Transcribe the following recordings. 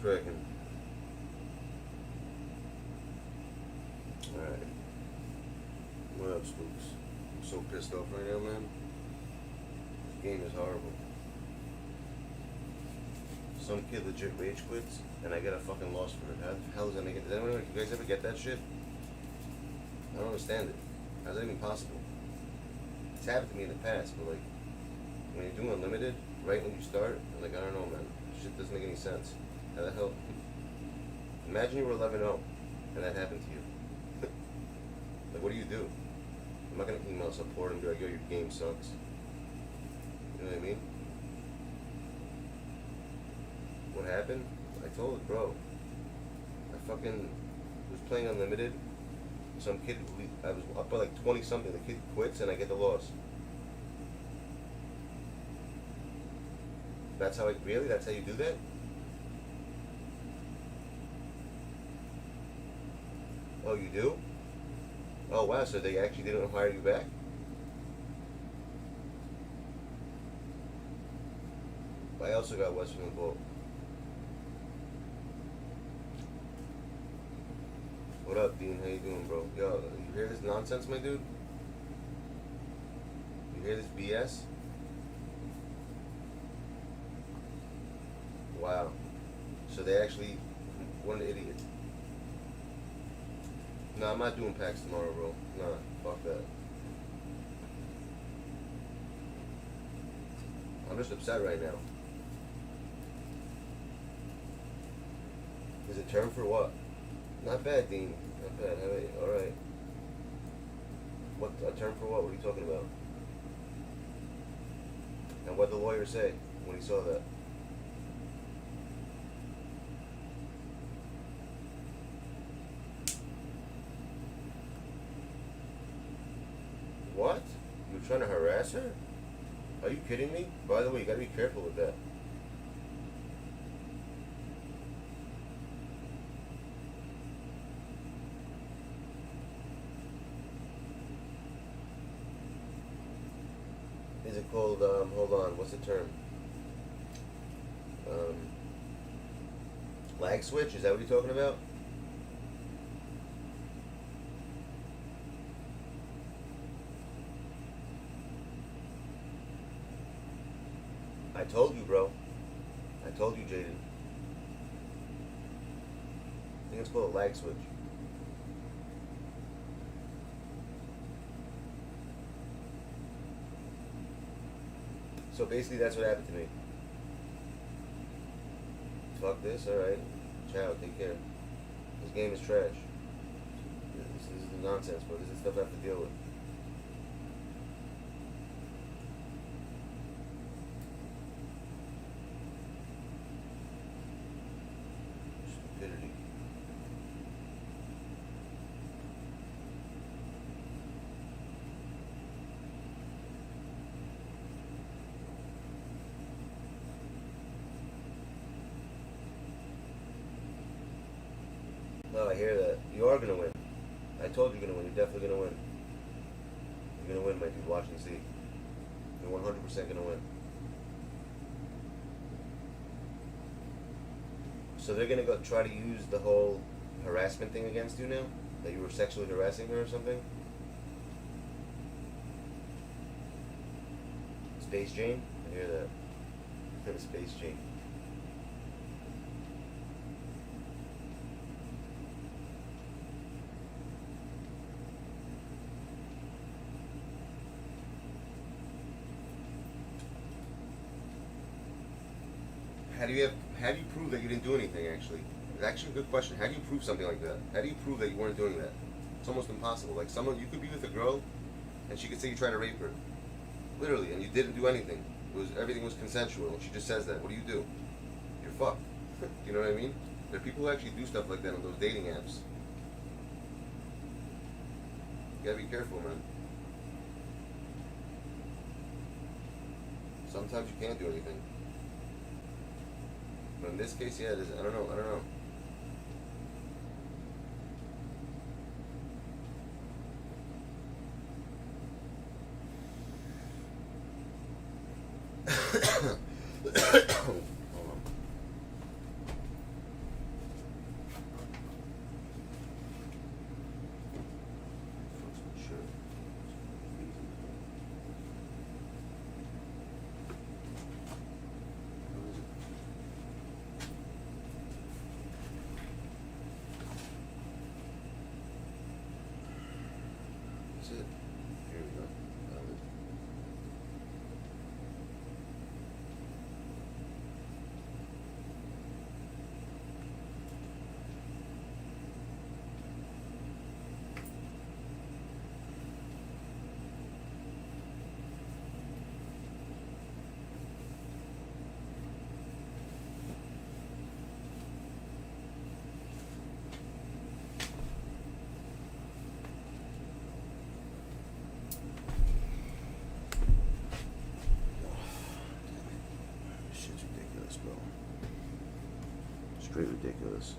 cracking? Alright. What up, spooks? I'm so pissed off right now, man. This game is horrible. Some kid legit rage quits, and I get a fucking loss for it. How the hell is that making? Does anyone, you guys ever get that shit? I don't understand it. How's that even possible? It's happened to me in the past, but like, when you're doing unlimited, right when you start, I'm like, I don't know, man. Shit doesn't make any sense. How the hell? Imagine you were 11-0, and that happened to you. Like, what do you do? I'm not gonna email support and be like, yo, your game sucks. You know what I mean? What happened? I told it, bro. I fucking was playing unlimited. Some kid, I was up by like 20 something. The kid quits and I get the loss. That's how really? That's how you do that? Oh, you do? Oh, wow. So they actually didn't hire you back? I also got Western Bolt. What up, Dean? How you doing, bro? Yo, you hear this nonsense, my dude? You hear this BS? Wow. So they actually, what an idiot. No, I'm not doing packs tomorrow, bro. Nah, fuck that. I'm just upset right now. Is it term for what? Not bad, Dean. Not bad. Alright. What, a term for what? What are you talking about? And what did the lawyer say when he saw that? What? You were trying to harass her? Are you kidding me? By the way, you gotta be careful with that. Is it called, hold on, what's the term? Lag switch, is that what you're talking about? I told you, bro. I told you, Jaden. I think it's called a lag switch. So basically that's what happened to me. Fuck this, alright. Ciao, take care. This game is trash. This is the nonsense, bro. This is stuff I have to deal with. Stupidity. No, I hear that. You are going to win. I told you you're going to win. You're definitely going to win. You're going to win, my dude. Watch and see. You're 100% going to win. So they're going to go try to use the whole harassment thing against you now? That you were sexually harassing her or something? Space Jane? I hear that. Space Jane. How do you prove that you didn't do anything, actually? It's actually a good question. How do you prove something like that? How do you prove that you weren't doing that? It's almost impossible. Like, someone, you could be with a girl, and she could say you tried to rape her. Literally, and you didn't do anything. Everything was consensual, and she just says that. What do? You're fucked. You know what I mean? There are people who actually do stuff like that on those dating apps. You gotta be careful, man. Sometimes you can't do anything. But in this case, yeah, it is. I don't know. Hold on. That's it. Here we go. Valid. Shit's ridiculous, bro. Straight ridiculous.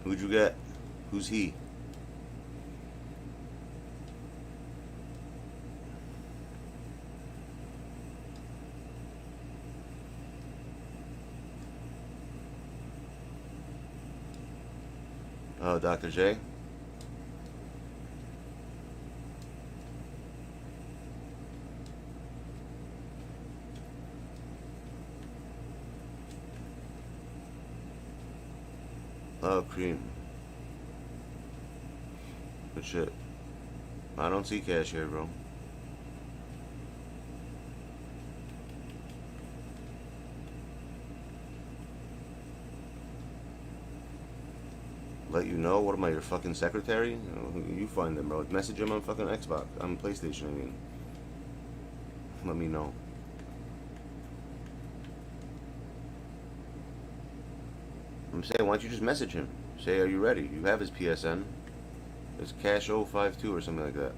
Who'd you get? Who's he? Oh, Dr. J? Oh, cream. Good shit. I don't see cash here, bro. Let you know? What am I, your fucking secretary? You find them, bro. Message him on fucking Xbox. On PlayStation, I mean. Let me know. I'm saying, why don't you just message him? Say, are you ready? You have his PSN. It's Cash 052 or something like that.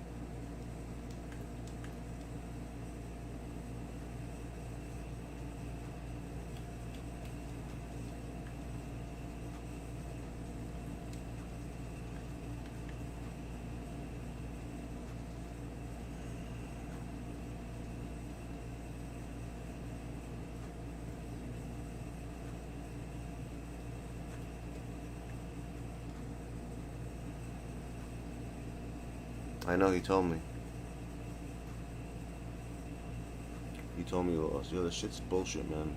I know, he told me. He told me, yo, this shit's bullshit, man.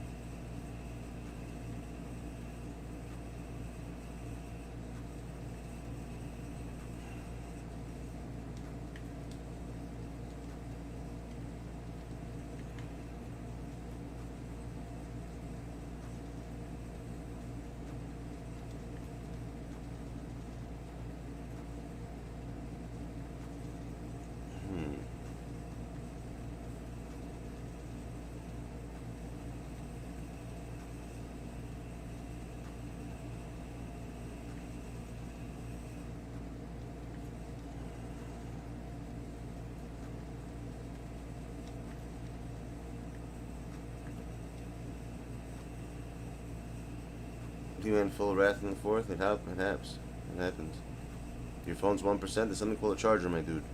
You in full wrath in the fourth? It happens. It happens. Your phone's 1%. There's something called a charger, my dude.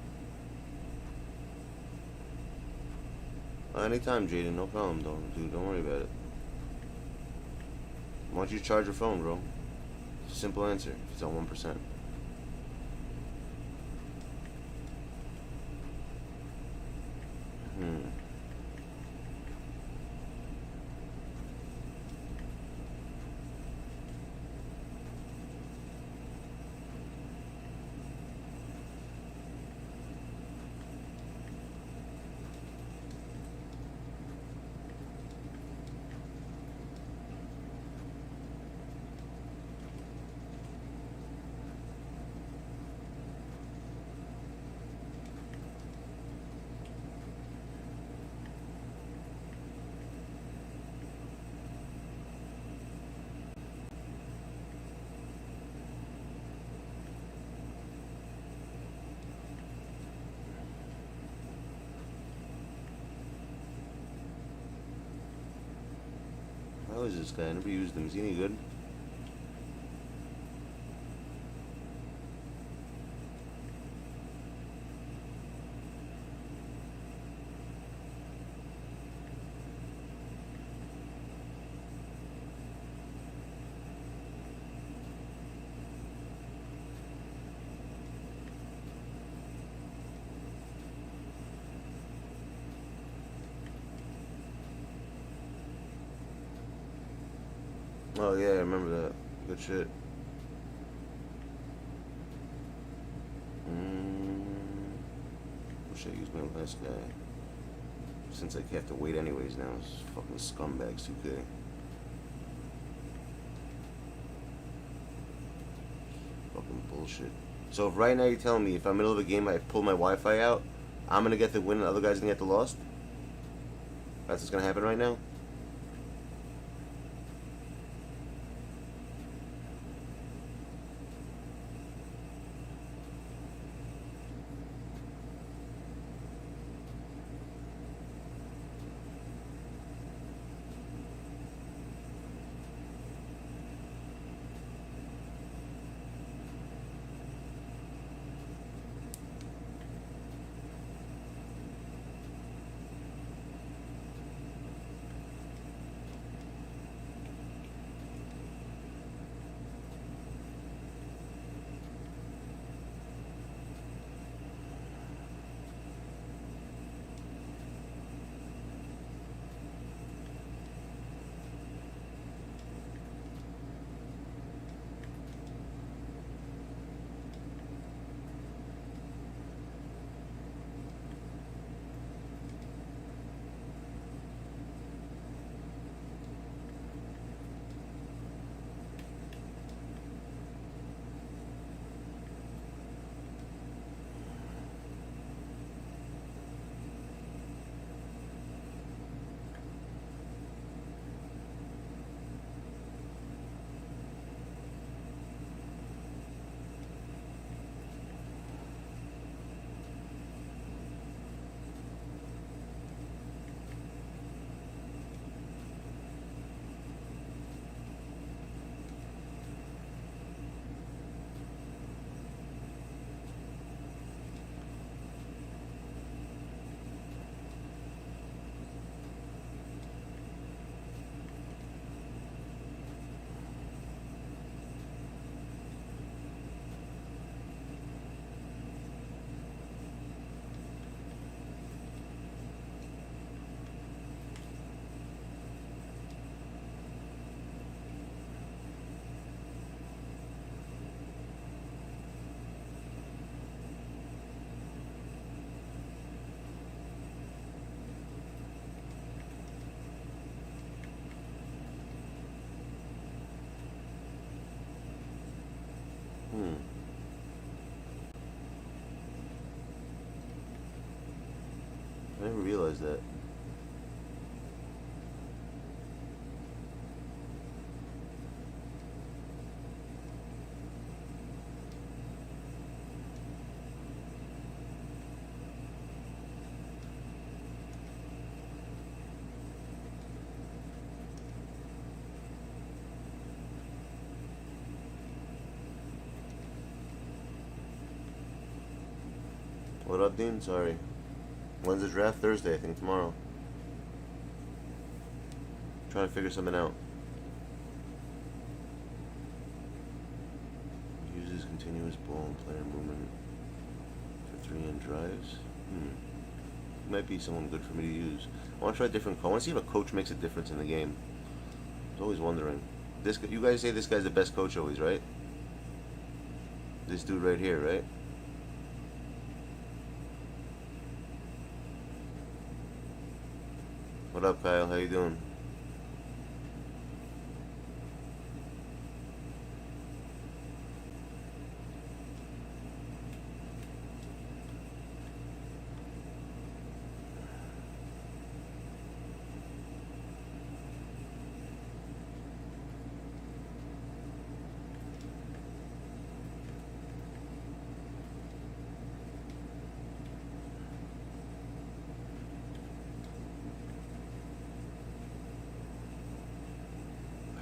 Anytime, Jaden. No problem, dude. Don't worry about it. Why don't you charge your phone, bro? It's a simple answer. If it's on 1%. How is this guy? I never used him. Is he any good? Oh yeah, I remember that. Good shit. Wish I used my last guy. Since I have to wait anyways now. It's fucking scumbags 2K. Fucking bullshit. So if right now you're telling me if I'm middle of a game I pull my Wi-Fi out, I'm gonna get the win and the other guy's gonna get the loss? That's what's gonna happen right now? I never realized that. What up, Dean? Sorry. When's the draft? Thursday, I think, tomorrow. Trying to figure something out. Uses continuous ball and player movement for 3-in drives. Might be someone good for me to use. I want to try a different coach. I want to see if a coach makes a difference in the game. I was always wondering. You guys say this guy's the best coach always, right? This dude right here, right? What up, Kyle? How you doing?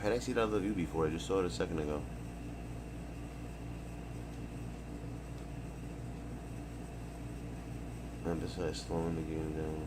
Had I seen LW before? I just saw it a second ago. And besides slowing the game down.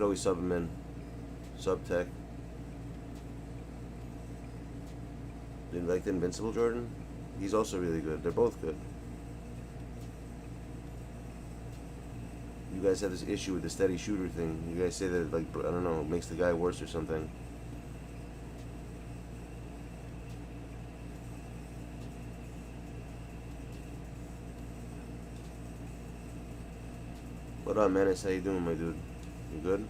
could always sub him in. Sub tech. Didn't like the Invincible Jordan? He's also really good. They're both good. You guys have this issue with the steady shooter thing. You guys say that, like, I don't know, it makes the guy worse or something. What up, Menace? How you doing, my dude? You good?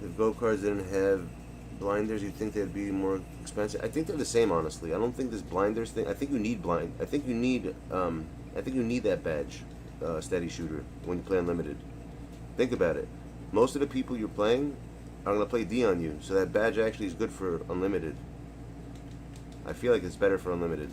If Go cards didn't have blinders, you'd think they'd be more expensive. I think they're the same, honestly. I don't think this blinders thing. I think you need I think you need that badge, steady shooter, when you play unlimited. Think about it. Most of the people you're playing are gonna play D on you, so that badge actually is good for unlimited. I feel like it's better for unlimited.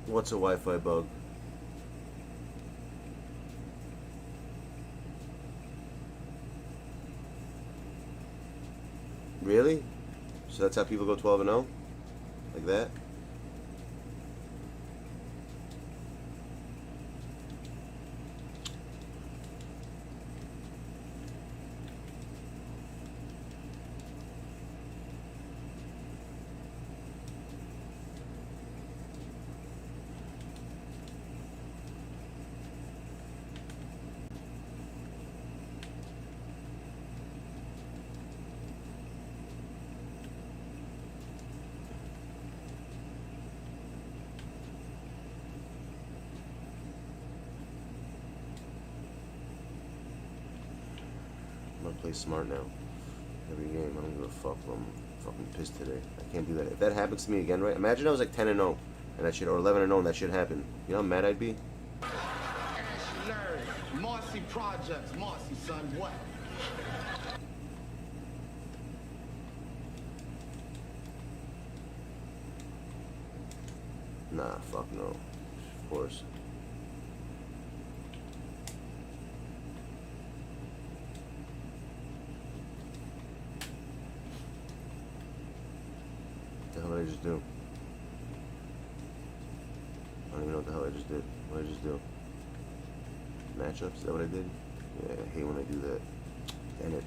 What's a Wi-Fi bug? Really? So that's how people go 12-0? Like that? Play smart now. Every game, I don't give a fuck. I'm fucking pissed today. I can't do that. If that happens to me again, right? Imagine I was like 10-0 and that shit, or 11-0 and that shit happened. You know how mad I'd be? Marcy Projects, Marcy, son, what? Nah, fuck no. Of course. What the hell did I just do? I don't even know what the hell I just did. What did I just do? Matchups? Is that what I did? Yeah, I hate when I do that. Damn it.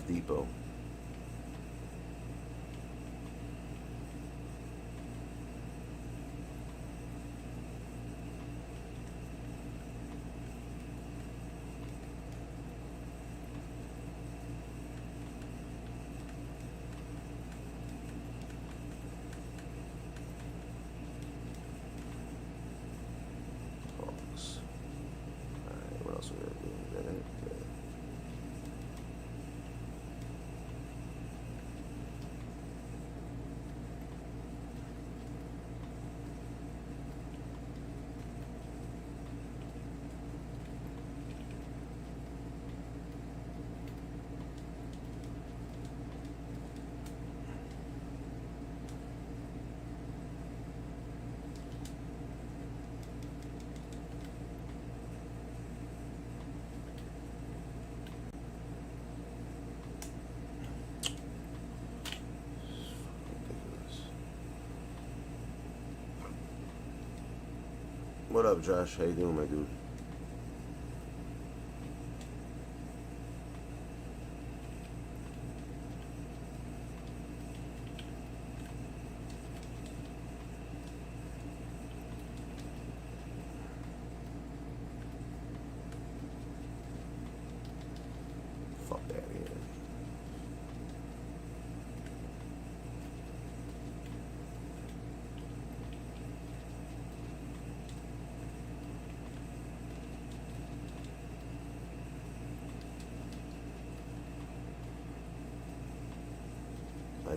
Depot. Hawks. Alright, what else we gotta do? Is that it? Yeah. What up, Josh? How you doing, my dude?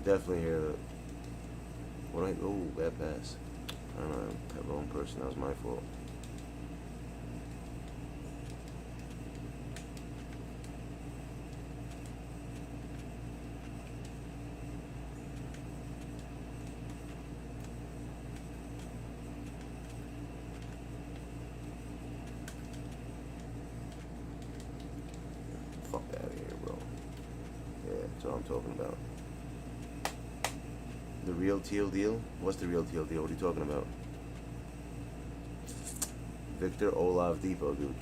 definitely hear that. What I, oh, bad pass. I don't know, that wrong person, that was my fault. Fuck out of here, bro. Yeah, that's what I'm talking about. The real teal deal? What's the real teal deal? What are you talking about? Victor Olav Depot, dude.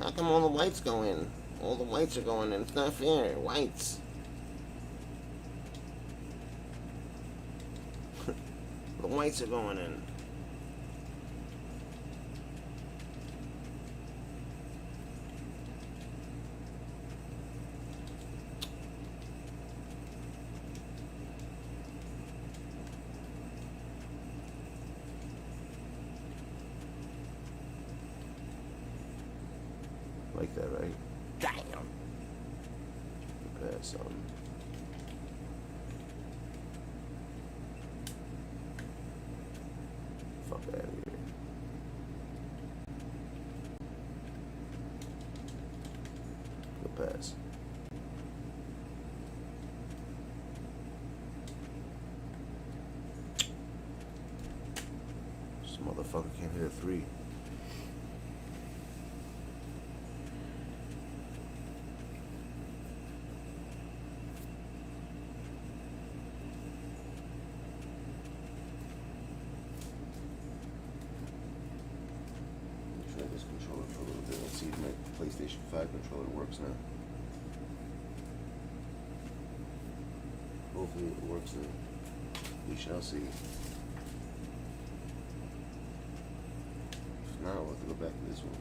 How come all the whites go in? All the whites are going in. It's not fair. Whites. The whites are going in. Like that, right? Damn. Pass on. Fuck out of here. Good pass. This motherfucker can't hit a three. This controller for a little bit. Let's see if my PlayStation 5 controller works now. Hopefully it works now. We shall see. If not, I'll have to go back to this one.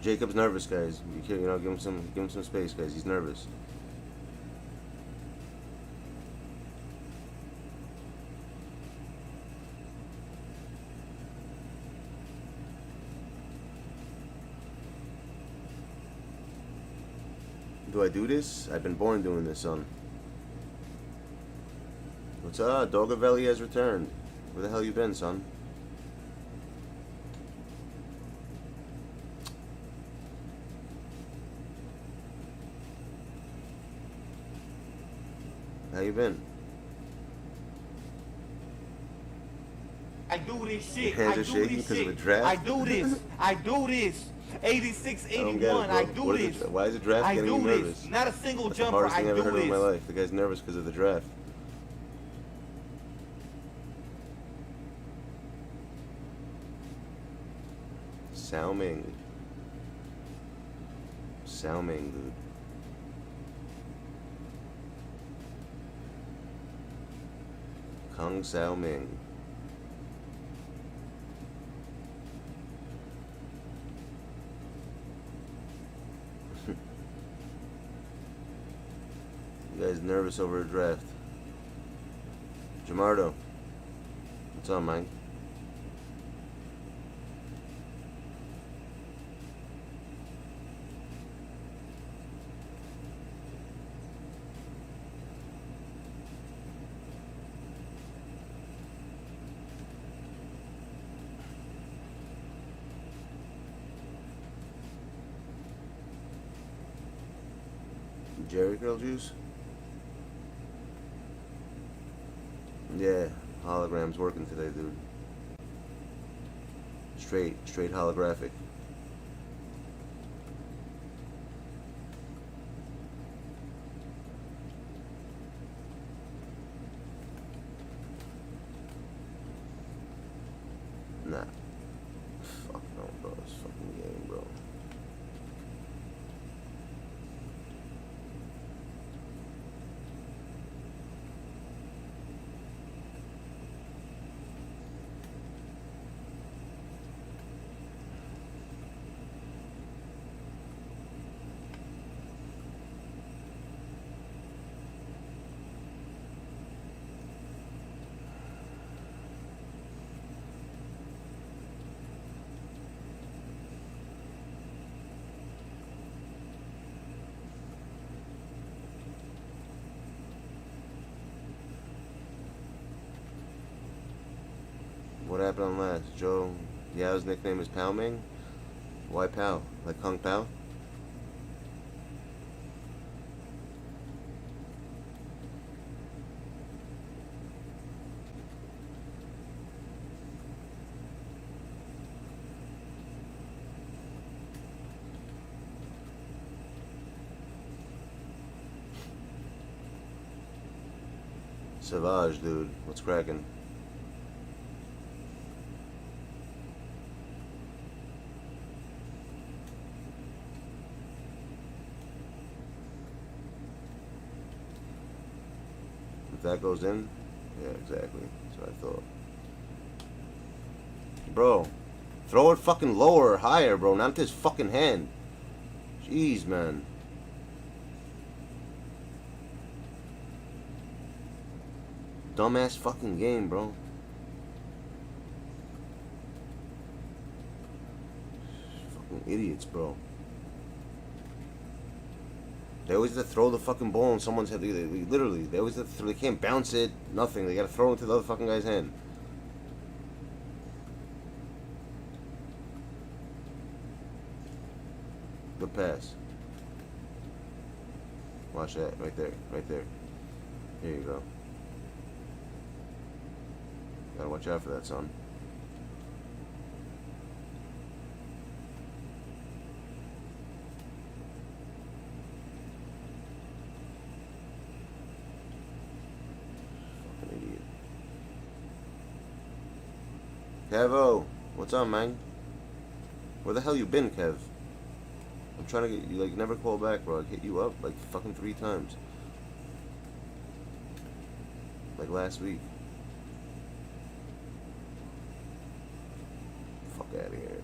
Jacob's nervous, guys. You know, give him some space, guys. He's nervous. Do I do this? I've been born doing this, son. What's up? Dogavelli has returned. Where the hell you been, son? How you been? I do this shit. Your hands are shaking because of the draft? I do this. I do this. 86, 81. I do this. Why is the draft getting you nervous? Not a single That's the jumper. hardest thing I I've do ever heard this. in my life. The guy's nervous because of the draft. Salming. Salming, dude. Kung Sao Ming. You guys nervous over a draft? Jamardo. What's up, Mike? Jerry Curl Juice? Yeah, hologram's working today, dude. Straight holographic. Nah. Fuck no, bro. It's fucking game, bro. What happened on last? Joe Yao's nickname is Pow Ming? Why Pow? Like Kung Pao? Savage, dude. What's cracking? If that goes in, yeah, exactly. That's what I thought. Bro, throw it fucking lower or higher, bro. Not this fucking hand. Jeez, man. Dumbass fucking game, bro. Fucking idiots, bro. They always have to throw the fucking ball in someone's head. Literally, they always have to they can't bounce it, nothing. They gotta throw it into the other fucking guy's hand. Good pass. Watch that, right there, right there. Here you go. Gotta watch out for that, son. Kevo, what's up, man? Where the hell you been, Kev? I'm trying to get you, like, never call back, bro. I hit you up, like, fucking 3 times. Like, last week. Fuck out of here.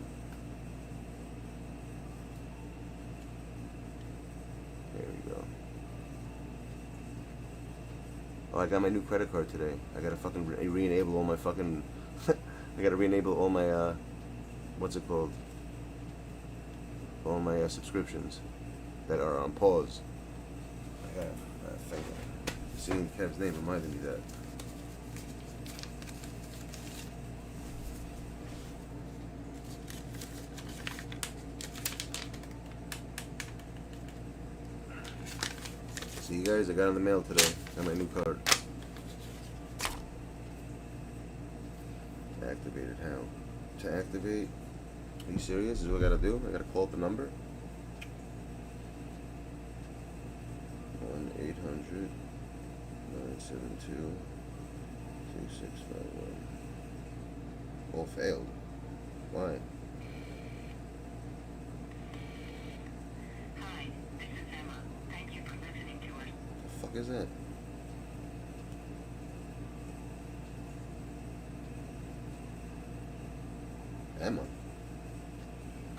There we go. Oh, I got my new credit card today. I gotta fucking re-enable all my fucking... I gotta re-enable all my, what's it called? All my subscriptions that are on pause. I have, thank you. Seeing Kev's name reminded me that. See you guys, I got in the mail today. Got my new card. Activated how? To activate? Are you serious? Is what I gotta do? I gotta call up the number? 1-800-972-2651. All failed. Why? Hi, this is Emma. Thank you for listening to us. The fuck is that? Emma.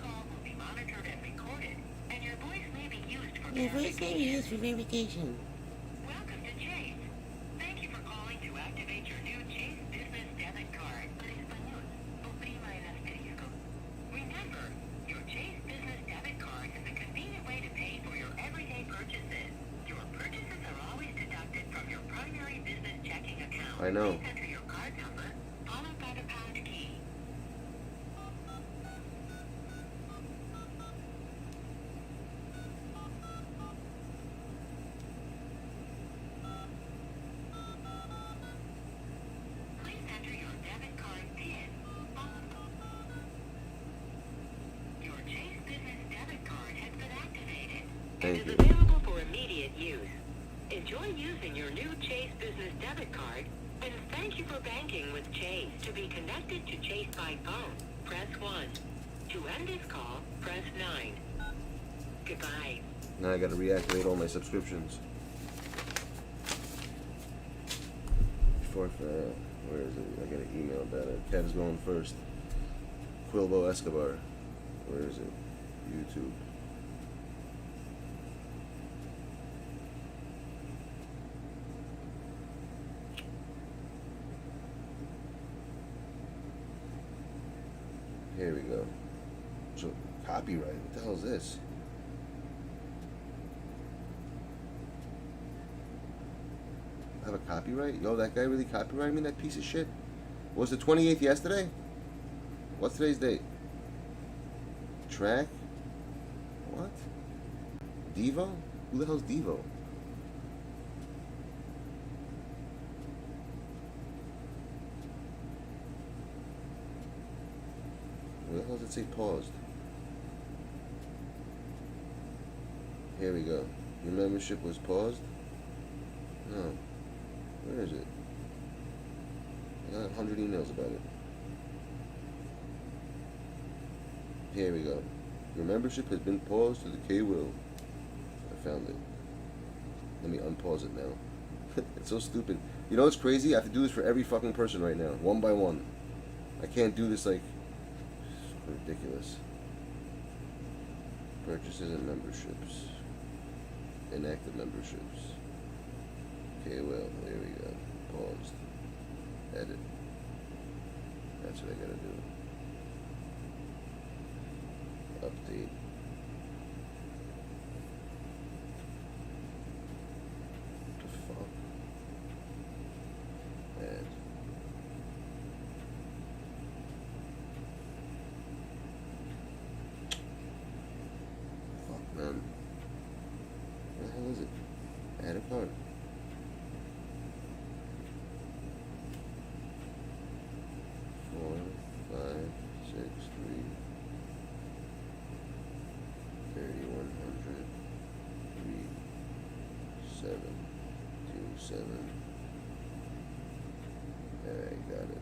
Call will be monitored and recorded, and your voice may be used for Your voice may be verification. used for verification. Welcome to Chase. Thank you for calling to activate your new Chase Business Debit Card. Para español, oprima el asterisco. Remember, your Chase Business Debit Card is a convenient way to pay for your everyday purchases. Your purchases are always deducted from your primary business checking account. I know. Please enter your card number, followed by the pound key. and Thank is you. available for immediate use. Enjoy using your new Chase Business Debit Card, and thank you for banking with Chase. To be connected to Chase by phone, press 1. To end this call, press 9. Goodbye. Now I gotta reactivate all my subscriptions. Before, where is it? I got an email about it. Cat is going first. Quilbo Escobar. Where is it? YouTube. Here we go. So, copyright. What the hell is this? I have a copyright? Yo, that guy really copyrighted me, that piece of shit? Was the 28th yesterday? What's today's date? Track? What? Devo? Who the hell's Devo? Where the hell does it say paused? Here we go. Your membership was paused? No. Where is it? I got 100 emails about it. Here we go. Your membership has been paused to the K-Will. I found it. Let me unpause it now. It's so stupid. You know what's crazy? I have to do this for every fucking person right now, one by one. I can't do this like... It's ridiculous. Purchases and memberships. Inactive memberships. K-Will. There we go. Paused. Edit. That's what I gotta do. Update. What the fuck? Add. Fuck, man. What the hell is it? Add a card. Alright, got it.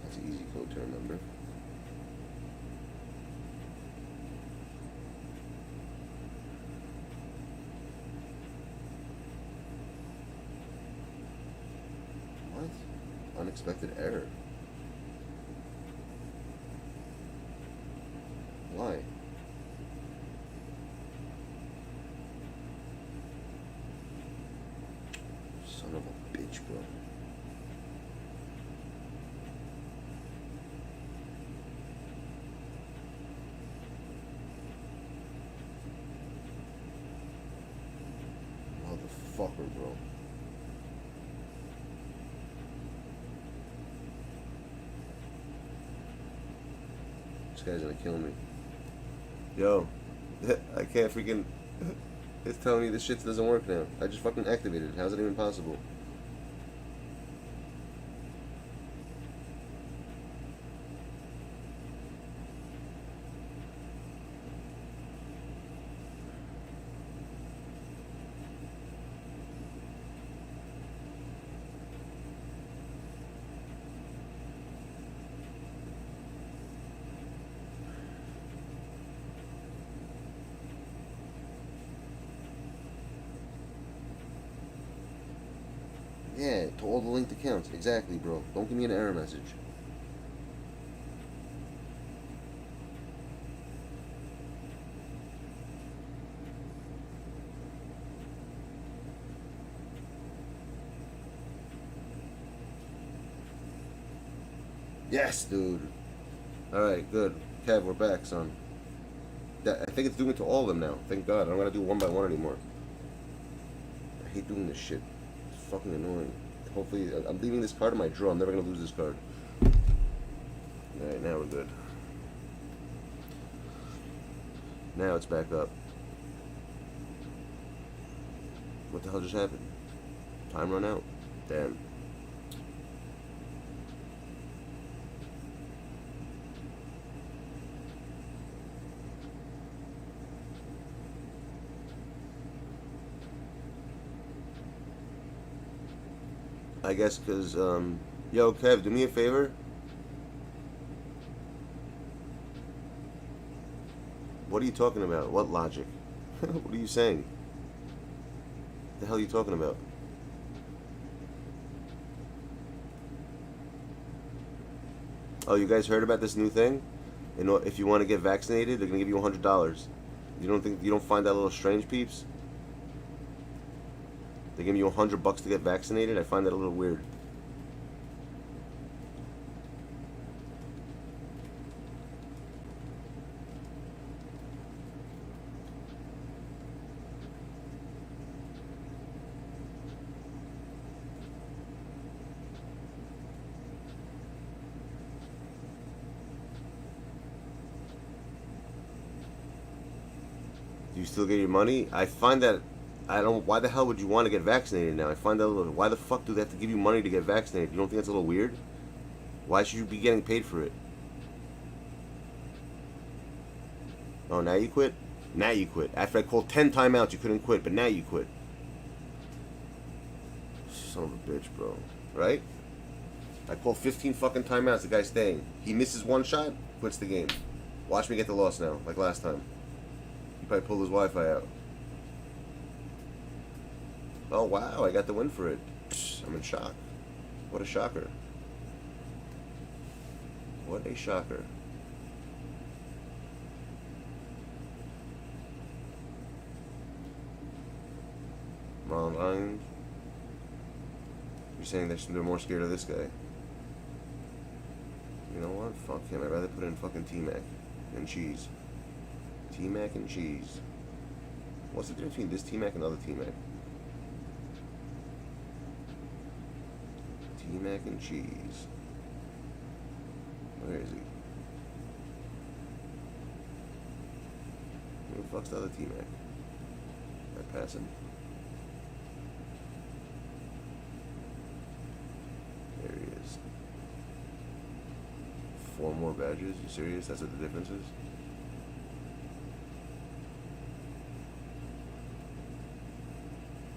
That's an easy code to remember. What? Unexpected error. Why? Son of a bitch, bro. Motherfucker, bro. This guy's gonna kill me. Yo, I can't freaking... It's telling me this shit doesn't work now. I just fucking activated it. How's it even possible? Yeah, to all the linked accounts. Exactly, bro. Don't give me an error message. Yes, dude. Alright, good. Kev, we're back, son. I think it's doing it to all of them now. Thank God. I don't gotta do one by one anymore. I hate doing this shit. It's fucking annoying. Hopefully, I'm leaving this card in my drawer. I'm never gonna lose this card. Alright, now we're good. Now it's back up. What the hell just happened? Time run out? Damn. I guess because, yo, Kev, do me a favor. What are you talking about? What logic? What are you saying? What the hell are you talking about? Oh, you guys heard about this new thing? You know, if you want to get vaccinated, they're gonna give you $100. You don't find that a little strange, peeps? They give you $100 to get vaccinated. I find that a little weird. Do you still get your money? I find that why the hell would you want to get vaccinated now? I find that a little, why the fuck do they have to give you money to get vaccinated? You don't think that's a little weird? Why should you be getting paid for it? Oh, now you quit? Now you quit. After I called 10 timeouts, you couldn't quit, but now you quit. Son of a bitch, bro. Right? I called 15 fucking timeouts, the guy's staying. He misses one shot, quits the game. Watch me get the loss now, like last time. He probably pulled his Wi-Fi out. Oh wow, I got the win for it. I'm in shock. What a shocker. What a shocker. Wrong line. You're saying they're more scared of this guy. You know what? Fuck him. I'd rather put in fucking T-Mac and cheese. T-Mac and cheese. What's the difference between this T-Mac and other T-Mac? T-Mac and cheese. Where is he? Who the fuck's the other T-Mac? I pass him. There he is. 4 more badges? You serious? That's what the difference is?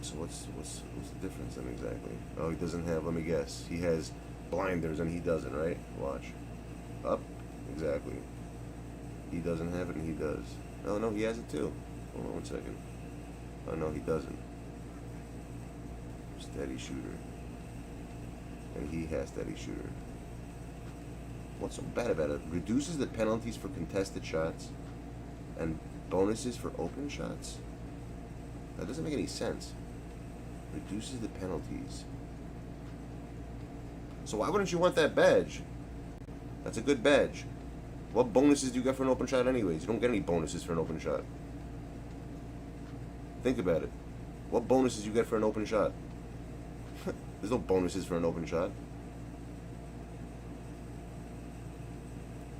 So what's the difference then exactly? Oh, he doesn't have, let me guess. He has blinders and he doesn't, right? Watch. Up? Exactly. He doesn't have it and he does. Oh no, he has it too. Hold on 1 second. Oh no, he doesn't. Steady shooter. And he has steady shooter. What's so bad about it? Reduces the penalties for contested shots and bonuses for open shots? That doesn't make any sense. Reduces the penalties. So why wouldn't you want that badge? That's a good badge. What bonuses do you get for an open shot anyways? You don't get any bonuses for an open shot. Think about it. What bonuses do you get for an open shot? There's no bonuses for an open shot.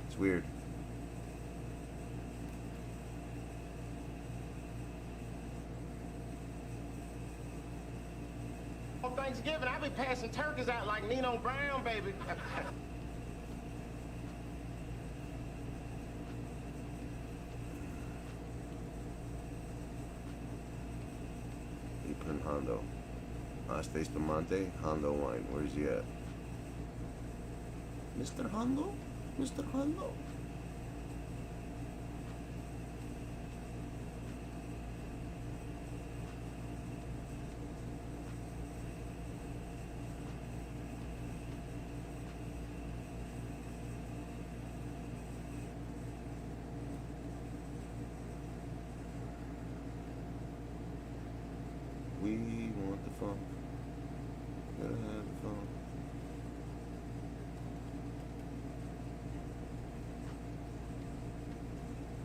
It's weird. On Thanksgiving, I be passing turkeys out like Nino Brown, baby. He put in Hondo. Sxpreme Hondo wine. Where is he at? Mr. Hondo? Mr. Hondo? We want the funk. Gotta have the funk.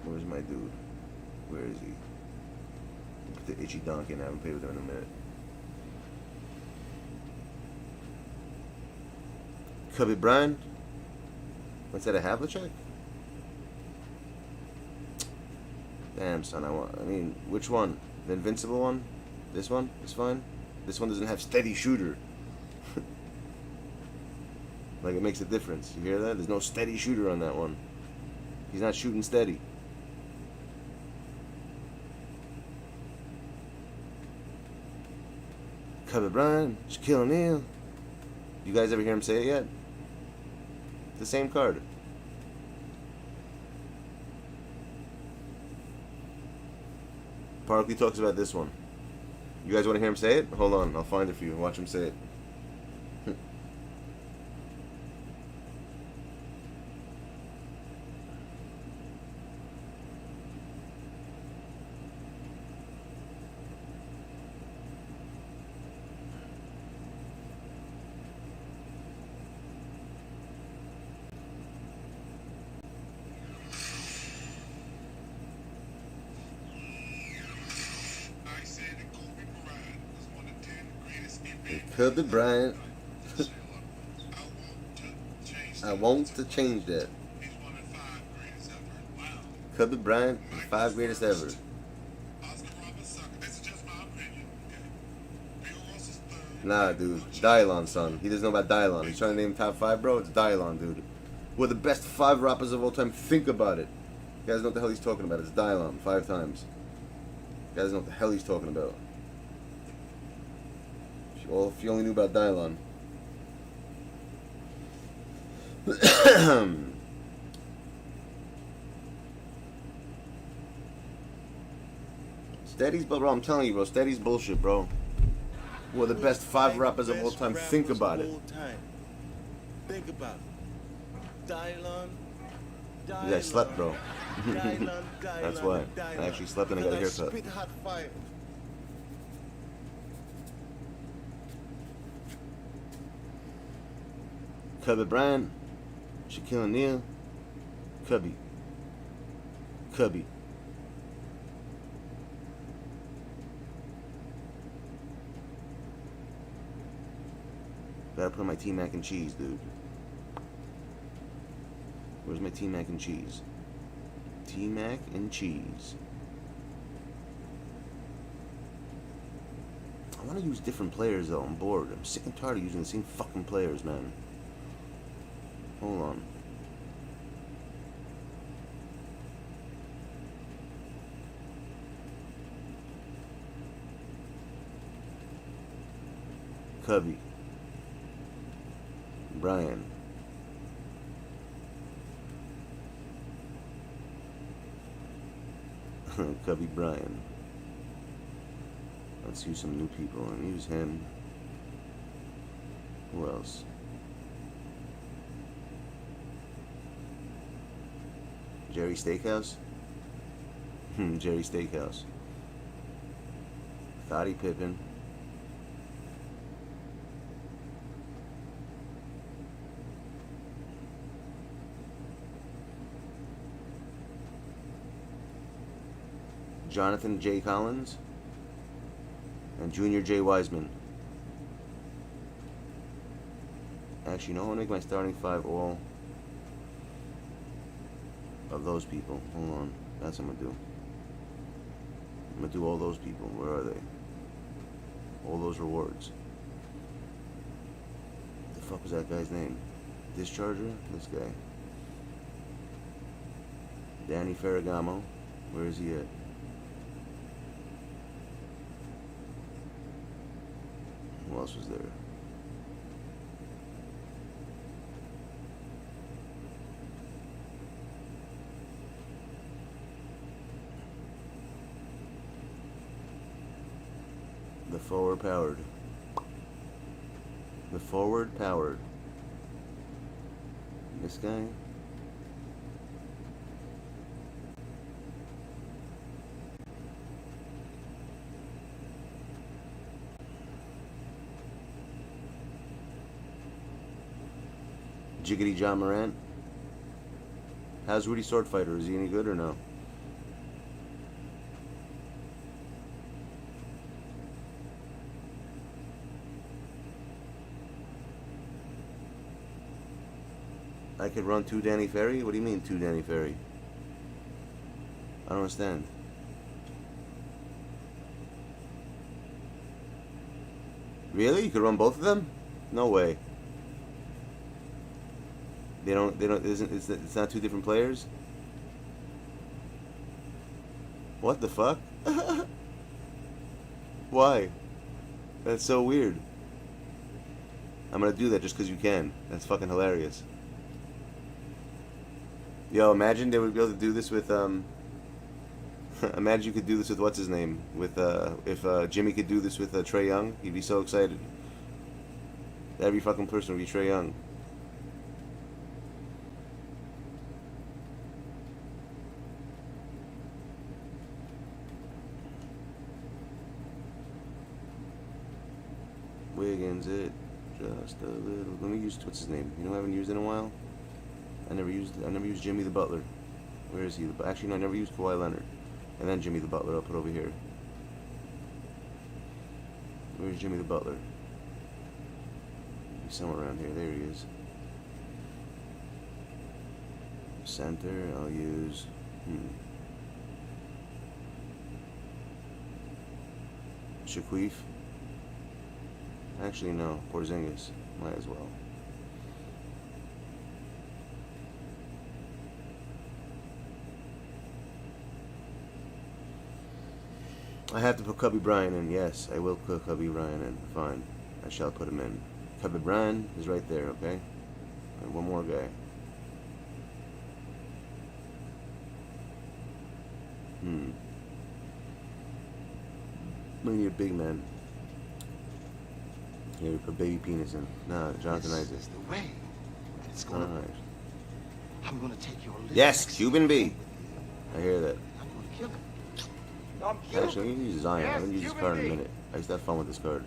Where's my dude? Where is he? Put the itchy donkey and have him play with him in a minute. Kobe Bryant? What's that, a Havlicek? Damn, son, I mean, which one? The invincible one? This one is fine. This one doesn't have steady shooter. Like, it makes a difference. You hear that? There's no steady shooter on that one. He's not shooting steady. Kobe Bryant, Shaquille O'Neal. You guys ever hear him say it yet? The same card. Parkley talks about this one. You guys want to hear him say it? Hold on, I'll find it for you. Watch him say it. Kobe Bryant. I want to change that. Kobe Bryant, the 5 greatest ever. Nah, dude. Dylon, son. He doesn't know about Dylon. He's trying to name top 5, bro. It's Dylon, dude. We're the best 5 rappers of all time. Think about it. You guys know what the hell he's talking about. It's Dylon 5 times. You guys know what the hell he's talking about. Well, if you only knew about Dylon. Steady's, bro, I'm telling you, bro. Steady's bullshit, bro. We're the best 5 rappers of all time. Think about it. Think about it. Dylon. You guys slept, bro. That's why. I actually slept and I got a haircut. Spit hot fire. Kobe Bryant, Shaquille O'Neal, Kobe. Gotta put on my tea mac and cheese, dude. Where's my tea mac and cheese? Tea mac and cheese. I want to use different players though. I'm bored. I'm sick and tired of using the same fucking players, man. Hold on. Cubby. Brian. Cubby Brian. Let's use some new people and use him. Who else? Jerry Steakhouse? Jerry Steakhouse. Scottie Pippen. Jonathan J. Collins. And Junior J. Wiseman. Actually, no, I want to make my starting 5 all of those people. Hold on. That's what I'm going to do. I'm going to do all those people. Where are they? All those rewards. What the fuck was that guy's name? Discharger? This guy. Danny Ferragamo. Where is he at? Who else was there? The forward powered. The forward powered. This guy. Jiggity John Morant. How's Rudy Swordfighter? Is he any good or no? I could run 2 Danny Ferry? What do you mean 2 Danny Ferry? I don't understand. Really? You could run both of them? No way. It's not 2 different players? What the fuck? Why? That's so weird. I'm gonna do that just because you can. That's fucking hilarious. Yo, imagine they would be able to do this with imagine you could do this with what's his name? With if Jimmy could do this with Trae Young, he'd be so excited. Every fucking person would be Trae Young. Wiggins it just a little. Let me use what's his name? You know I haven't used in a while. I never used Jimmy the Butler. Where is he? Actually no, I never used Kawhi Leonard. And then Jimmy the Butler I'll put over here. Where's Jimmy the Butler? He's somewhere around here. There he is. Center, I'll use Shaquille. Actually no, Porzingis. Might as well. I have to put Kobe Bryant in. Yes, I will put Kobe Bryant in. Fine. I shall put him in. Kobe Bryant is right there, okay? And one more guy. We need a big man. Here we put baby penis in. Nah, Jonathan Isaac. This is the way. It's gonna. Alright. I'm gonna take your little Yes, ex- Cuban B. I hear that. I'm gonna kill him. I'm cute. Actually, I'm gonna use Zion. Yes, I'm gonna use this Cuban card in a B. minute. I used to have fun with this card.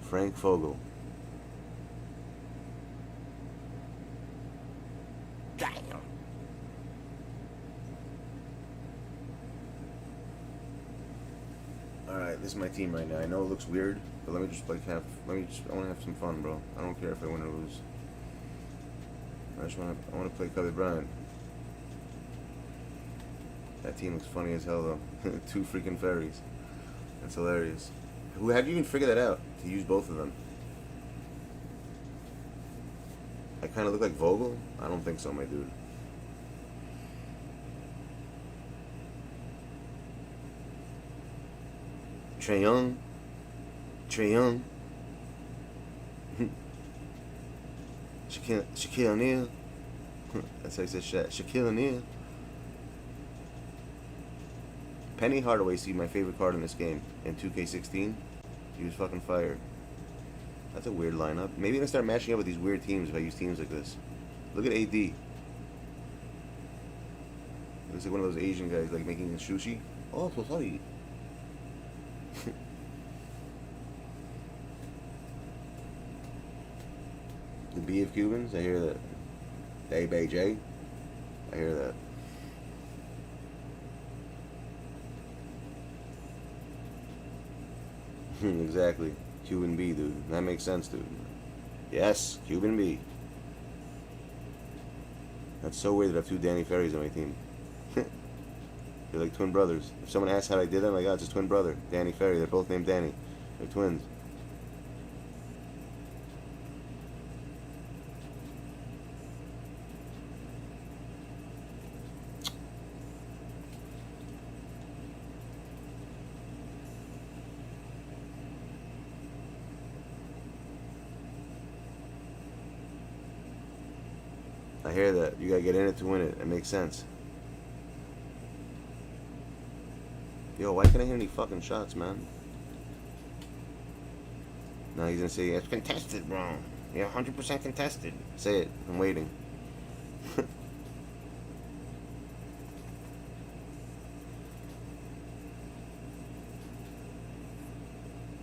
Frank Vogel. Damn. Alright, this is my team right now. I know it looks weird, but let me just like I wanna have some fun, bro. I don't care if I win or lose. I wanna play Kobe Bryant. That team looks funny as hell though. 2 freaking fairies. That's hilarious. How do you even figure that out? To use both of them? I kinda look like Vogel? I don't think so, my dude. Trae Young. Trae Young. Shaquille O'Neal. That's how he says shit. Shaquille O'Neal. Penny Hardaway is my favorite card in this game. In 2K16. He was fucking fire. That's a weird lineup. Maybe I'm gonna start matching up with these weird teams if I use teams like this. Look at AD. Looks like one of those Asian guys like making sushi. Oh, so sorry. The B of Cubans, I hear that. The ABJ, I hear that. Exactly. Cuban B, dude. That makes sense, dude. Yes, Cuban B. That's so weird that I have 2 Danny Ferries on my team. They're like twin brothers. If someone asks how I did that, I'm like, oh, it's his twin brother, Danny Ferry. They're both named Danny. They're twins. I hear that. You gotta get in it to win it. It makes sense. Yo, why can't I hear any fucking shots, man? Now he's gonna say, it's contested, bro. You're 100% contested. Say it. I'm waiting.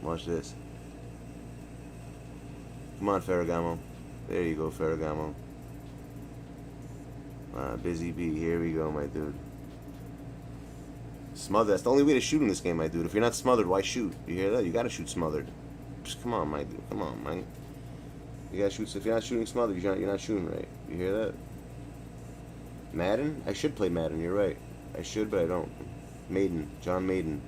Watch this. Come on, Ferragamo. There you go, Ferragamo. Busy B, here we go, my dude. Smother, that's the only way to shoot in this game, my dude. If you're not smothered, why shoot? You hear that? You gotta shoot smothered. Just come on, my dude. Come on, man. You gotta shoot. So if you're not shooting smothered, you're not shooting right. You hear that? Madden? I should play Madden, you're right. I should, but I don't. Maiden. John Maiden.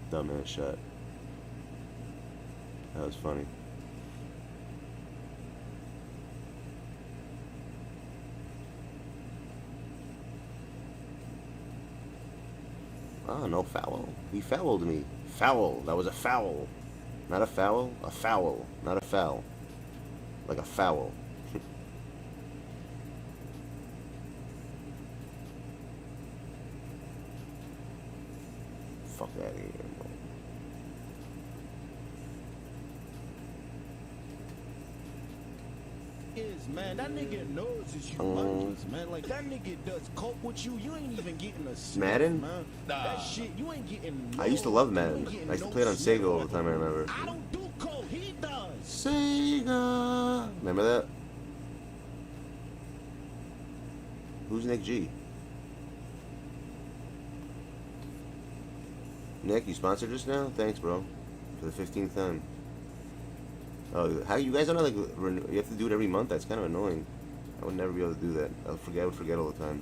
Dumbass shot. That was funny. Oh, no foul. He fouled me. Foul. That was a foul. Not a foul. A foul. Not a foul. Like a foul. Fuck out of here, bro. Man, that nigga knows it's humongous, man. Like, that nigga does cope with you. You ain't even getting a sniff, Madden? man. That shit, you ain't getting no, I used to love Madden. I used to play it on Sega all the time, I remember. I don't do coke, he does. Sega! Remember that? Who's Nick G? Nick, you sponsored us now? Thanks, bro. For the 15th time. Oh, how you guys don't know, like, you have to do it every month? That's kind of annoying. I would never be able to do that. I would forget all the time.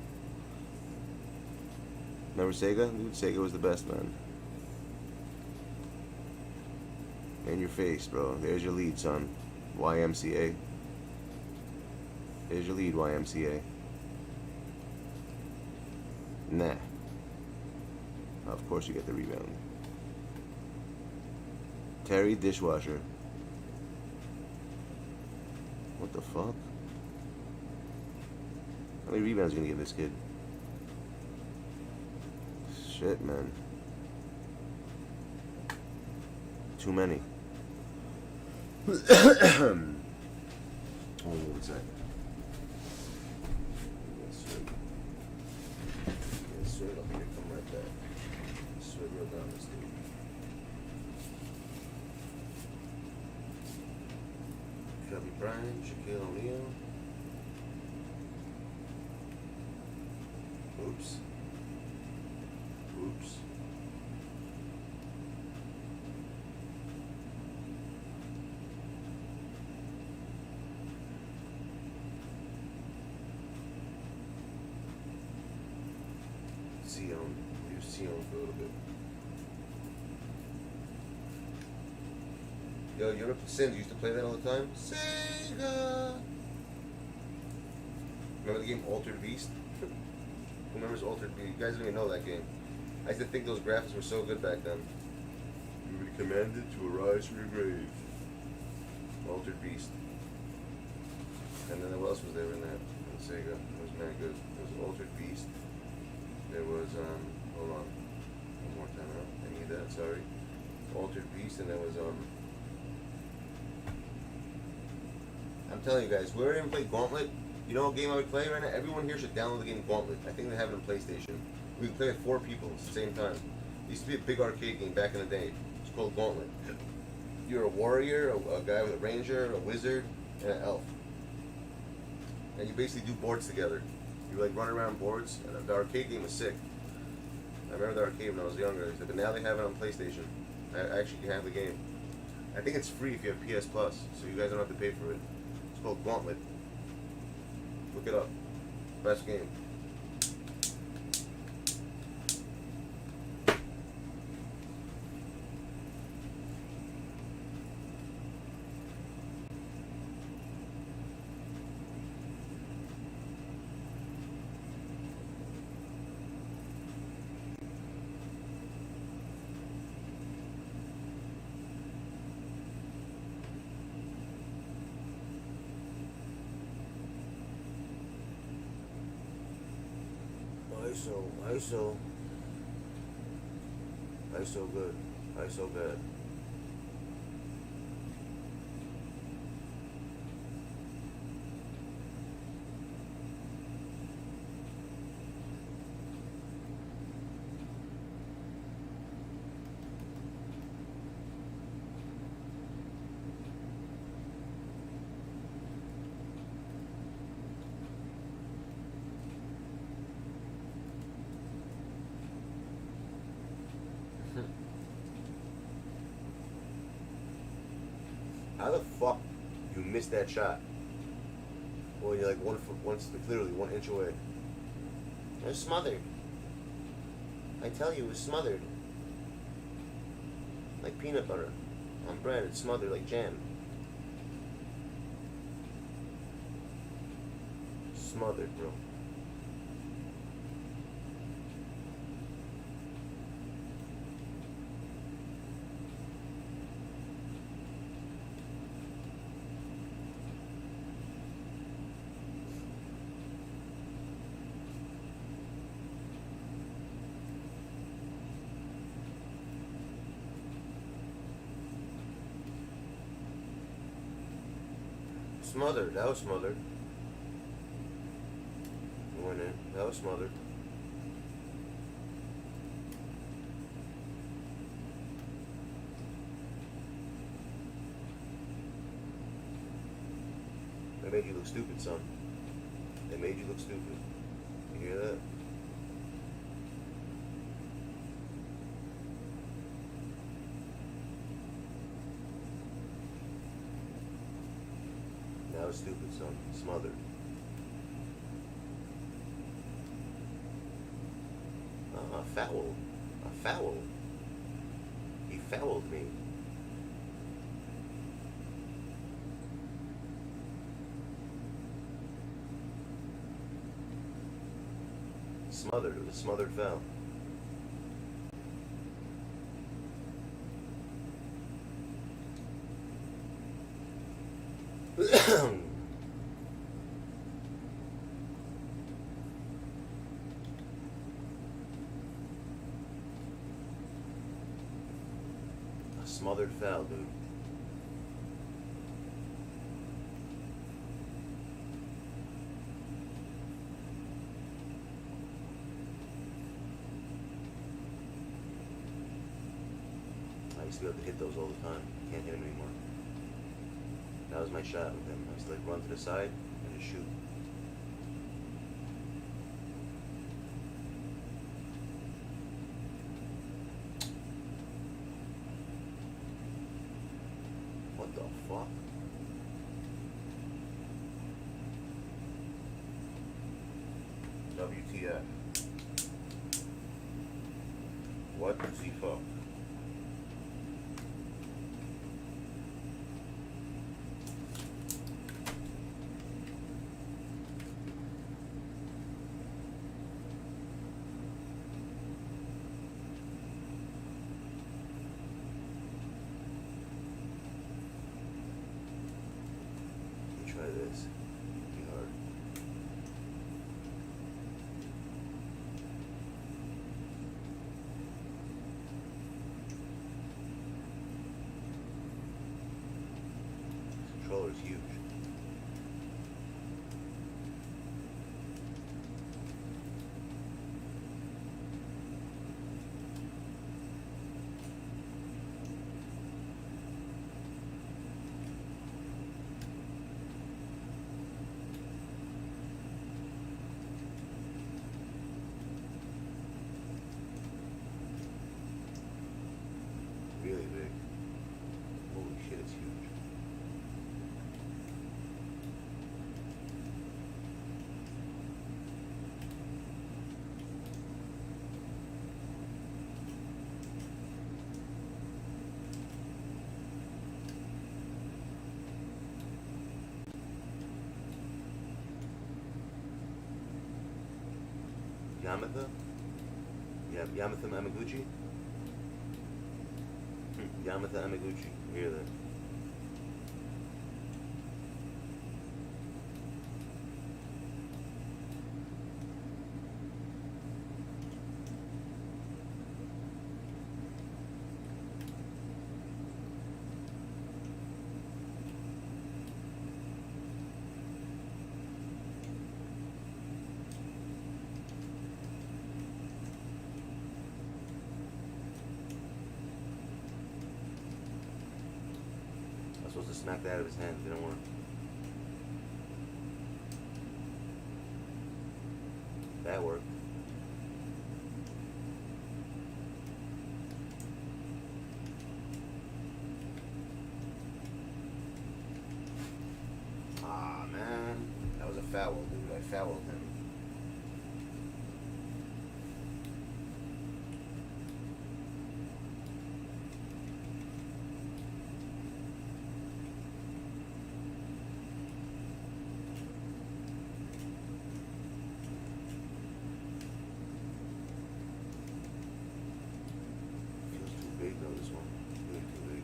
Remember Sega? Dude, Sega was the best, man. In your face, bro. There's your lead, son. YMCA. There's your lead, YMCA. Nah. Of course you get the rebound. Terry Dishwasher. What the fuck? How many rebounds are you gonna give this kid? Shit, man. Too many. Hold on one sec. Get straight up here, come right back. Straight real down this dude. Kobe Bryant, Shaquille O'Neal. Oops. Oops. Use Sion for a little bit. Yo, you remember Sins used to play that all the time? Sega! Remember the game Altered Beast? Who remembers Altered Beast? You guys don't even know that game. I used to think those graphics were so good back then. You will be commanded to arise from your grave. Altered Beast. And then what else was there in that? In Sega. It was very good. It was Altered Beast. There was, hold on. One more time out. I need that, sorry. Altered Beast, and there was, I'm telling you guys, whoever didn't play Gauntlet, you know what game I would play right now? Everyone here should download the game Gauntlet. I think they have it on PlayStation. We can play with 4 people at the same time. It used to be a big arcade game back in the day. It's called Gauntlet. You're a warrior, a guy with a ranger, a wizard, and an elf. And you basically do boards together. You like run around boards, and the arcade game was sick. I remember the arcade when I was younger, but now they have it on PlayStation. I actually can have the game. I think it's free if you have PS Plus, so you guys don't have to pay for it. It's called Gauntlet. Look it up. Best game. ISO good, ISO bad. How the fuck you missed that shot? Well, you're like literally 1 inch away. It was smothered. I tell you, it was smothered. Like peanut butter on bread. It's smothered like jam. Smothered, bro. smothered. That was smothered. Went in. That was smothered. They made you look stupid, son. They made you look stupid. You hear that? That was stupid, son. Smothered. A foul. A foul. He fouled me. Smothered. It was a smothered foul. A smothered foul, dude. I used to be able to hit those all the time. Can't hit them anymore. That was my shot with him. I used to like run to the side and just shoot. What the fuck? WTF. What the fuck? Try this. Be hard. This controller is huge. Really big. Holy shit, it's huge. Yamatha? Yeah, Yamatha Amaguchi? Yamatha Amaguchi. Hear that? I was supposed to smack that out of his hand. It didn't work. That worked. Ah, man. That was a foul, dude. I fouled him. Feels too big though, this one. Really too big.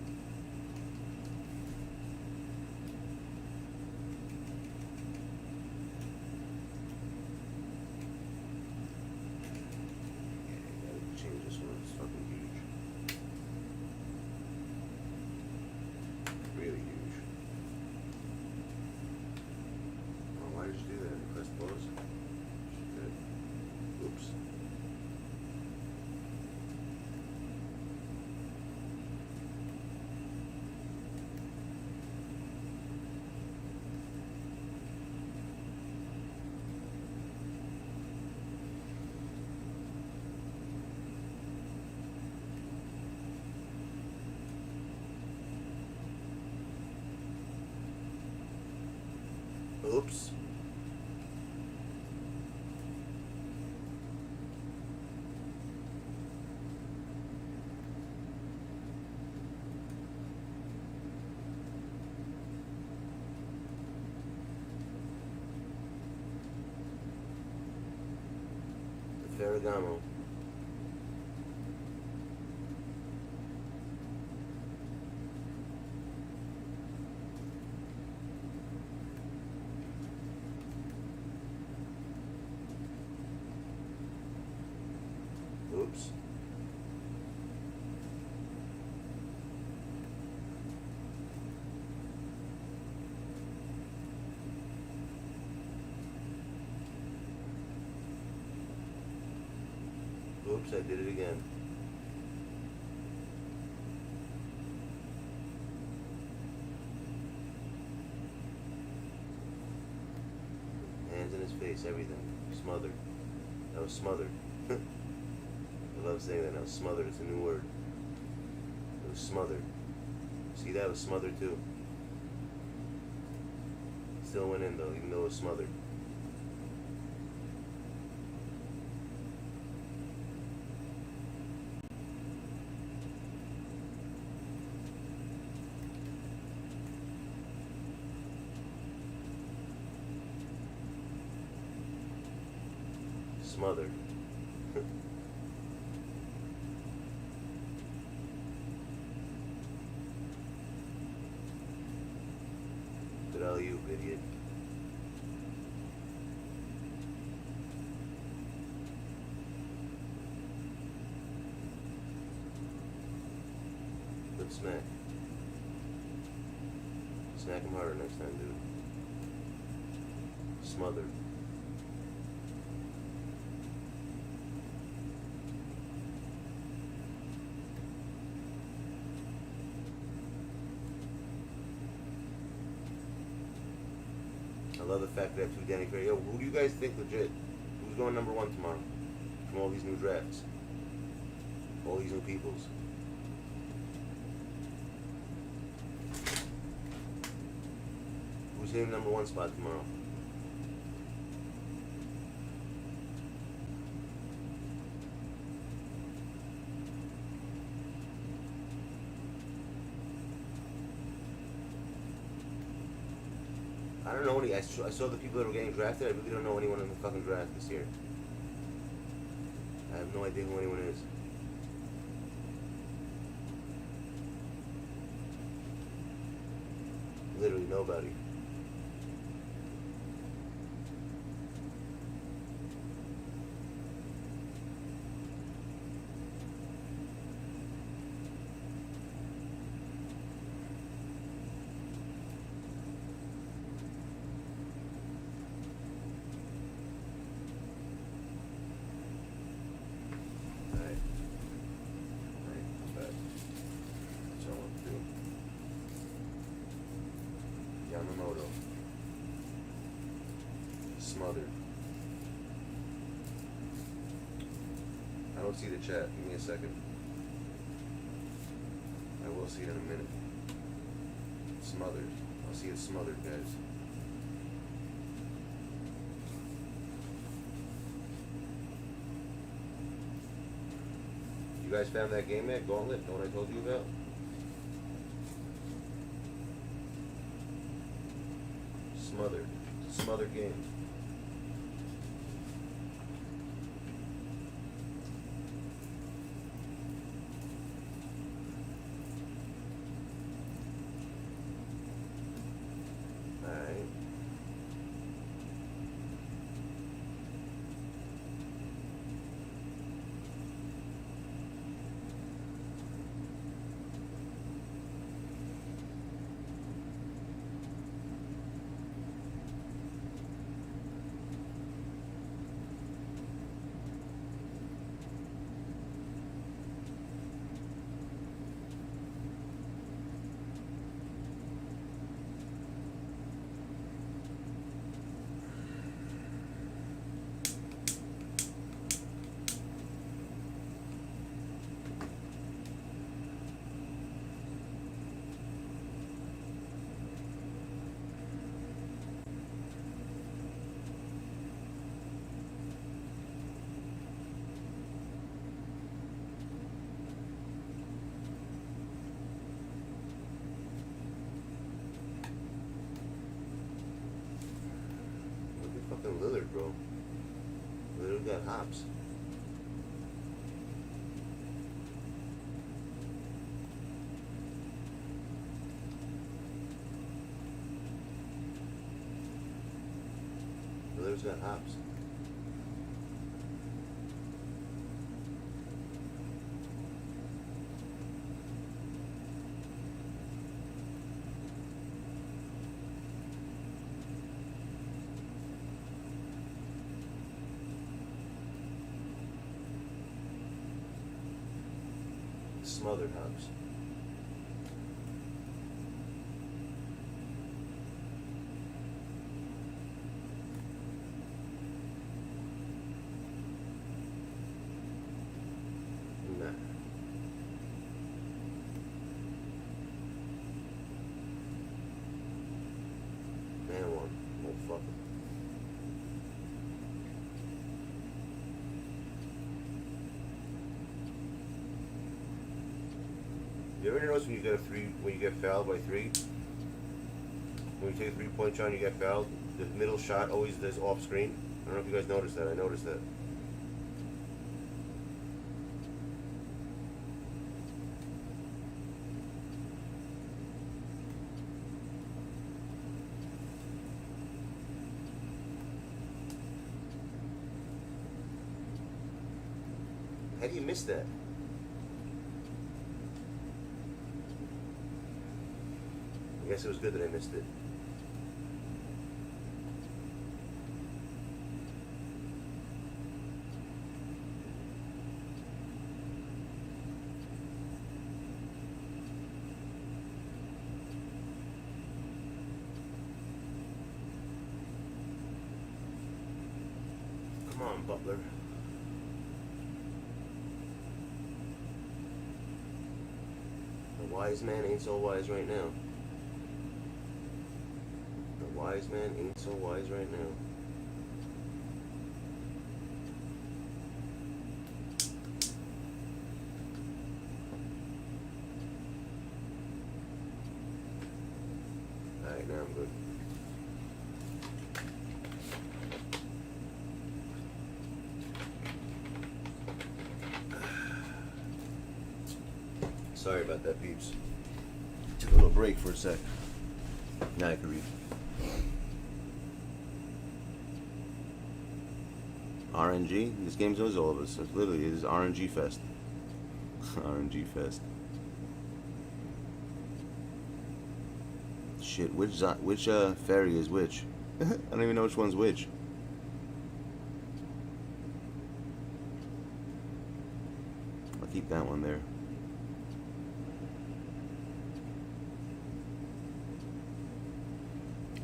Oops. The Ferragamo. Oops. Oops, I did it again. Hands in his face, everything. Smothered. That was smothered. I love saying that now. Smothered, it's a new word. It was smothered. See, that was smothered too. Still went in though, even though it was smothered. Smothered. Good all you, idiot. Good smack. Smack him harder next time, dude. Smothered. I love the fact that I have two Danny Gray. Yo, who do you guys think legit? Who's going number one tomorrow? From all these new drafts. All these new peoples. Who's hitting number one spot tomorrow? I don't know any. I saw the people that were getting drafted. I really don't know anyone in the fucking draft this year. I have no idea who anyone is. Literally nobody. Yamamoto. Smothered. I don't see the chat. Give me a second. I will see it in a minute. Smothered. I'll see it smothered, guys. You guys found that game yet? Gauntlet? The one I told you about? Smothered. It's a smothered game. Alright. bro. We literally got hops. We literally got hops. Smothered hops. Nah. Man one. Oh fuck it. You ever notice when you get when you get fouled by 3? When you take a 3-point shot and you get fouled, the middle shot always does off screen? I don't know if you guys noticed that. I noticed that. How do you miss that? I guess it was good that I missed it. Come on, Butler. The wise man ain't so wise right now. The wise man ain't so wise right now. Alright, now I'm good. Sorry about that, peeps. Took a little break for a sec. Now I can read. RNG? This game knows all of us. It literally is RNG fest. RNG fest. Shit, which fairy is which? I don't even know which one's which. I'll keep that one there.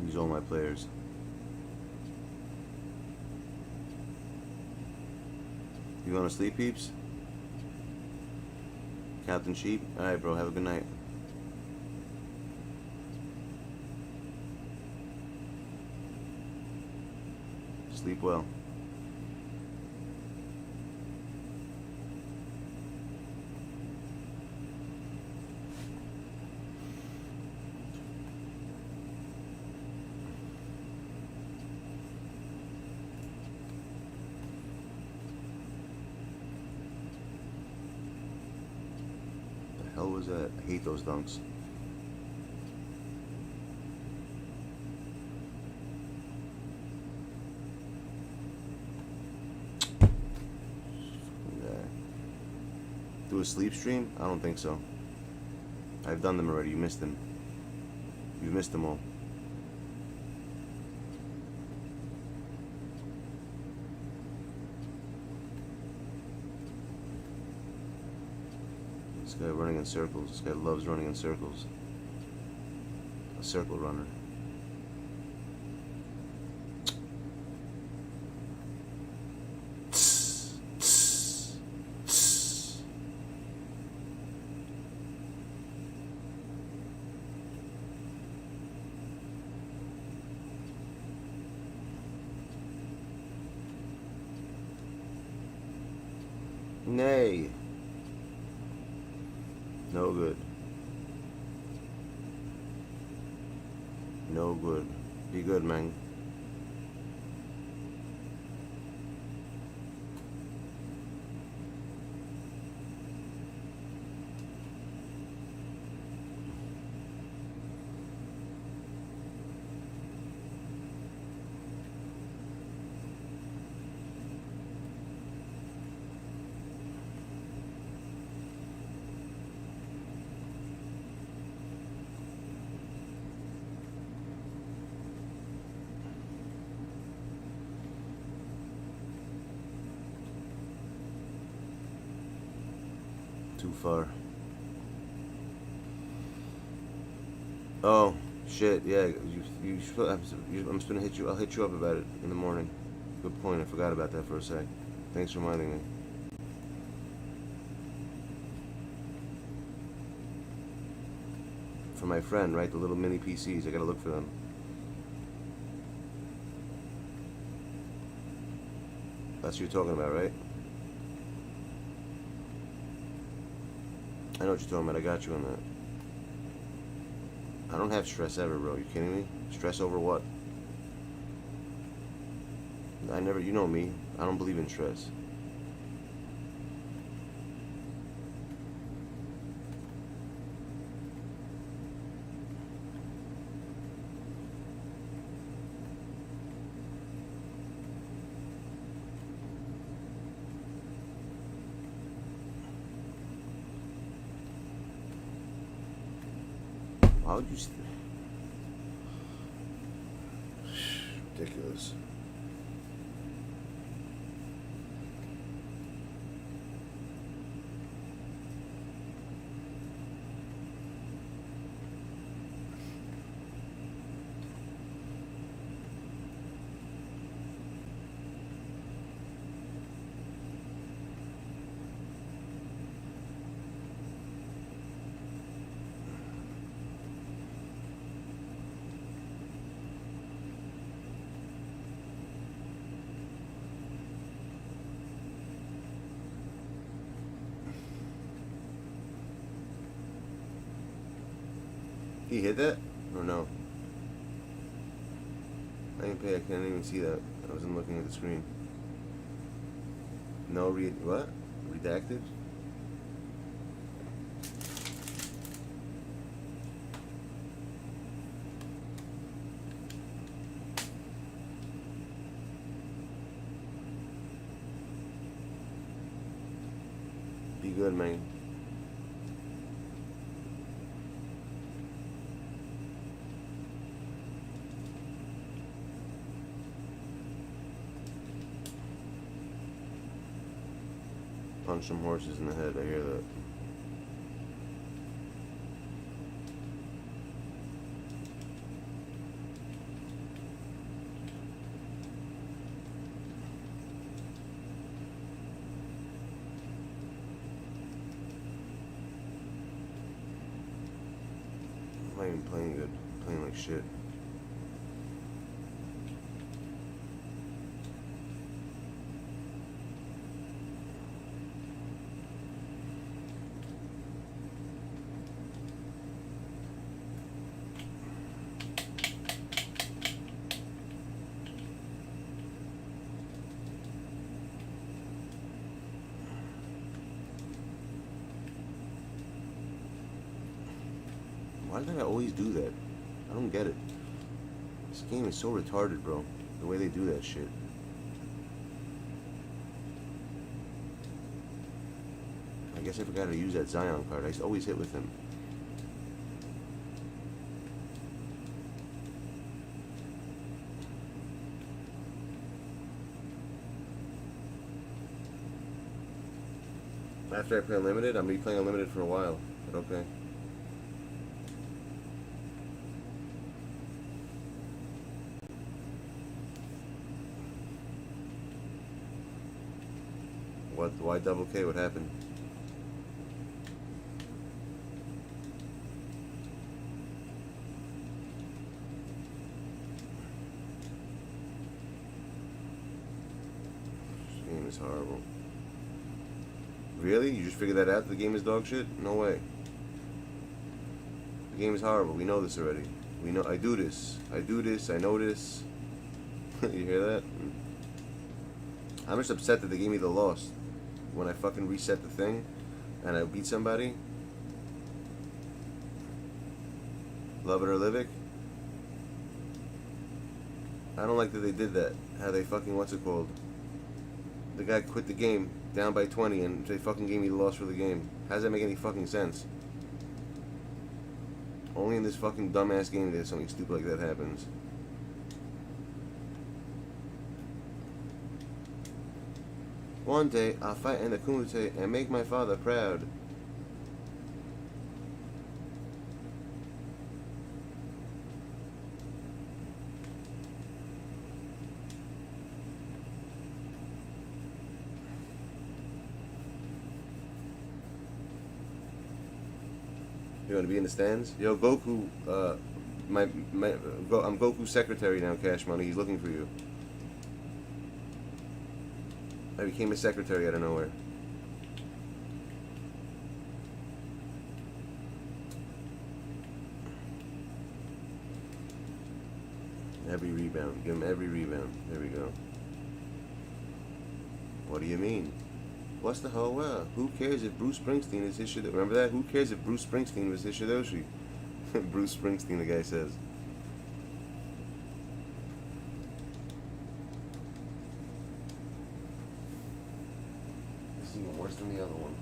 Use all my players. You going to sleep, peeps? Captain Sheep? Alright, bro, have a good night. Sleep well. The hell was that? I hate those dunks. Do a sleep stream? I don't think so. I've done them already. You missed them. You've missed them all. This guy running in circles. This guy loves running in circles. A circle runner. Nay. No good. No good. Be good, man. far. Oh shit! Yeah, I'm just gonna hit you. I'll hit you up about it in the morning. Good point. I forgot about that for a sec. Thanks for reminding me. For my friend, right? The little mini PCs. I gotta look for them. That's what you're talking about, right? I know what you're talking about. I got you on that. I don't have stress ever, bro. You kidding me? Stress over what? I never, you know me. I don't believe in stress. Why would you? Ridiculous. He hit that? Or no? I didn't pay, I can't even see that. I wasn't looking at the screen. No what? Redacted? Be good, man. Punch some horses in the head, I hear that. I'm not even playing good. I'm playing like shit. Why do they always do that? I don't get it. This game is so retarded, bro. The way they do that shit. I guess I forgot to use that Zion card. I used to always hit with him. After I play Unlimited, I'm going to be playing Unlimited for a while. But okay. What? Why double K? What happened? This game is horrible. Really? You just figured that out? The game is dog shit? No way. The game is horrible. We know this already. We know. I do this. I do this. I know this. You hear that? I'm just upset that they gave me the loss. When I fucking reset the thing and I beat somebody. Love it or live it. I don't like that they did that. How they fucking, what's it called? The guy quit the game down by 20 and they fucking gave me the loss for the game. How does that make any fucking sense? Only in this fucking dumbass game that something stupid like that happens. One day, I'll fight in the Kumite and make my father proud. You want to be in the stands? Yo, Goku, I'm Goku's secretary now, Cash Money. He's looking for you. I became a secretary out of nowhere. Every rebound. Give him every rebound. There we go. What do you mean? What's the whole who cares if Bruce Springsteen is his Shidoshi? Remember that? Who cares if Bruce Springsteen was his Shidoshi? Bruce Springsteen, the guy says. This is even worse than the other one.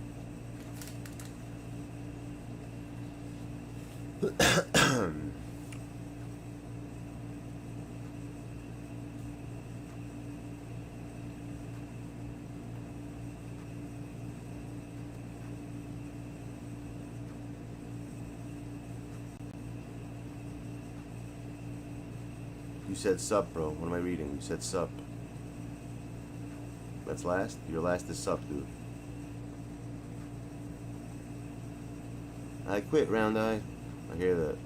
You said sup, bro. What am I reading? You said sup. That's last? Your last is sup, dude. I quit, Round Eye. I hear that.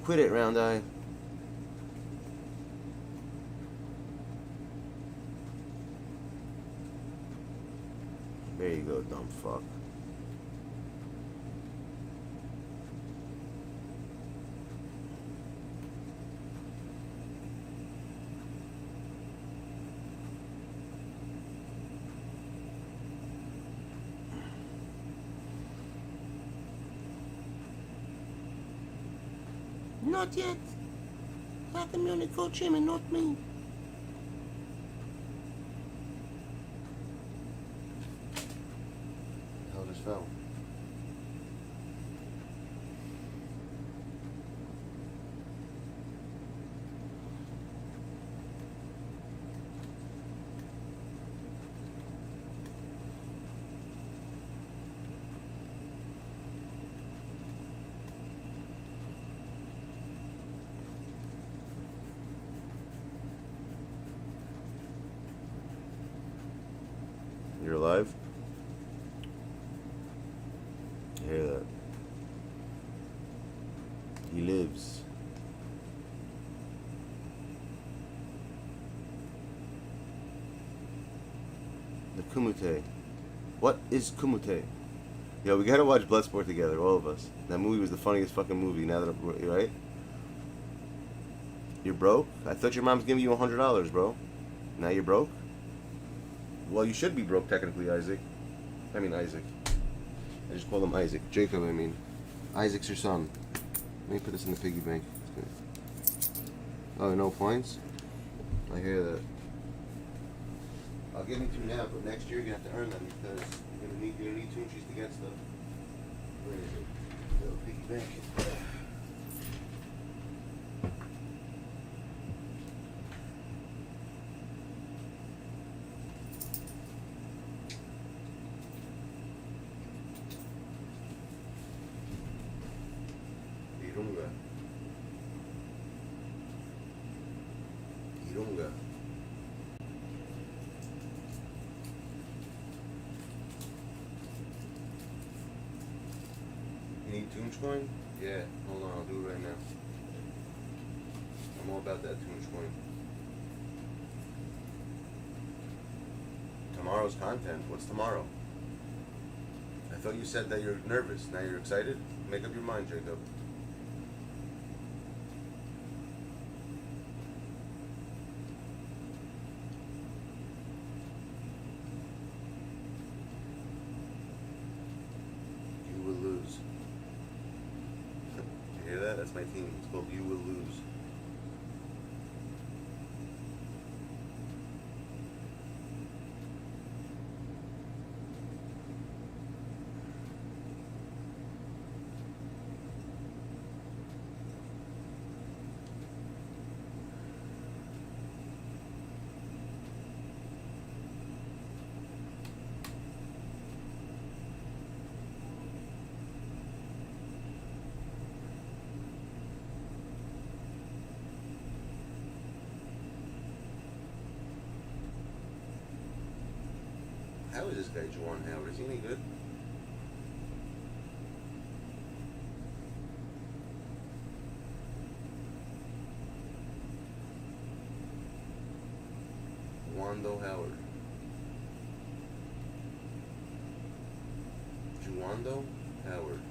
Quit it, Round Eye. There you go, dumb fuck. Not yet. Let the Munich coach him and not me. Hell just fell. You're alive? I hear that. He lives. The Kumite. What is Kumite? Yo, we gotta watch Bloodsport together, all of us. That movie was the funniest fucking movie, now that I'm, right? You're broke? I thought your mom's giving you $100, bro. Now you're broke? Well, you should be broke, technically, Isaac. I mean, Isaac. I just call him Isaac. Jacob, I mean. Isaac's your son. Let me put this in the piggy bank. Oh, no points? I hear that. I'll give them to you now, but next year you're going to have to earn them because you're gonna need Toonchies to get stuff. Where is it? Little piggy bank. Irunga. You need Toonch coin? Yeah, hold on, I'll do it right now. I'm all about that Toonch coin. Tomorrow's content. What's tomorrow? I thought you said that you're nervous. Now you're excited? Make up your mind, Jacob. You will lose. You hear that? That's my team. It's called You Will Lose. How is this guy Juwan Howard? Is he any good? Wando Howard. Juwando Howard.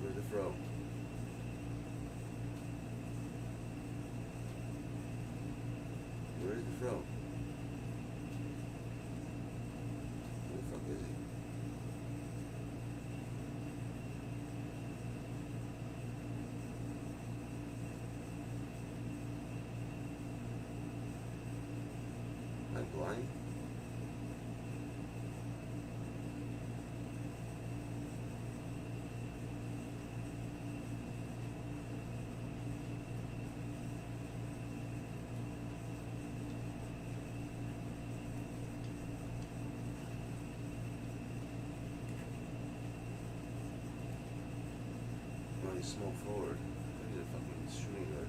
Where's the throw? Where's the throw? Where the fuck is he? Am I blind? Oh, he's small forward. He's a fucking shooting guard.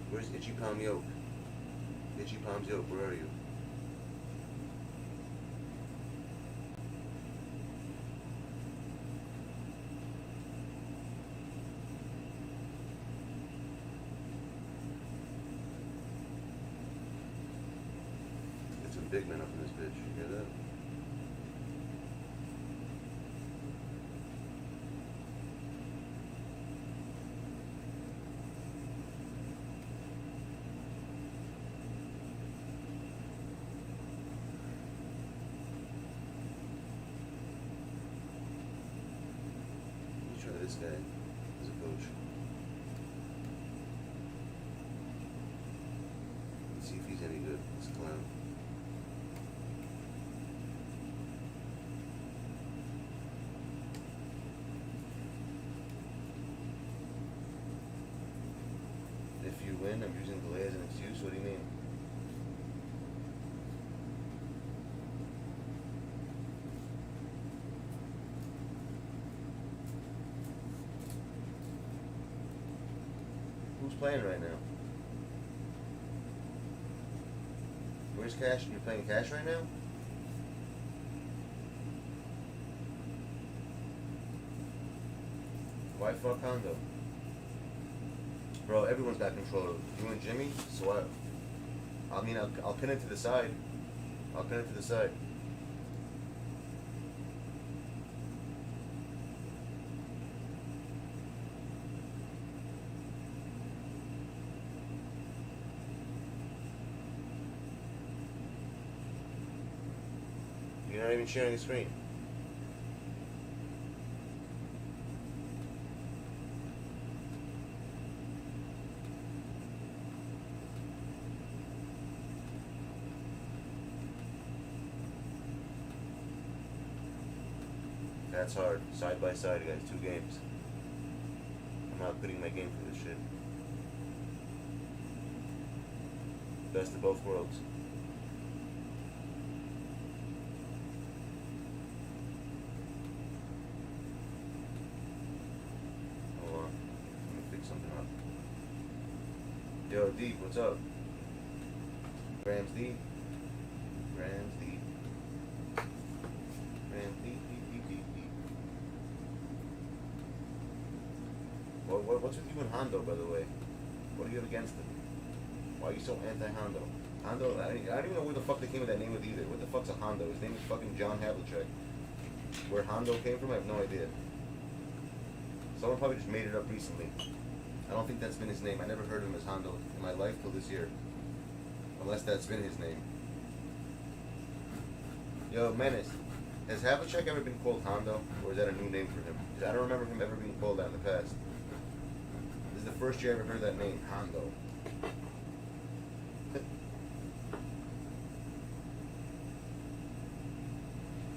Where's Itchy Palm Yoke? Itchy Palms Yoke, where are you? Get some big men up in this bitch, you hear that? Try this guy as a coach. Let's see if he's any good. This clown. If you win, I'm using delay as an excuse. What do you mean? Who's playing right now? Where's Cash? You're playing Cash right now? Why fuck Hondo? Bro, everyone's got control. You and Jimmy? So I mean, I'll pin it to the side. I'll pin it to the side. You're not even sharing the screen. That's hard. Side by side, guys. 2 games. I'm not putting my game for this shit. Best of both worlds. Hold on. Let me fix something up. Yo, Deep, what's up? Grams Deep. Grams Deep. Grams Deep, Deep, Deep, Deep, Deep. What's with you and Hondo, by the way? What do you have against him? Why are you so anti-Hondo? Hondo, I don't even know where the fuck they came with that name with either. What the fuck's a Hondo? His name is fucking John Havlicek. Where Hondo came from, I have no idea. Someone probably just made it up recently. I don't think that's been his name. I never heard of him as Hondo in my life till this year. Unless that's been his name. Yo, Menace. Has Havlicek ever been called Hondo, or is that a new name for him? 'Cause I don't remember him ever being called that in the past. This is the first year I ever heard that name, Hondo.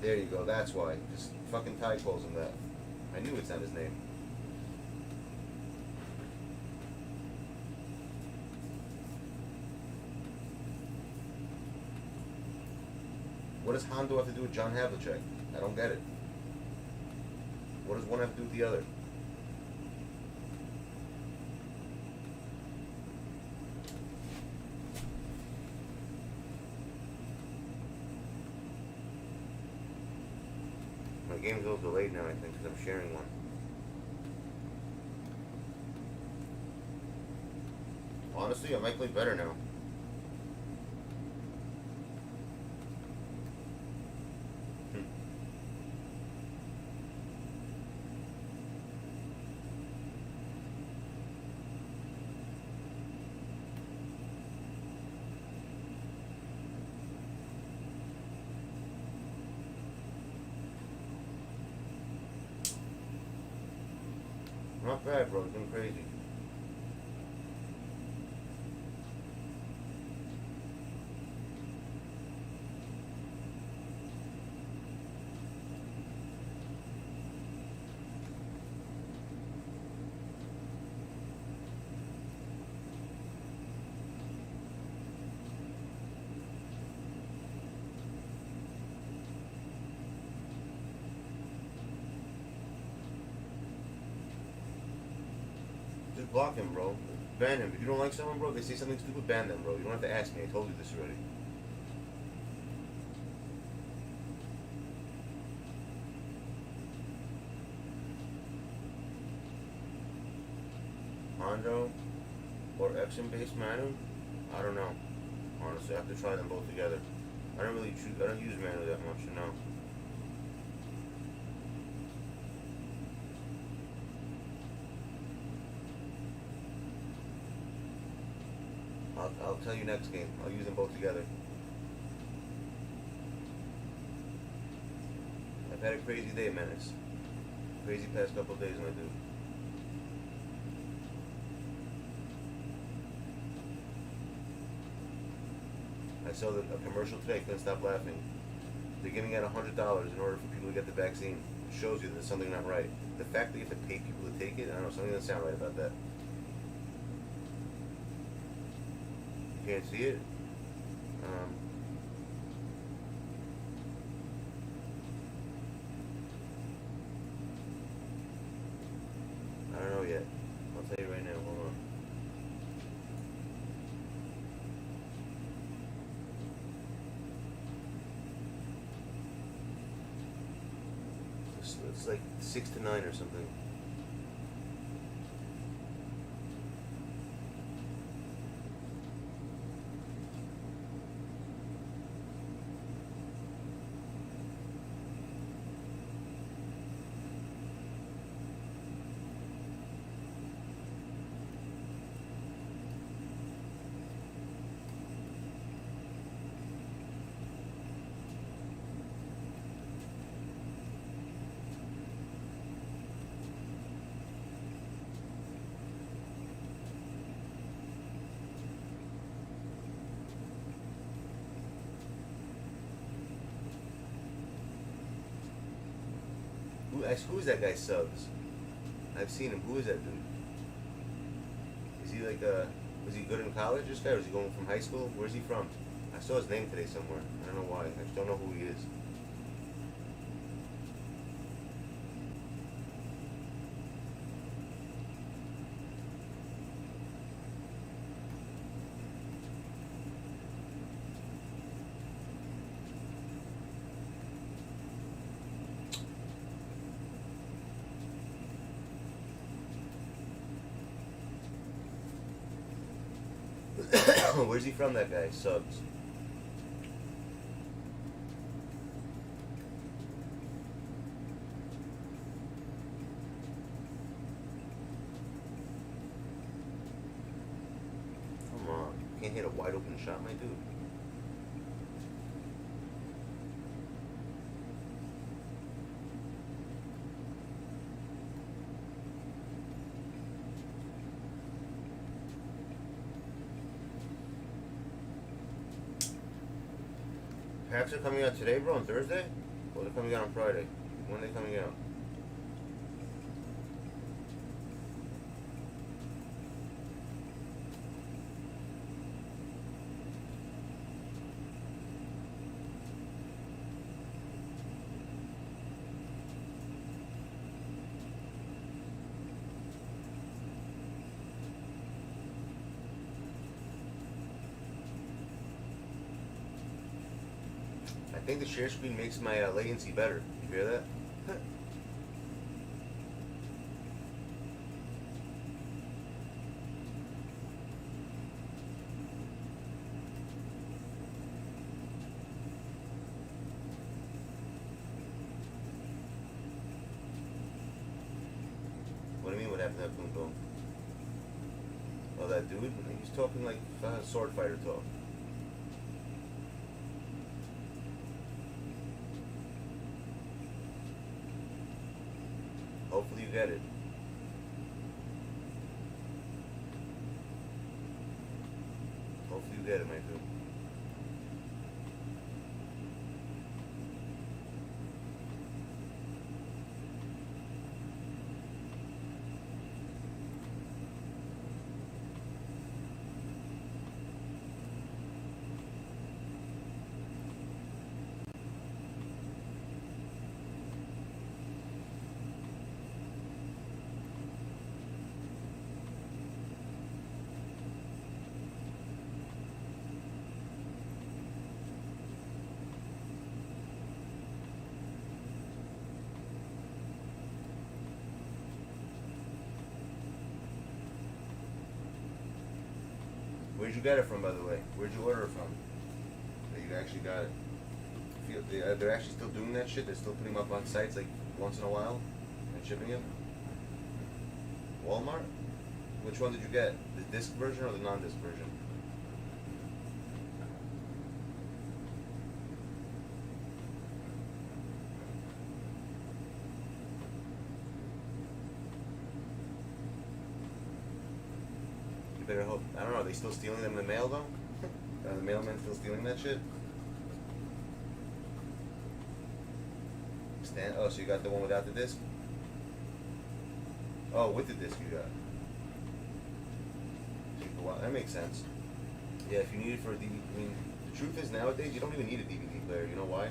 There you go, that's why. Just fucking Ty calls him that. I knew it's not his name. What does Hondo have to do with John Havlicek? I don't get it. What does one have to do with the other? My game's a little delayed now, I think, because I'm sharing one. Honestly, I might play better now. Not bad, bro. It's been crazy. Just block him, bro. Ban him. If you don't like someone, bro, they say something stupid, ban them, bro. You don't have to ask me. I told you this already. Hondo or Exim-based Manu? I don't know. Honestly, I have to try them both together. I don't really choose. I don't use Manu that much, you know. I'll tell you next game. I'll use them both together. I've had a crazy day, Menace. Crazy past couple of days, my dude. I saw a commercial today, couldn't stop laughing. They're giving out $100 in order for people to get the vaccine. It shows you that there's something not right. The fact that you have to pay people to take it, I don't know, something doesn't sound right about that. Can't see it. I don't know yet. I'll tell you right now. Hold on. It's like 6 to 9 or something. Who is that guy, Subs? I've seen him. Who is that dude? Is he like was he good in college, this guy, or is he going from high school? Where's he from? I saw his name today somewhere. I don't know why. I just don't know who he is. Where's he from, that guy? Subs. Come on. Can't hit a wide open shot, my dude. Packs are coming out today, bro, on Thursday? Or they're coming out on Friday? When are they coming out? I think the share screen makes my latency better. You hear that? What do you mean? What happened to that boom boom? Oh, that dude? He's talking like sword fighter talk. Hopefully you get it. Hopefully you get it, my dude. Where'd you get it from, by the way? Where'd you order it from? That you actually got it. They're actually still doing that shit? They're still putting them up on sites like once in a while and shipping them? Walmart? Which one did you get? The disc version or the non-disc version? You better hope. I don't know. Are they still stealing them in the mail though? Are the mailmen still stealing that shit? Oh, so you got the one without the disc? Oh, with the disc you got. That makes sense. Yeah, if you need it for a DVD, I mean, the truth is nowadays you don't even need a DVD player. You know why?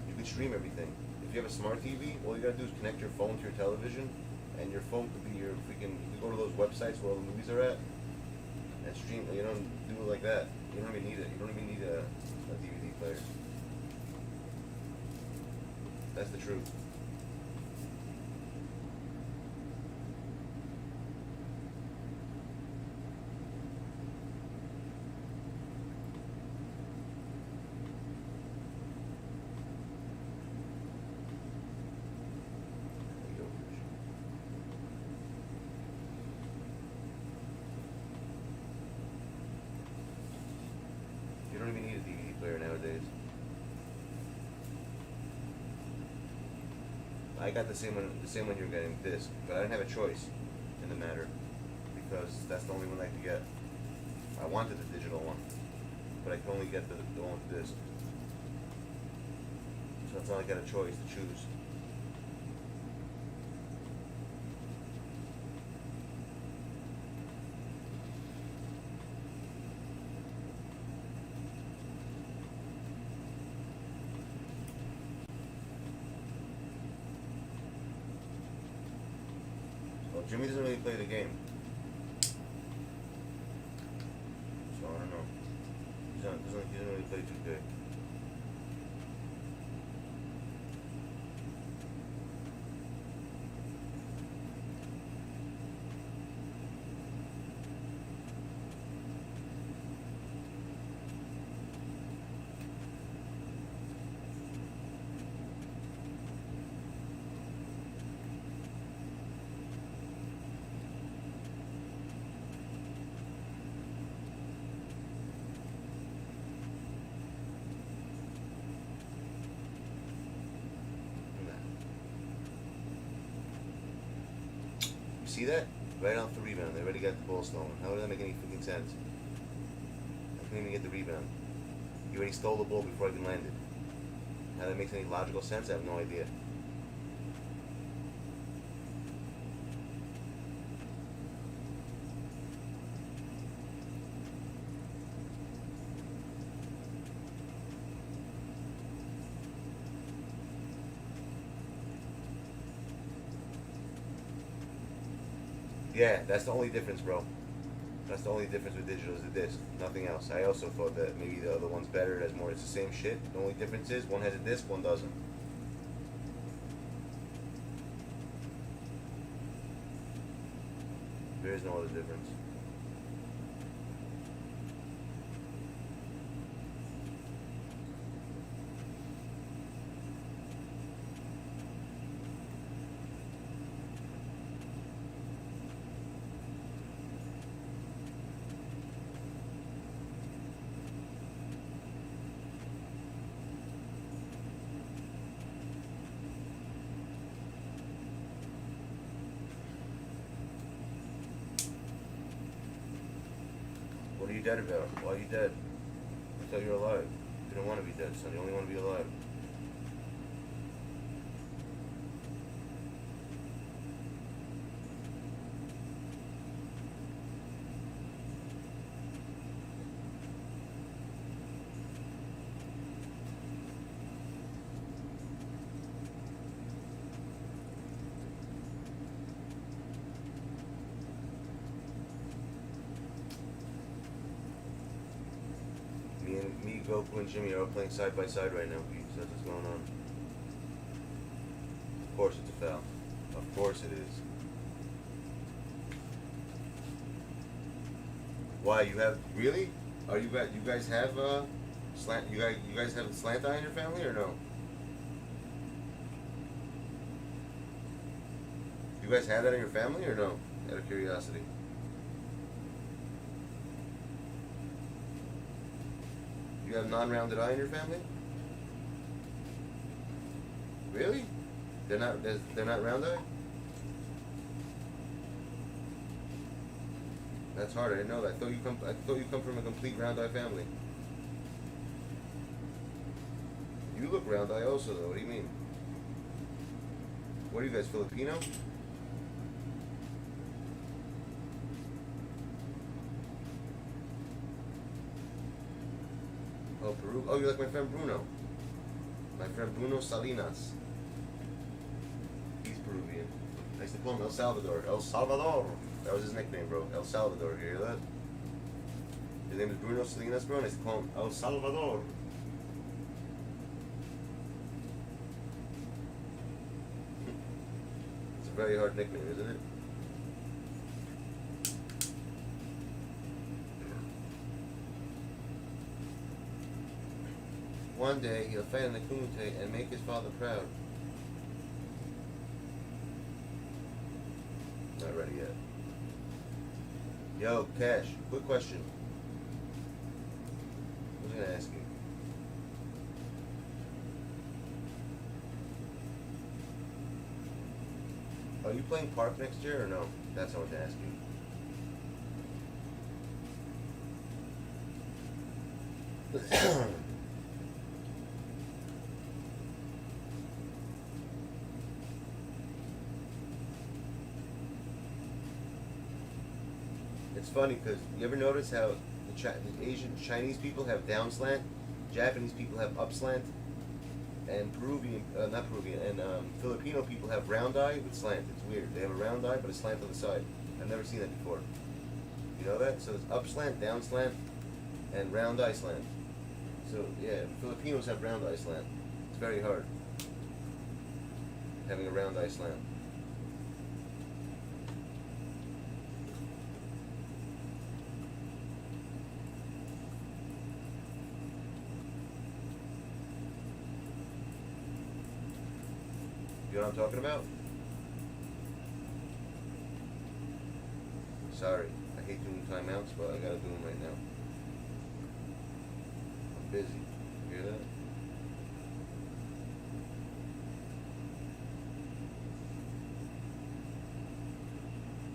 You can stream everything. If you have a smart TV, all you gotta do is connect your phone to your television, and your phone could be your freaking. You can go to those websites where all the movies are at, and stream. You don't do it like that. You don't even need it. You don't even need a DVD player. That's the truth. You don't even need a DVD player nowadays. I got the same one you're getting, disc, but I didn't have a choice in the matter because that's the only one I could get. I wanted the digital one, but I could only get the one with the disc. So that's not like I got a choice to choose. Jimmy doesn't really play the game, so I don't know. He doesn't really play 2K. See that? Right off the rebound. They already got the ball stolen. How does that make any freaking sense? I couldn't even get the rebound. You already stole the ball before I even landed. How that makes any logical sense, I have no idea. Yeah, that's the only difference, bro. That's the only difference with digital is the disc. Nothing else. I also thought that maybe the other one's better. It has more. It's the same shit. The only difference is one has a disc, one doesn't. There is no other difference. What are you dead about? Why are you dead? I thought you were alive. You don't want to be dead, son. You only want to be alive. Me, Goku, and Jimmy are all playing side by side right now. That's what's going on. Of course it's a foul. Of course it is. Why you have really? Are you guys have slant? You guys have a slant eye in your family or no? You guys have that in your family or no? Out of curiosity. You have non-rounded eye in your family? Really? They're not round eye? That's hard. I didn't know that. I thought you come from a complete round eye family. You look round eye also though. What do you mean? What are you guys, Filipino? Oh, Peru. Oh, you're like my friend Bruno. My friend Bruno Salinas. He's Peruvian. I used to call him El Salvador. El Salvador. That was his nickname, bro. El Salvador. You hear that? His name is Bruno Salinas, bro. And I used to call him El Salvador. It's a very hard nickname, isn't it? One day he'll fight in the Kumite and make his father proud. Not ready yet. Yo, Cash, quick question. I was gonna ask you. Are you playing Park next year or no? That's what I want to ask you. It's funny because you ever notice how the Asian Chinese people have down slant, Japanese people have up slant, and Filipino people have round eye with slant. It's weird. They have a round eye but a slant on the side. I've never seen that before. You know that? So it's up slant, down slant, and round eye slant. So yeah, Filipinos have round eye slant. It's very hard having a round eye slant. You know what I'm talking about? Sorry, I hate doing timeouts, but I gotta do them right now. I'm busy. You hear that?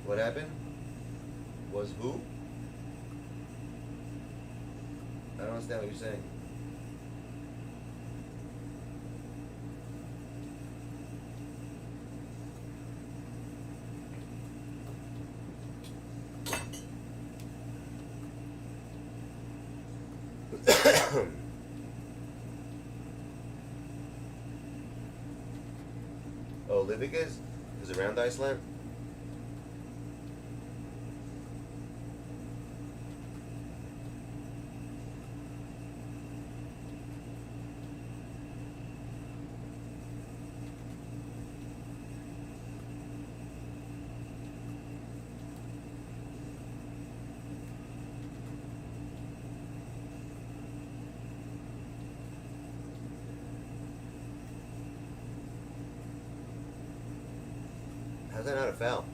What happened? Was who? I don't understand what you're saying. Oh, Libic is around Iceland. How's that not a foul?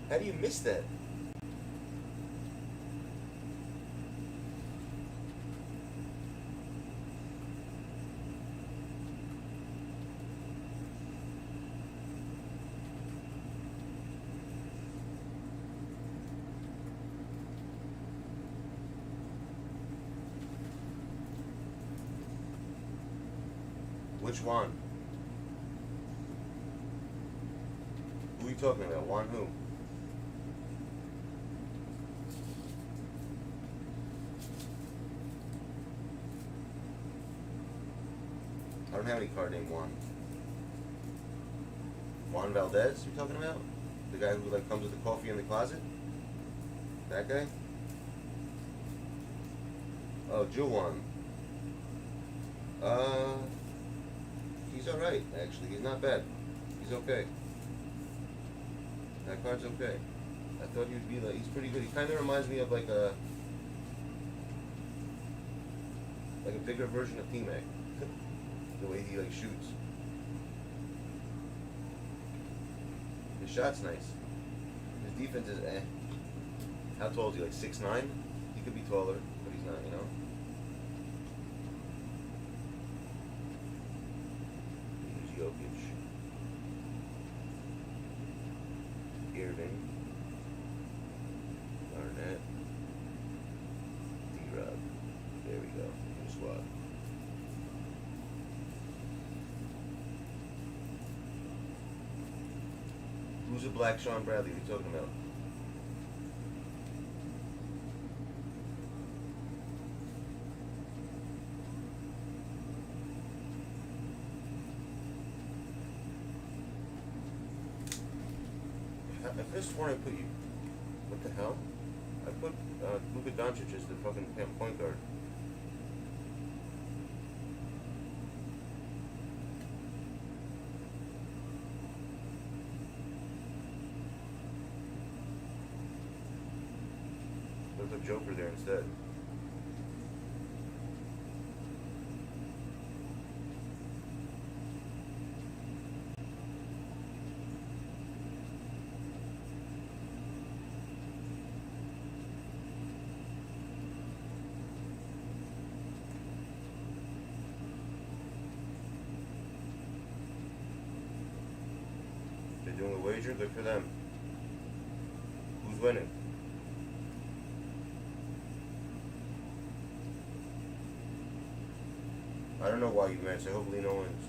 How do you miss that? Which one? Who are you talking about? One who? I don't have any card named Juan. Juan Valdez, you talking about? The guy who like comes with the coffee in the closet? That guy? Oh, Juwan. He's alright, actually. He's not bad. He's okay. That card's okay. I thought he would be like, he's pretty good. He kind of reminds me of like a bigger version of T-Mac. The way he like shoots. His shot's nice. His defense is eh. How tall is he? Like 6'9"? He could be taller, but he's not, you know? Here's Jokic. Irving. Garnett. D-Rob. There we go. New squad. Who's a black Sean Bradley? What are you talking about? I could have sworn I put you. What the hell? I put Luka Doncic as the fucking point guard. Put the Joker there instead. They're doing a wager, good for them. Who's winning? I don't know why you man, so hopefully no one's.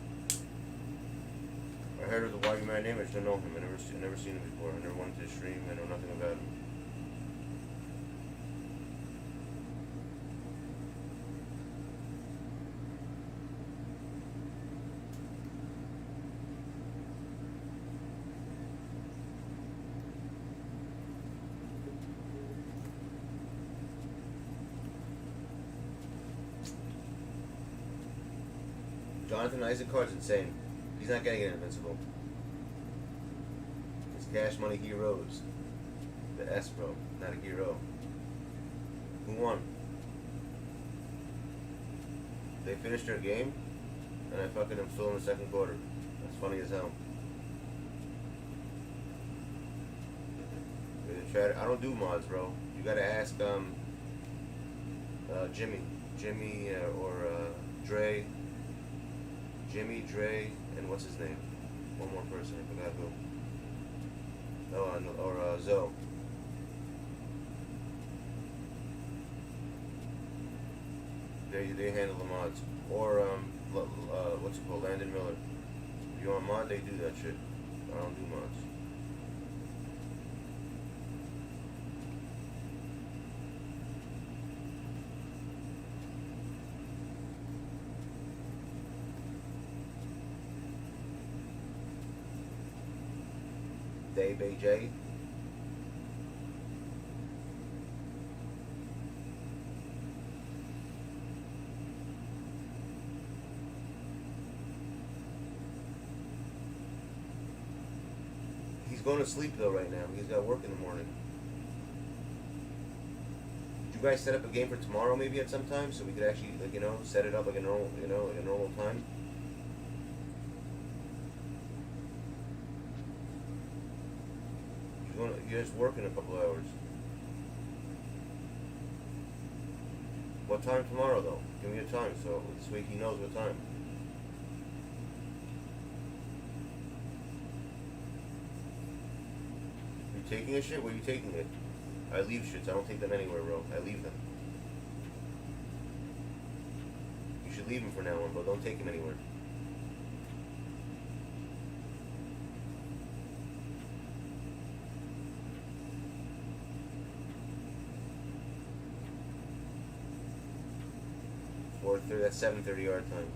I heard of the why you man name, I just don't know him. I never seen him before. I never wanted to stream, I know nothing about him. Jonathan Isaac card's insane. He's not getting an invincible. It's Cash Money Heroes. The S, bro. Not a hero. Who won? They finished their game, and I fucking am still in the second quarter. That's funny as hell. I don't do mods, bro. You gotta ask Jimmy or Dre. Jimmy, Dre, and what's his name? One more person, I forgot who. or Zoe. They handle the mods. Or what's it called? Landon Miller. If you want mod, they do that shit. I don't do mods. Dave AJ. He's going to sleep though right now. He's got work in the morning. Did you guys set up a game for tomorrow maybe at some time so we could actually, like, you know, set it up like a normal, you know, like a normal time? You guys work in a couple hours. What time tomorrow though? Give me a time so this way he knows what time. You taking a shit? Where are you taking it? I leave shits. I don't take them anywhere, bro. I leave them. You should leave them for now on, but don't take them anywhere. That's 7:30 our time.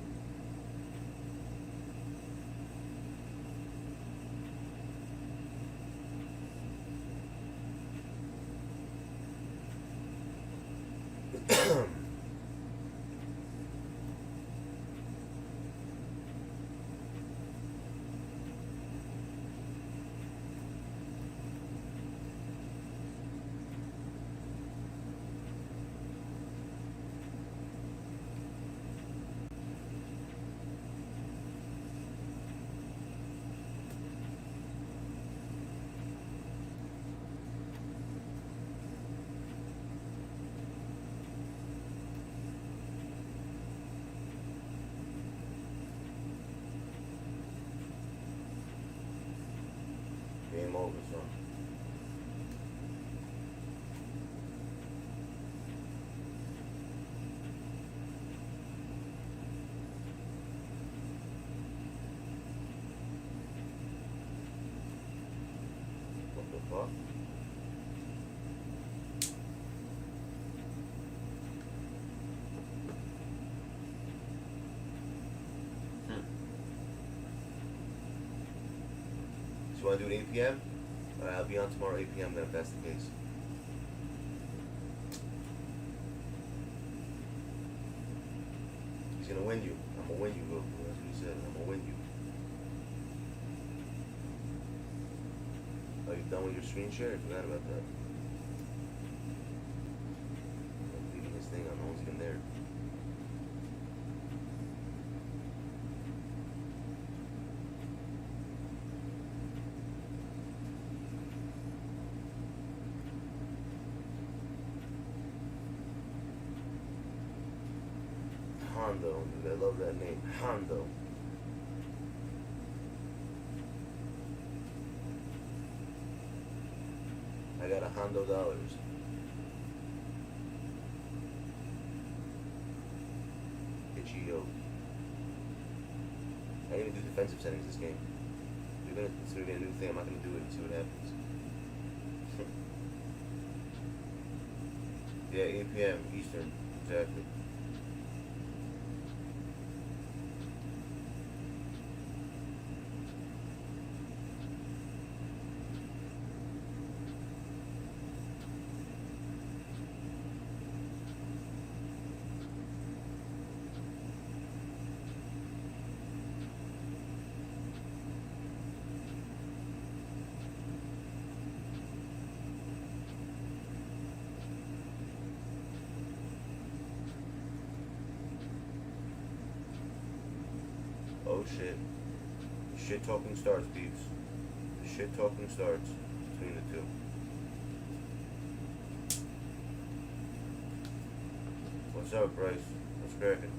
Game over, son. What the fuck? So you want to do it 8 p.m.? I'll be on tomorrow 8 p.m. then if that's the case. He's gonna win you. I'm gonna win you, Goku. That's what he said. I'm gonna win you. Oh, you done with your screen share? I forgot about that. I'm leaving this thing on. No one's even there. Hondo, dude, I love that name. Hondo. I got $100. Itch.io. I didn't even do defensive settings this game. It's gonna be a new thing. I'm not gonna do it and see what happens. Yeah, 8 p.m. Eastern. Exactly. Oh shit. The shit talking starts, peeps. The shit talking starts between the two. What's up, Bryce? What's cracking?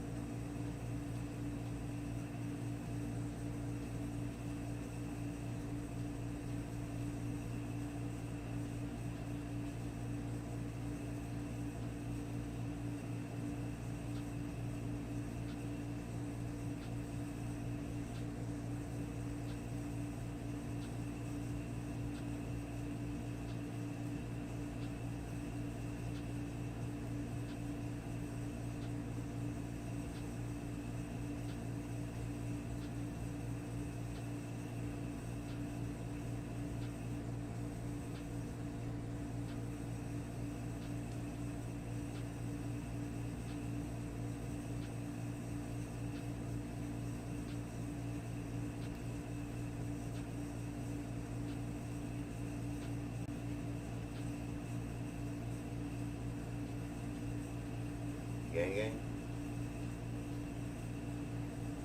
gang gang?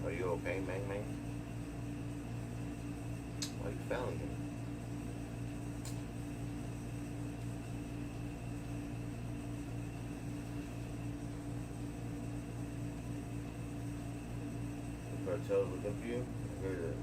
Are you okay, mang mang? Why are you fouling him? The cartel's looking for you? I heard that.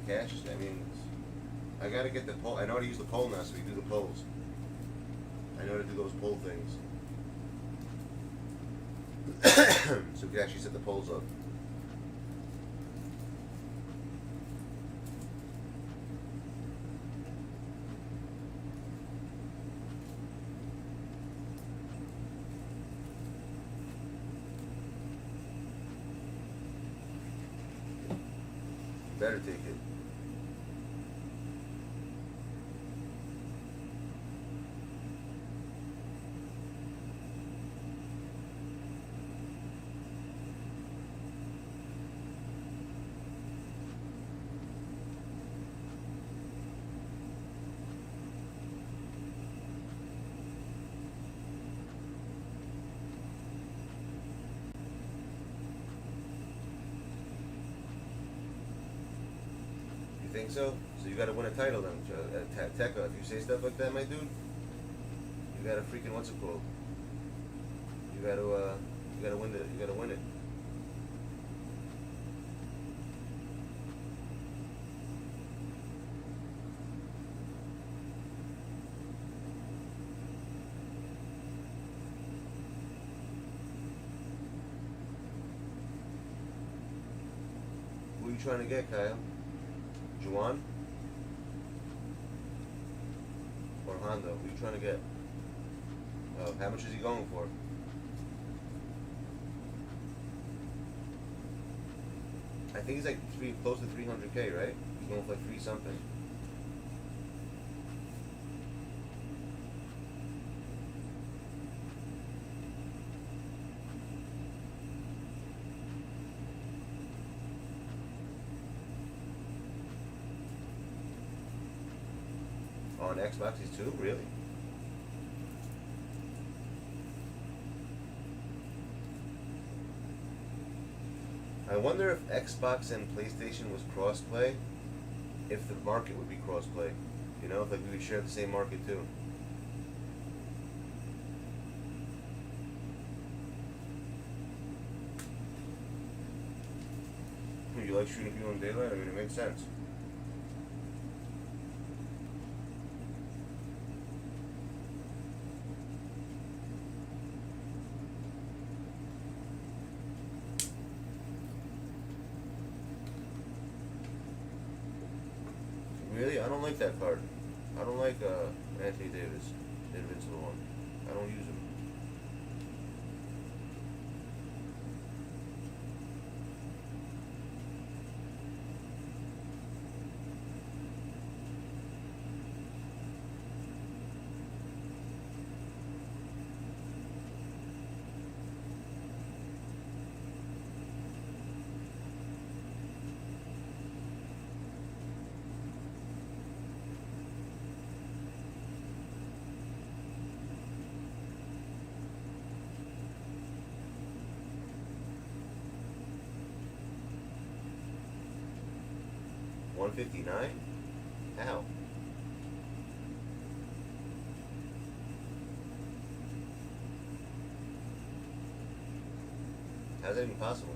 Cash, I mean, I gotta get the poll. I know how to use the poll now, so we do the polls. I know how to do those poll things. So we can actually set the polls up. Better take it. Think so? So you gotta win a title then, Tekka. If you say stuff like that, my dude, you gotta freaking what's it called? You gotta win it. You gotta win it. Who are you trying to get, Kyle? Juwan or Honda? Who are you trying to get? How much is he going for? I think he's like close to 300K, right? He's going for like 3 something. On Xbox he's 2? Really? I wonder if Xbox and PlayStation was crossplay, if the market would be crossplay. You know, if like we would share the same market too. You like shooting people in daylight? I mean, it makes sense. Really? I don't like that card. I don't like Anthony Davis, the Invincible one. I don't use him. $159? How? How's that even possible?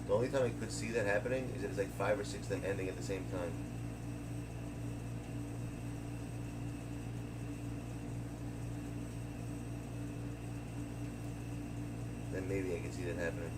The only time I could see that happening is if it's like 5 or 6 of them ending at the same time. Then maybe I could see that happening.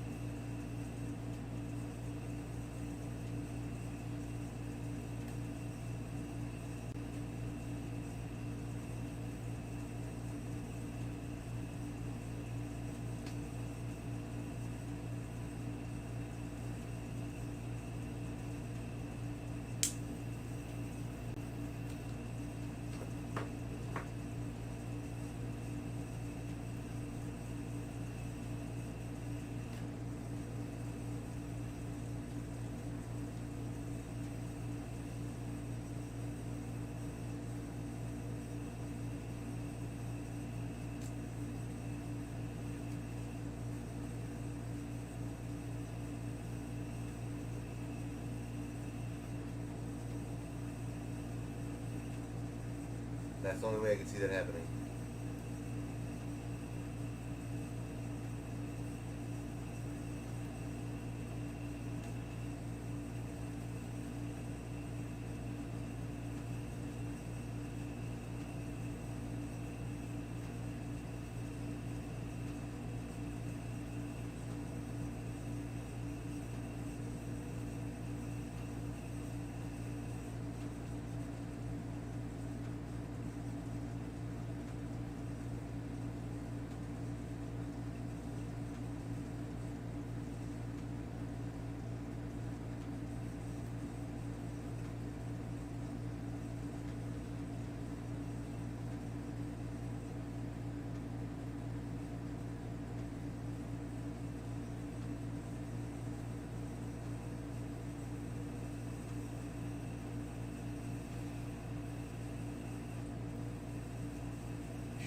That's the only way I can see that happening.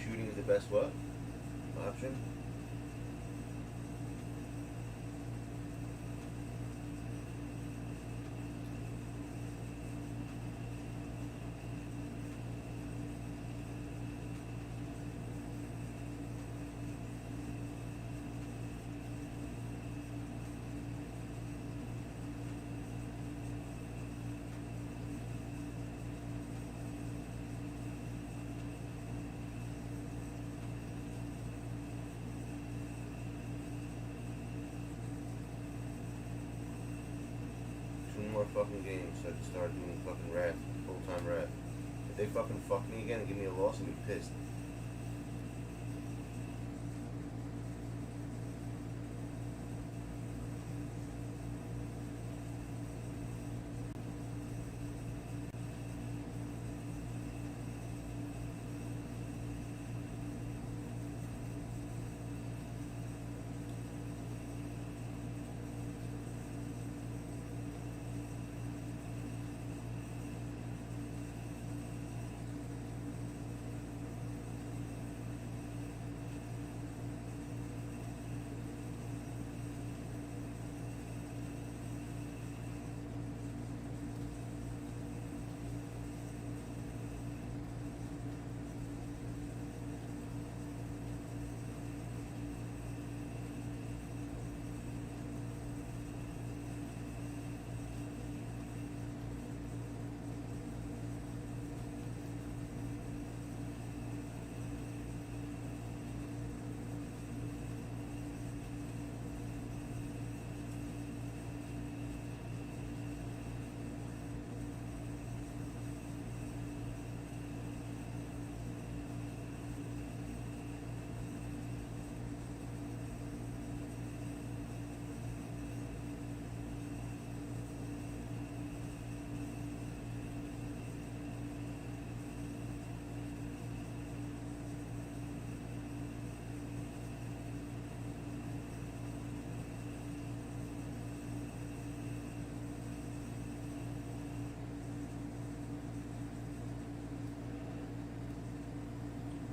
Shooting is the best what? Option? More fucking games so I can start doing fucking rap, full-time rap. If they fucking fuck me again and give me a loss, I'm gonna be pissed.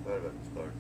Forgot about this card.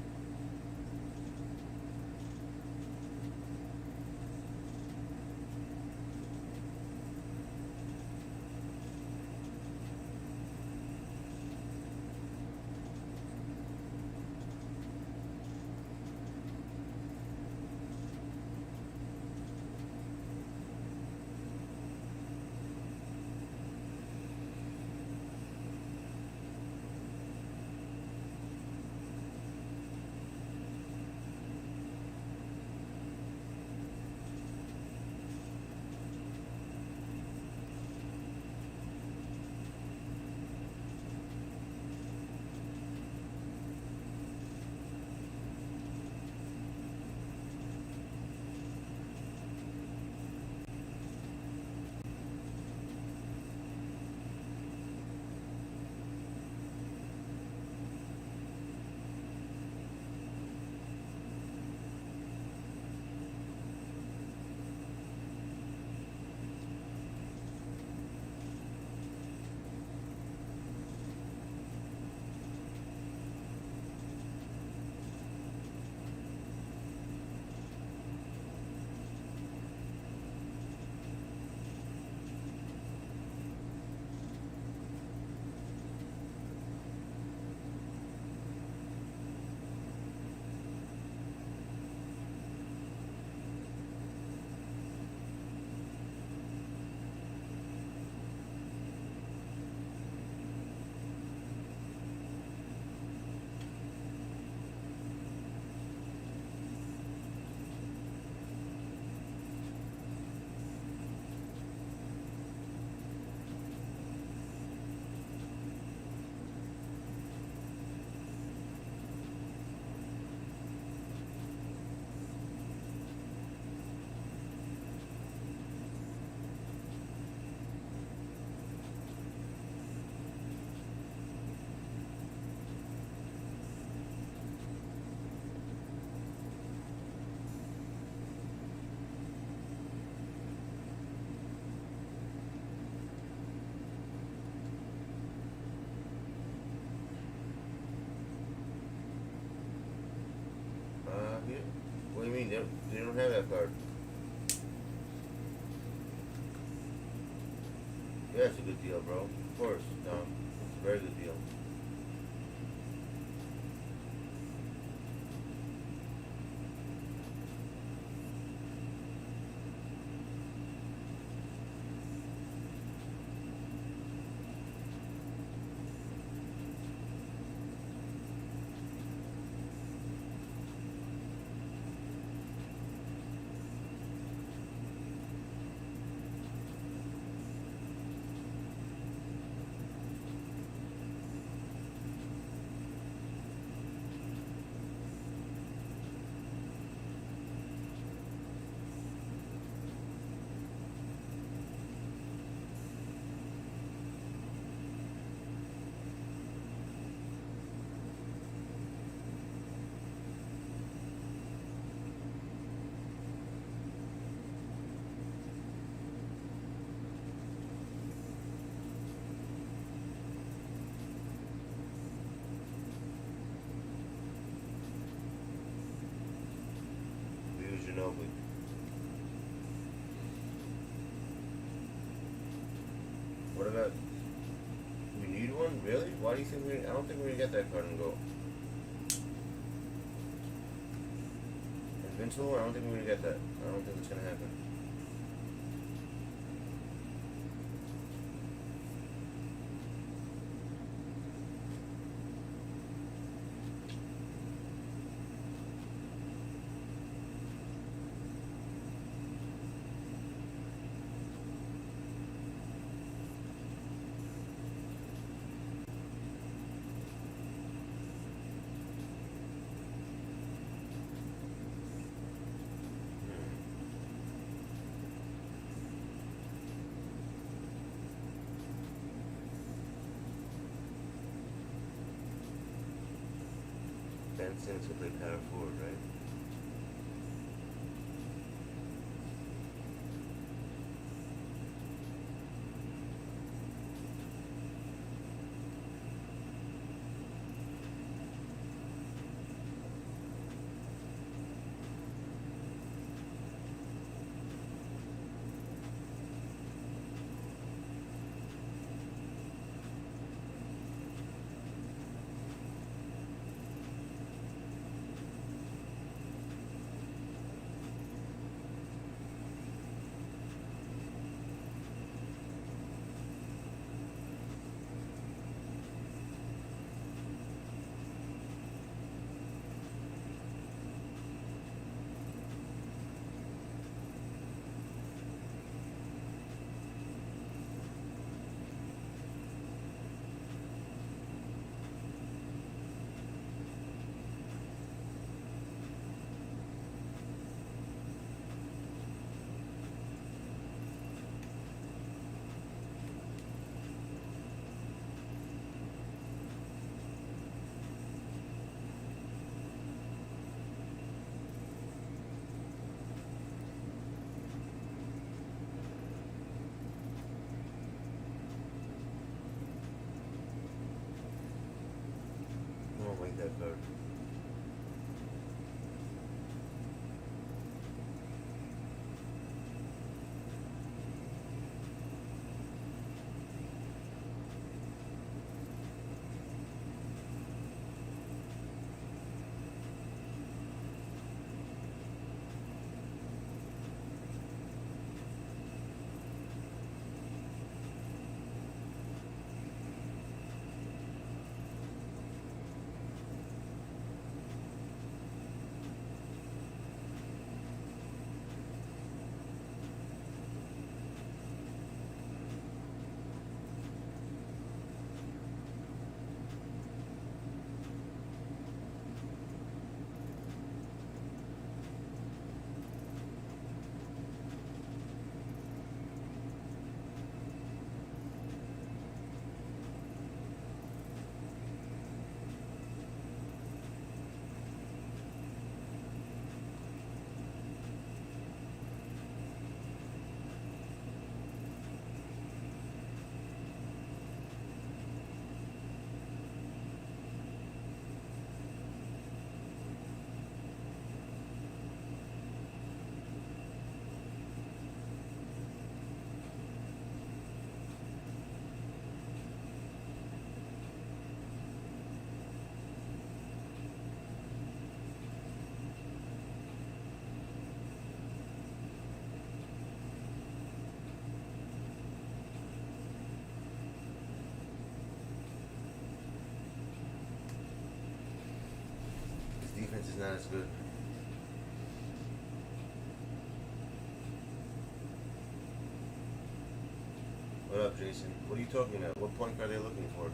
What do you mean? They don't have that card. Yeah, it's a good deal, bro. Of course, no. It's a very good deal. Ginobili. What about? We need one? Really? Why do you think I don't think we're gonna get that card and go. Invincible? I don't think we're gonna get that. I don't think it's gonna happen. Ben Simmons will play power forward, right? Like that card. defense is not as good. What up, Jason? What are you talking about? What point are they looking for?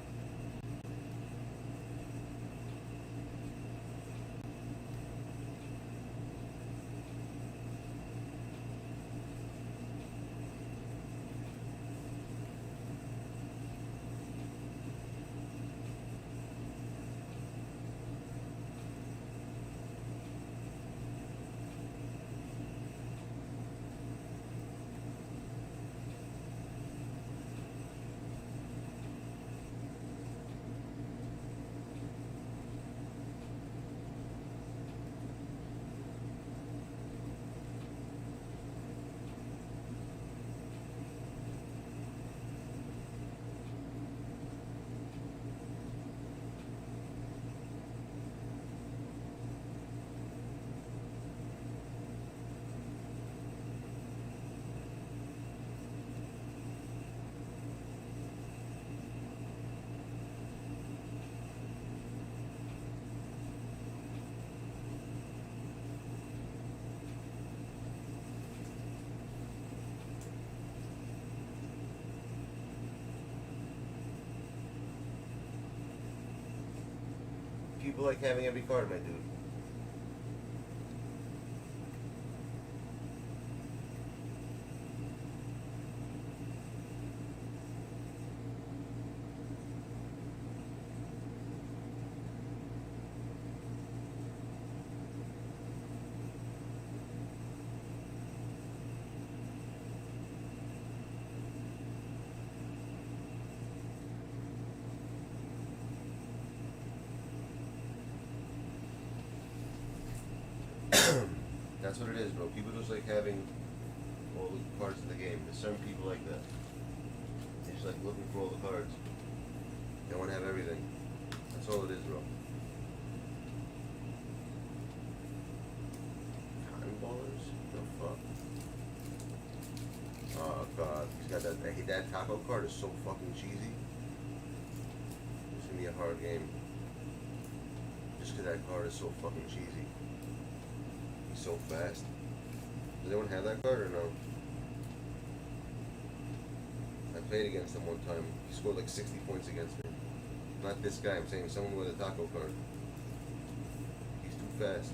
People like having every card, my dude. That's what it is, bro. People just like having all the cards in the game. There's certain people like that. They're just like looking for all the cards. They want to have everything. That's all it is, bro. Cotton ballers? The fuck? Oh god. He's got that taco card is so fucking cheesy. It's gonna be a hard game. Just because that card is so fucking cheesy. So fast. Does anyone have that card or no? I played against him one time. He scored like 60 points against me. Not this guy, I'm saying someone with a taco card. He's too fast.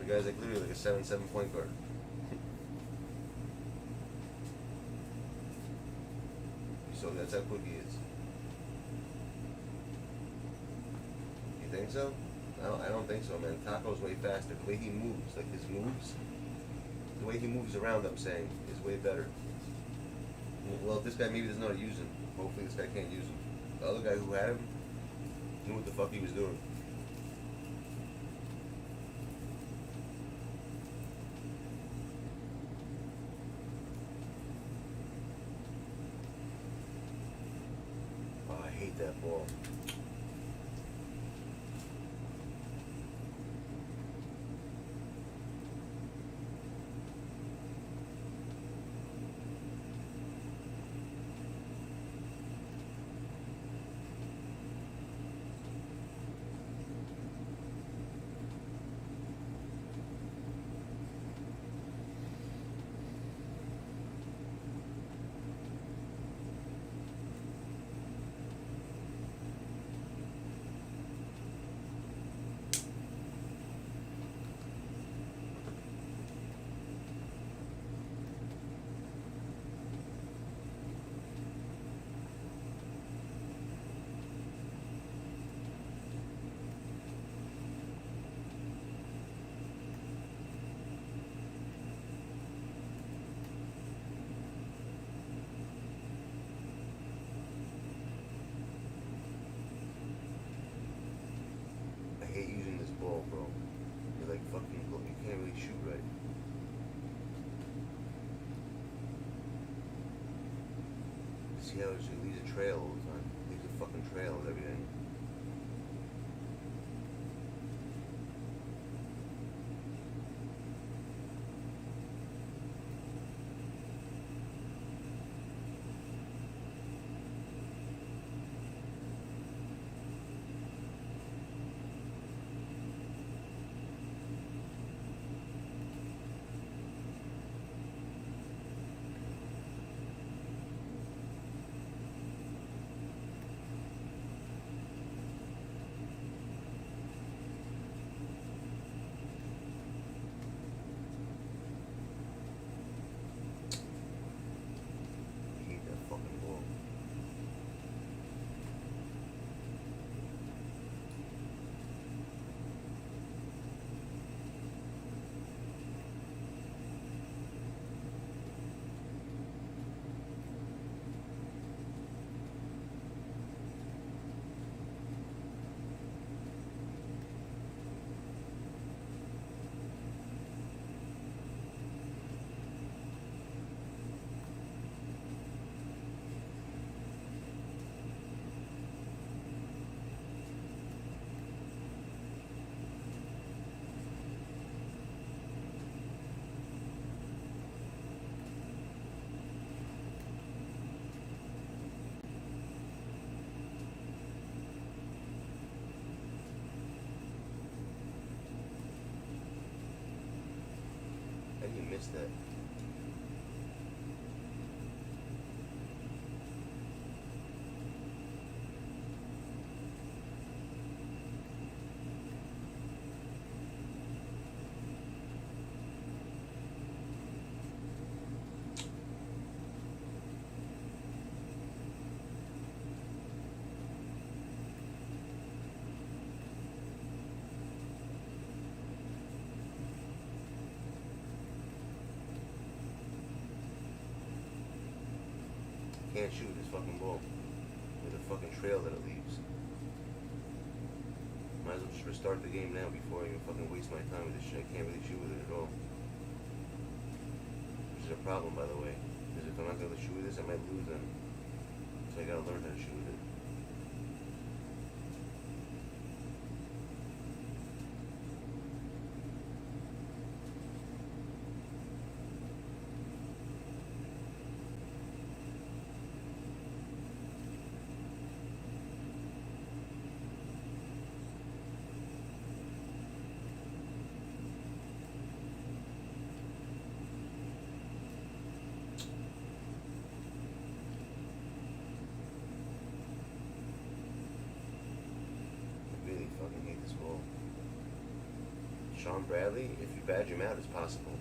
The guy's like literally like a 7 point guard. So that's how quick he is. You think so? I don't think so, man. Taco's way faster. The way he moves, like his moves, the way he moves around, I'm saying, is way better. Well, if this guy maybe doesn't know how to use him. Hopefully this guy can't use him. The other guy who had him knew what the fuck he was doing. Oh, I hate that ball. I hate using this ball, bro. You're like fucking, look, you can't really shoot right. See how it just leaves a trail all the time? Leaves a fucking trail of everything. missed that. Can't shoot this fucking ball with the fucking trail that it leaves. Might as well just restart the game now before I even fucking waste my time with this shit. I can't really shoot with it at all. Which is a problem, by the way. Because if I'm not gonna shoot with this, I might lose them. So I gotta learn how to shoot with it. Fucking hate this ball. Sean Bradley, if you badge him out, it's possible.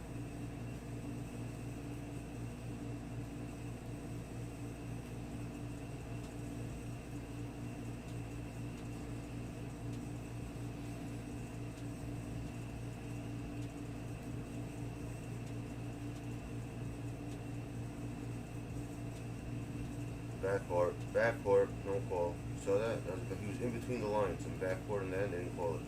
Backcourt, no call. Saw that? He was in between the lines, and backcourt and then they didn't call it.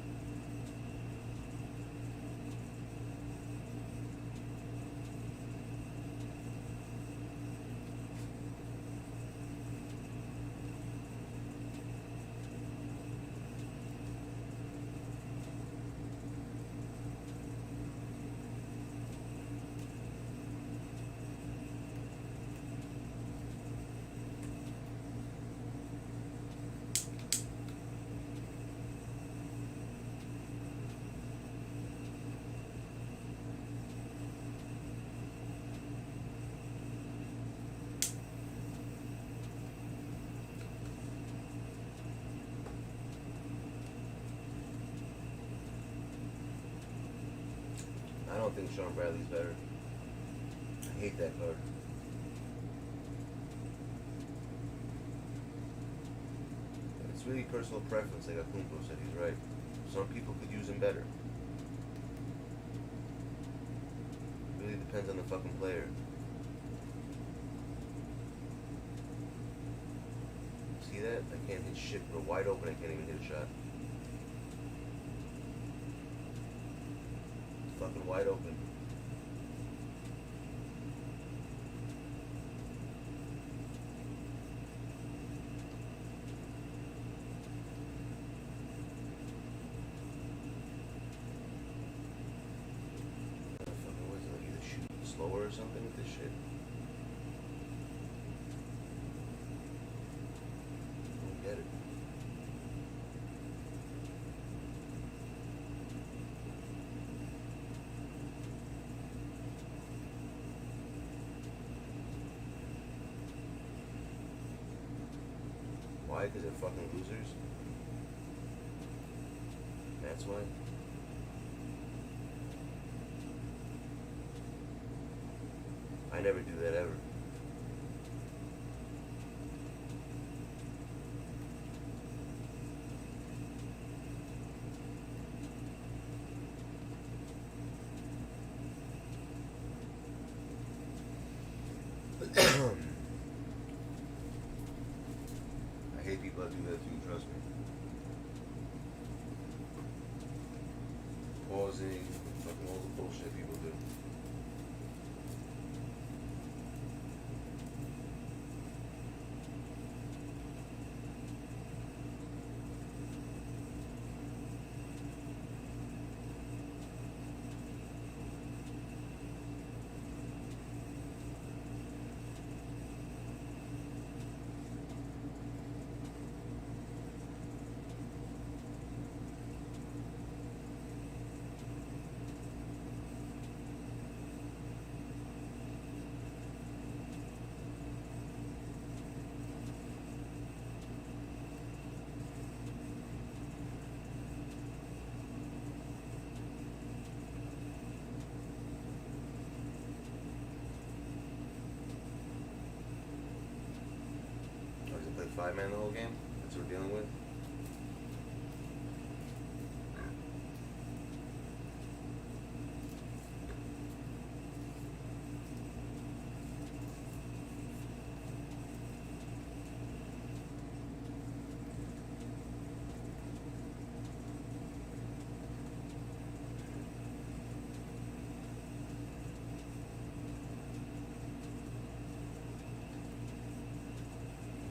I don't think Sean Bradley's better. I hate that card. It's really personal preference, like Akunko said, he's right. Some people could use him better. It really depends on the fucking player. See that? I can't hit shit. We're wide open, I can't even hit a shot. Fucking wide open. Fucking was it, like either shoot slower or something with this shit? Don't get it. Why? Because they're fucking losers? That's why? I never do that ever. I hate people that do that to you, trust me. Pausing, fucking all the bullshit people do. 5-man the whole game. That's what we're dealing with.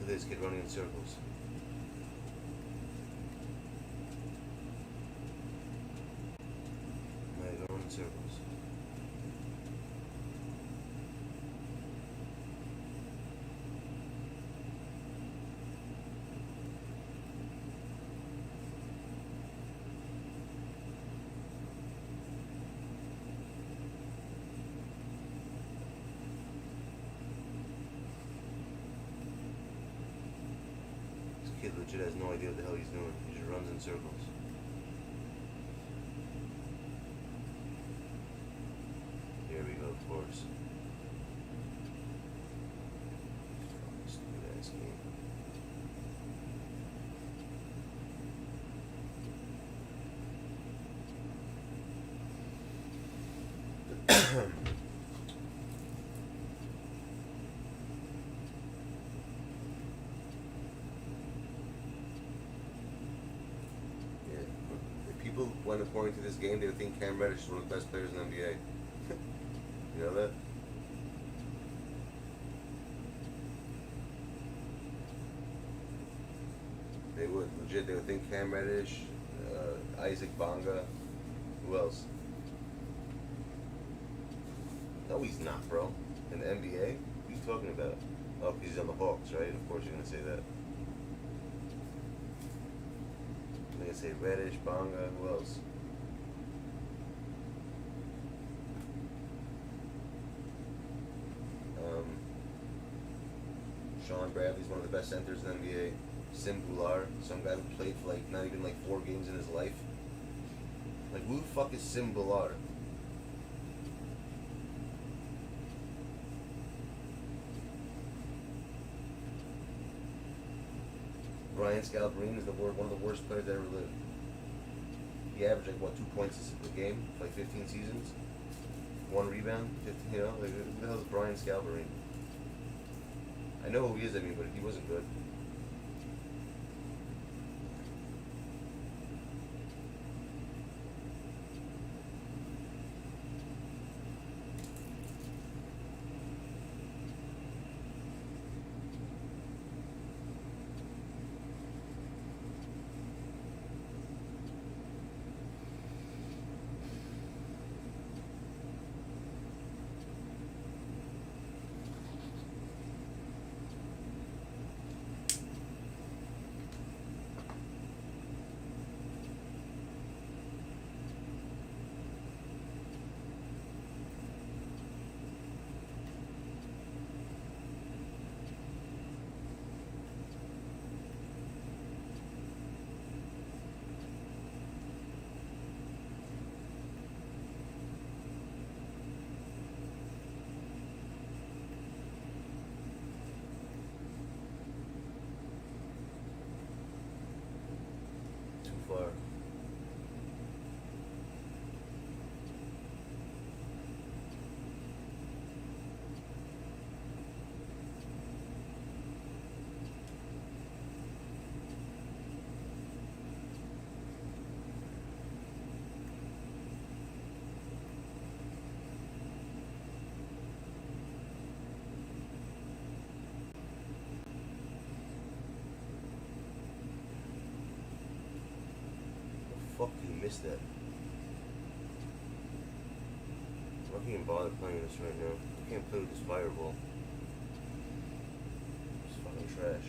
This kid running in circles. Right, going in circles. Kid legit has no idea what the hell he's doing. He just runs in circles. Here we go, of course. Stupid ass game. People, when according to this game, they would think Cam Reddish is one of the best players in the NBA. You know that? They would, legit, they would think Cam Reddish, Isaac Bonga, who else? No, he's not, bro. In the NBA? What are you talking about? Oh, he's on the Hawks, right? Of course you're going to say that. I'm going to say Reddish, Bonga, who else? Sean Bradley's one of the best centers in the NBA. Sim Bular, some guy who played for like not even like 4 games in his life. Like, who the fuck is Sim Bular? Brian Scalabrine is one of the worst players that ever lived. He averaged like what, 2 points a game for like 15 seasons, 1 rebound, 15, you know, like who the hell is Brian Scalabrine? I know who he is, I mean, but he wasn't good. Far. Fuck, you missed that. I'm not even bother playing this right now. I can't play with this fireball. It's fucking trash.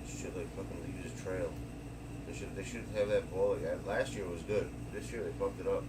Shit, like fucking leave his trail. They should have that ball. Like, last year was good. This year they fucked it up.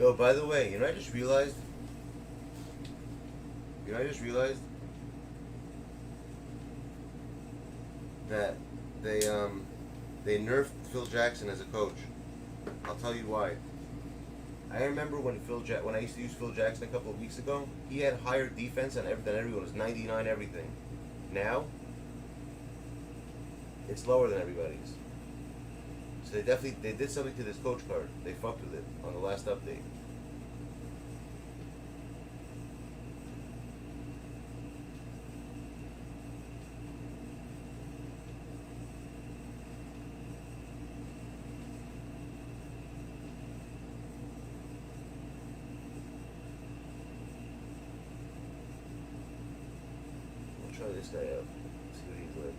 Yo, by the way, I just realized? That they nerfed Phil Jackson as a coach. I'll tell you why. I remember when I used to use Phil Jackson a couple of weeks ago, he had higher defense than everyone. It was 99 everything. Now, it's lower than everybody's. So they did something to this coach card. They fucked with it on the last update. Try this guy out. See what he's like.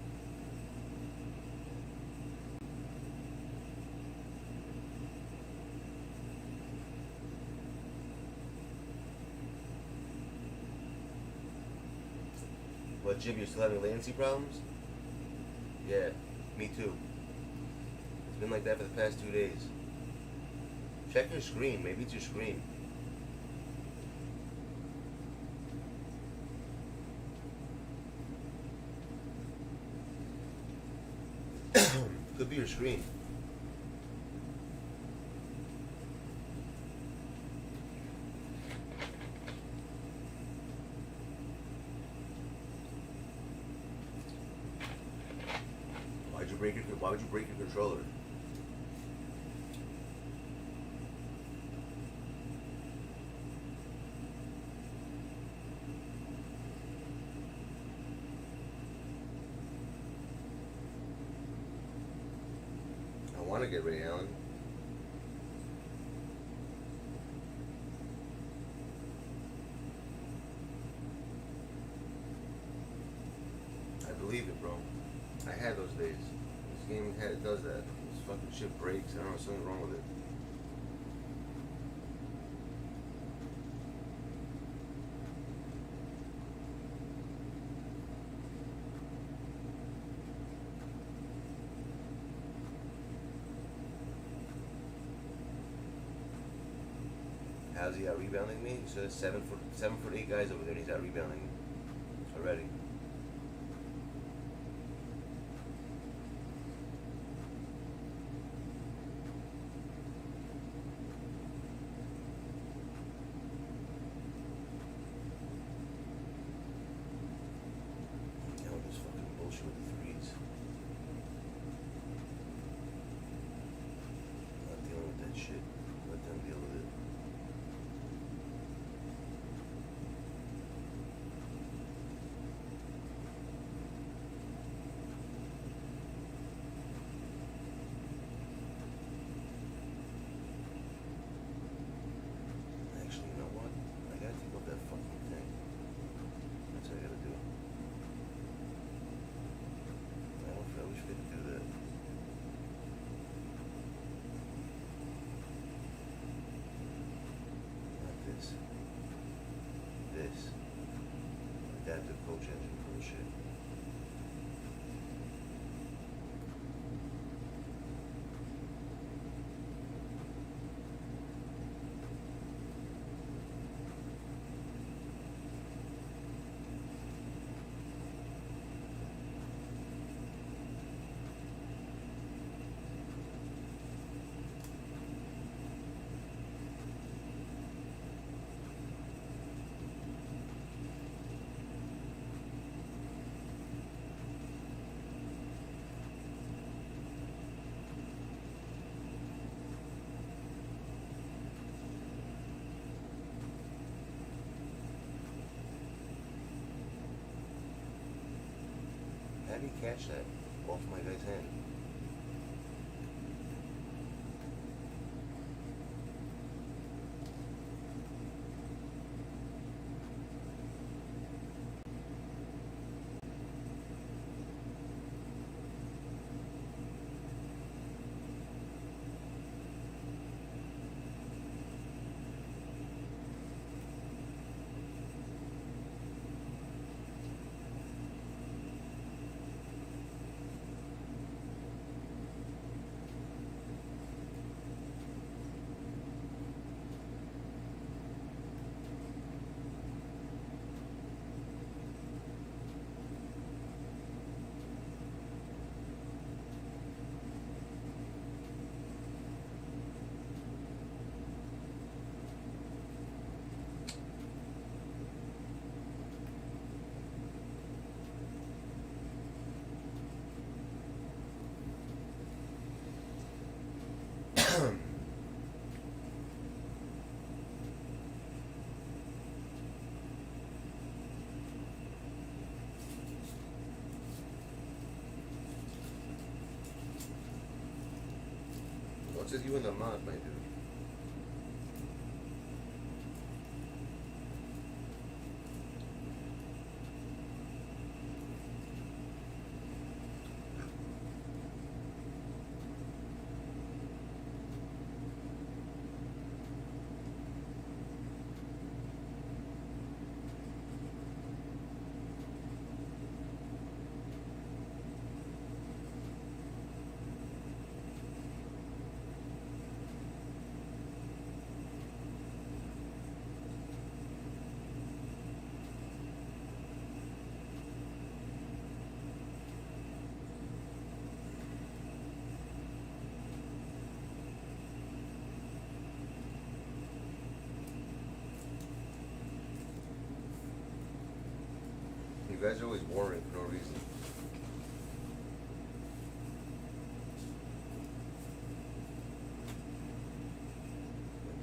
What, Jim, you're still having latency problems? Yeah, me too. It's been like that for the past 2 days. Check your screen. Maybe it's your screen. Could be your screen. Why would you break your controller? I want to get Ray Allen. I believe it, bro. I had those days. This game does that. This fucking shit breaks. I don't know, something wrong with it. How's he out rebounding me? So there's 7'8" guys over there and he's out rebounding me already. With the threes. Not dealing with that shit. Let them deal with it. Actually, you know what? I gotta take off that fucking thing. That's what I gotta do. I wish we could do that. Not this. This. Adaptive coach engine bullshit. How do you catch that off my guy's hand? What's with you in the mod, my dude? You guys are always warring for no reason.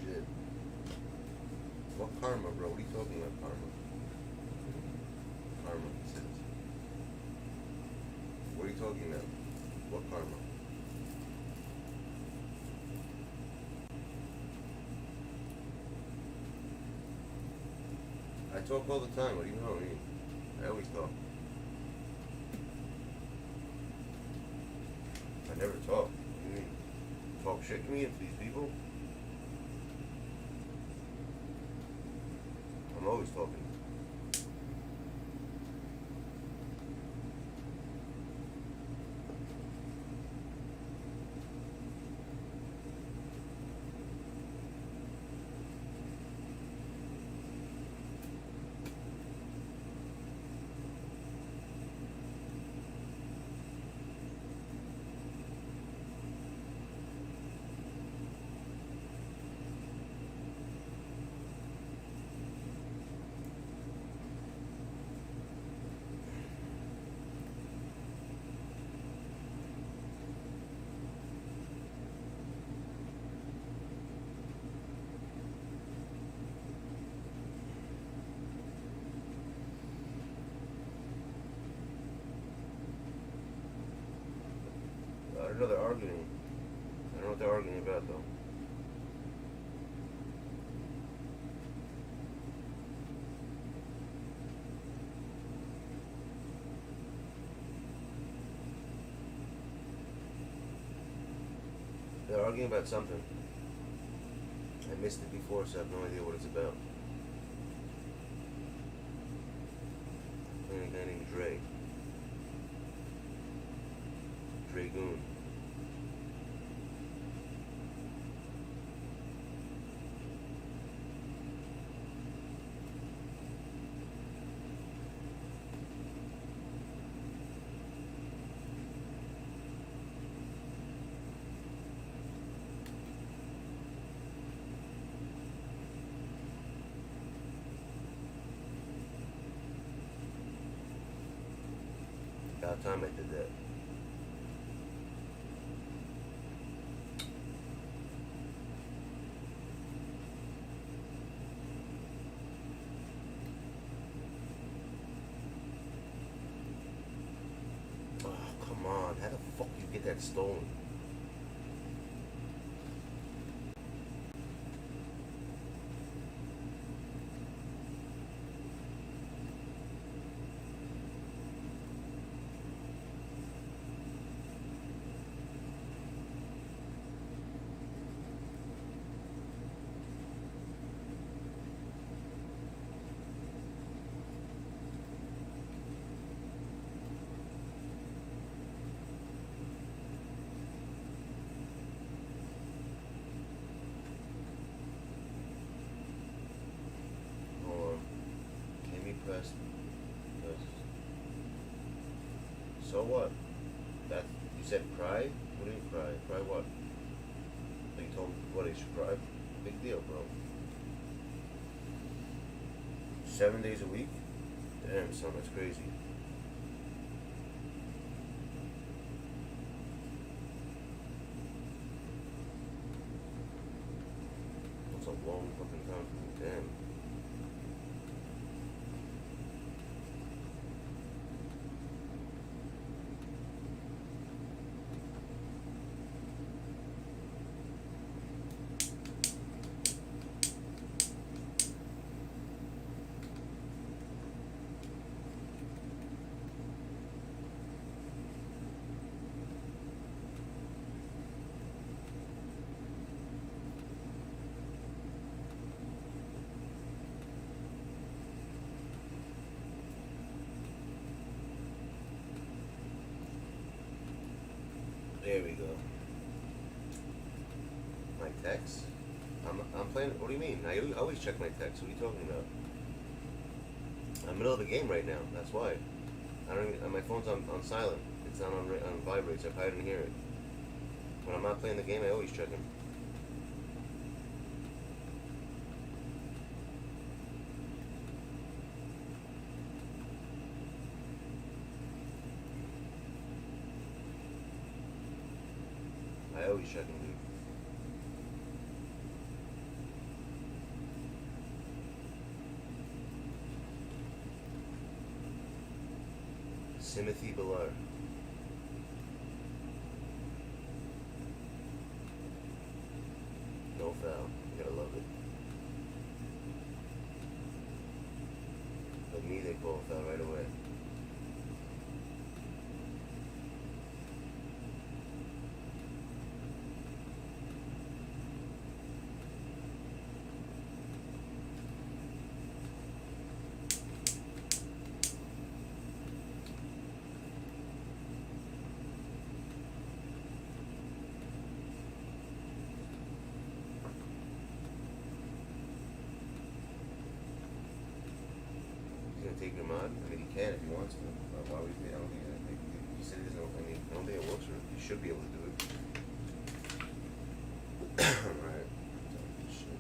Legit. What karma, bro? What are you talking about, karma? Karma, he says. What are you talking about? What karma? I talk all the time. What do you know? I mean, I always talk. I never talk. You mean talk shit to me and to these people? I'm always talking. I don't know they're arguing. I don't know what they're arguing about though. They're arguing about something. I missed it before, so I have no idea what it's about. And a guy named Dre. Dragoon. About time I did that. Oh, come on. How the fuck you get that stolen? Pressed. So what? That you said cry? What do you mean cry? Cry what? So you told me what I should cry? Big deal, bro. 7 days a week? Damn, son, that's crazy. That's a long fucking time for me. Damn. There we go. My text? I'm playing. What do you mean? I always check my text. What are you talking about? I'm in the middle of a game right now. That's why. I don't. Even, my phone's on silent. It's not on vibrate, so I probably didn't hear it. When I'm not playing the game, I always check them. I always check them, dude. Timothy below. No foul. You gotta love it. But me, they call a foul right away. Take your mod? I mean, he can if he wants to. Why would he? I don't think. He said he doesn't. I mean, I don't think it works for him. He should be able to do it. Alright. Shit.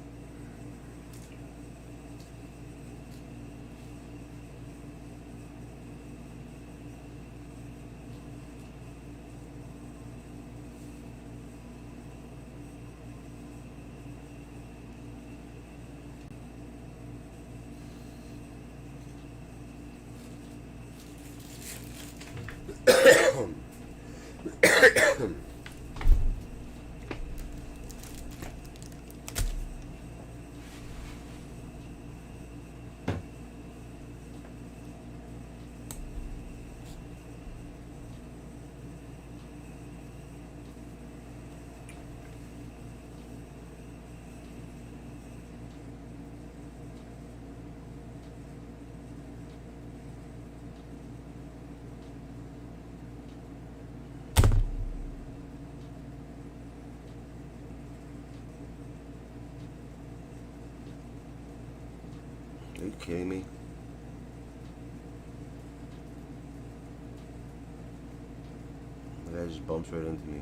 Are you kidding me? The guy just bumps right into me.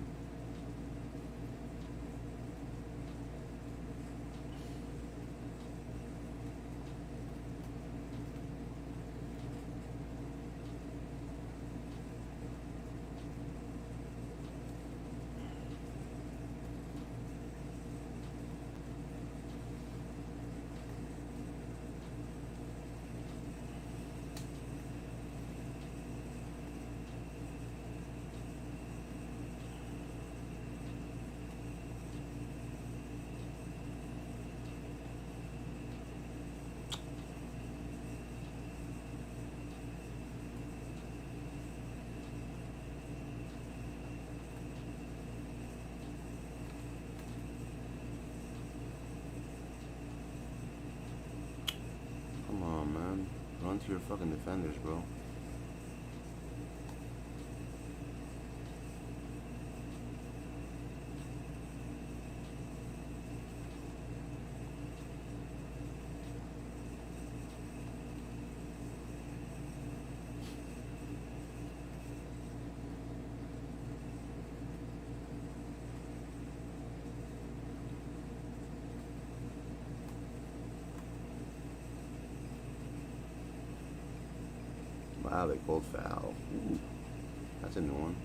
Come on, man. Run to your fucking defenders, bro. Wow, they called foul. Ooh, that's a new one.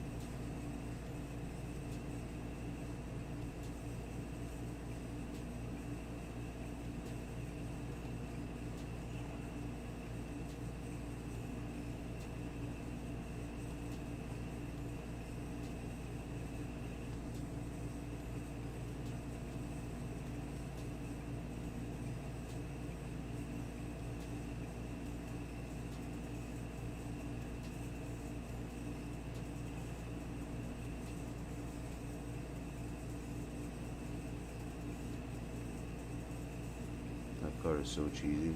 That card is so cheesy.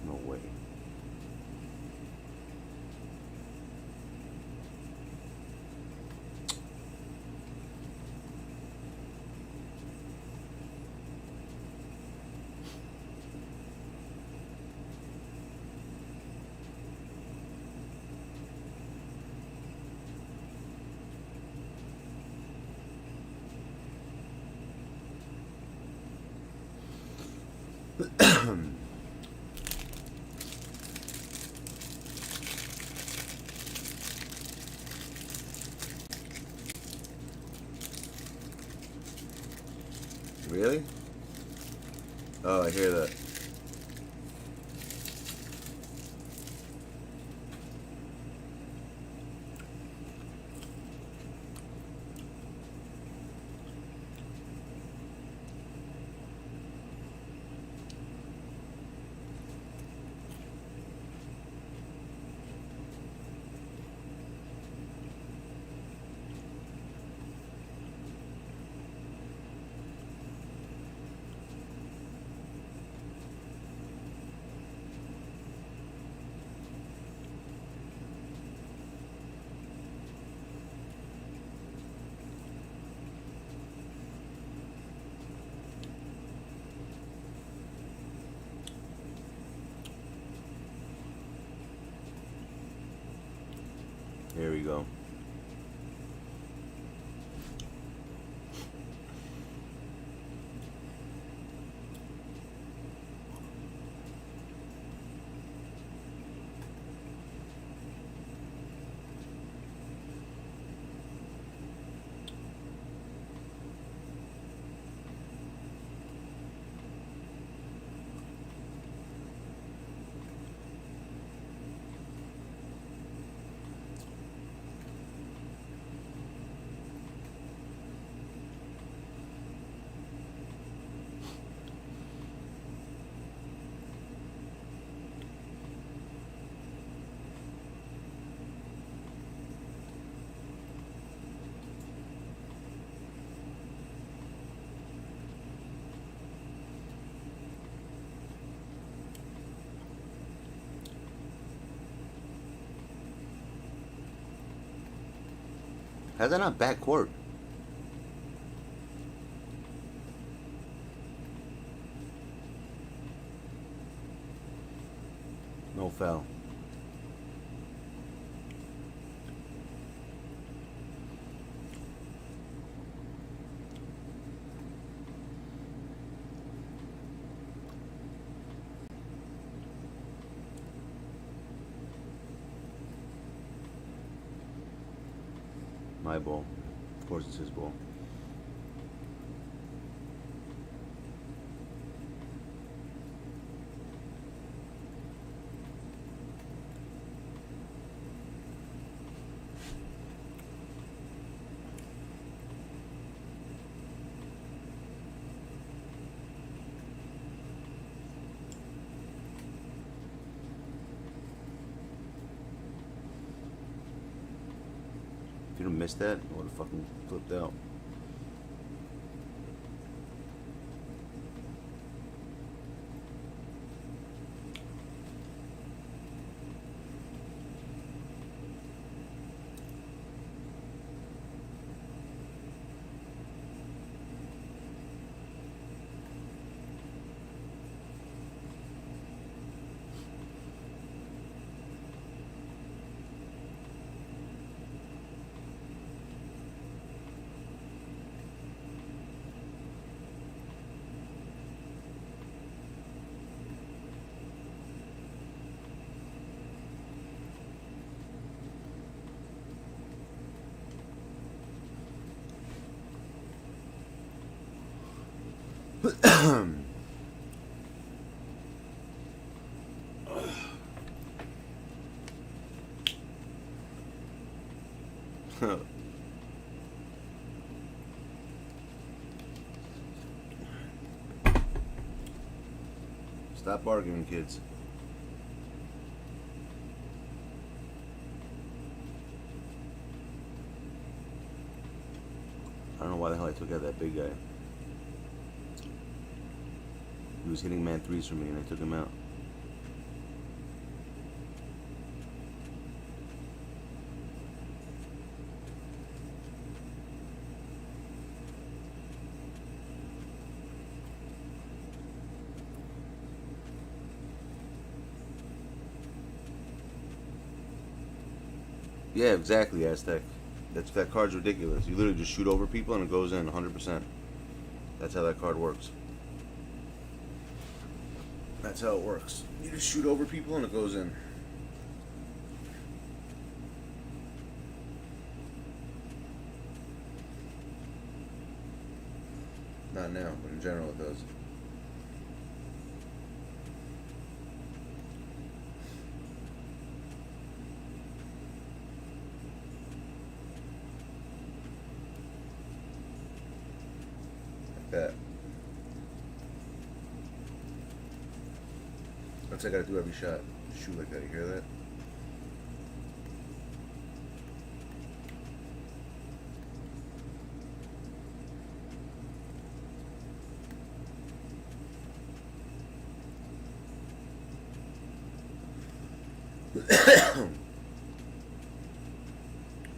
No way. Really? Oh, I hear that. Here we go. How's that not backcourt? No foul. My ball. Of course it's his ball. If you'd have missed that, I would have fucking flipped out. Stop arguing, kids. I don't know why the hell I took out that big guy. He was hitting man threes for me and I took him out. Yeah, exactly, Aztec. That card's ridiculous. You literally just shoot over people and it goes in 100%. That's how that card works. That's how it works. You just shoot over people and it goes in. Not now, but in general it does. Like that. That's what I gotta do every shot. Shoot like that, you hear that?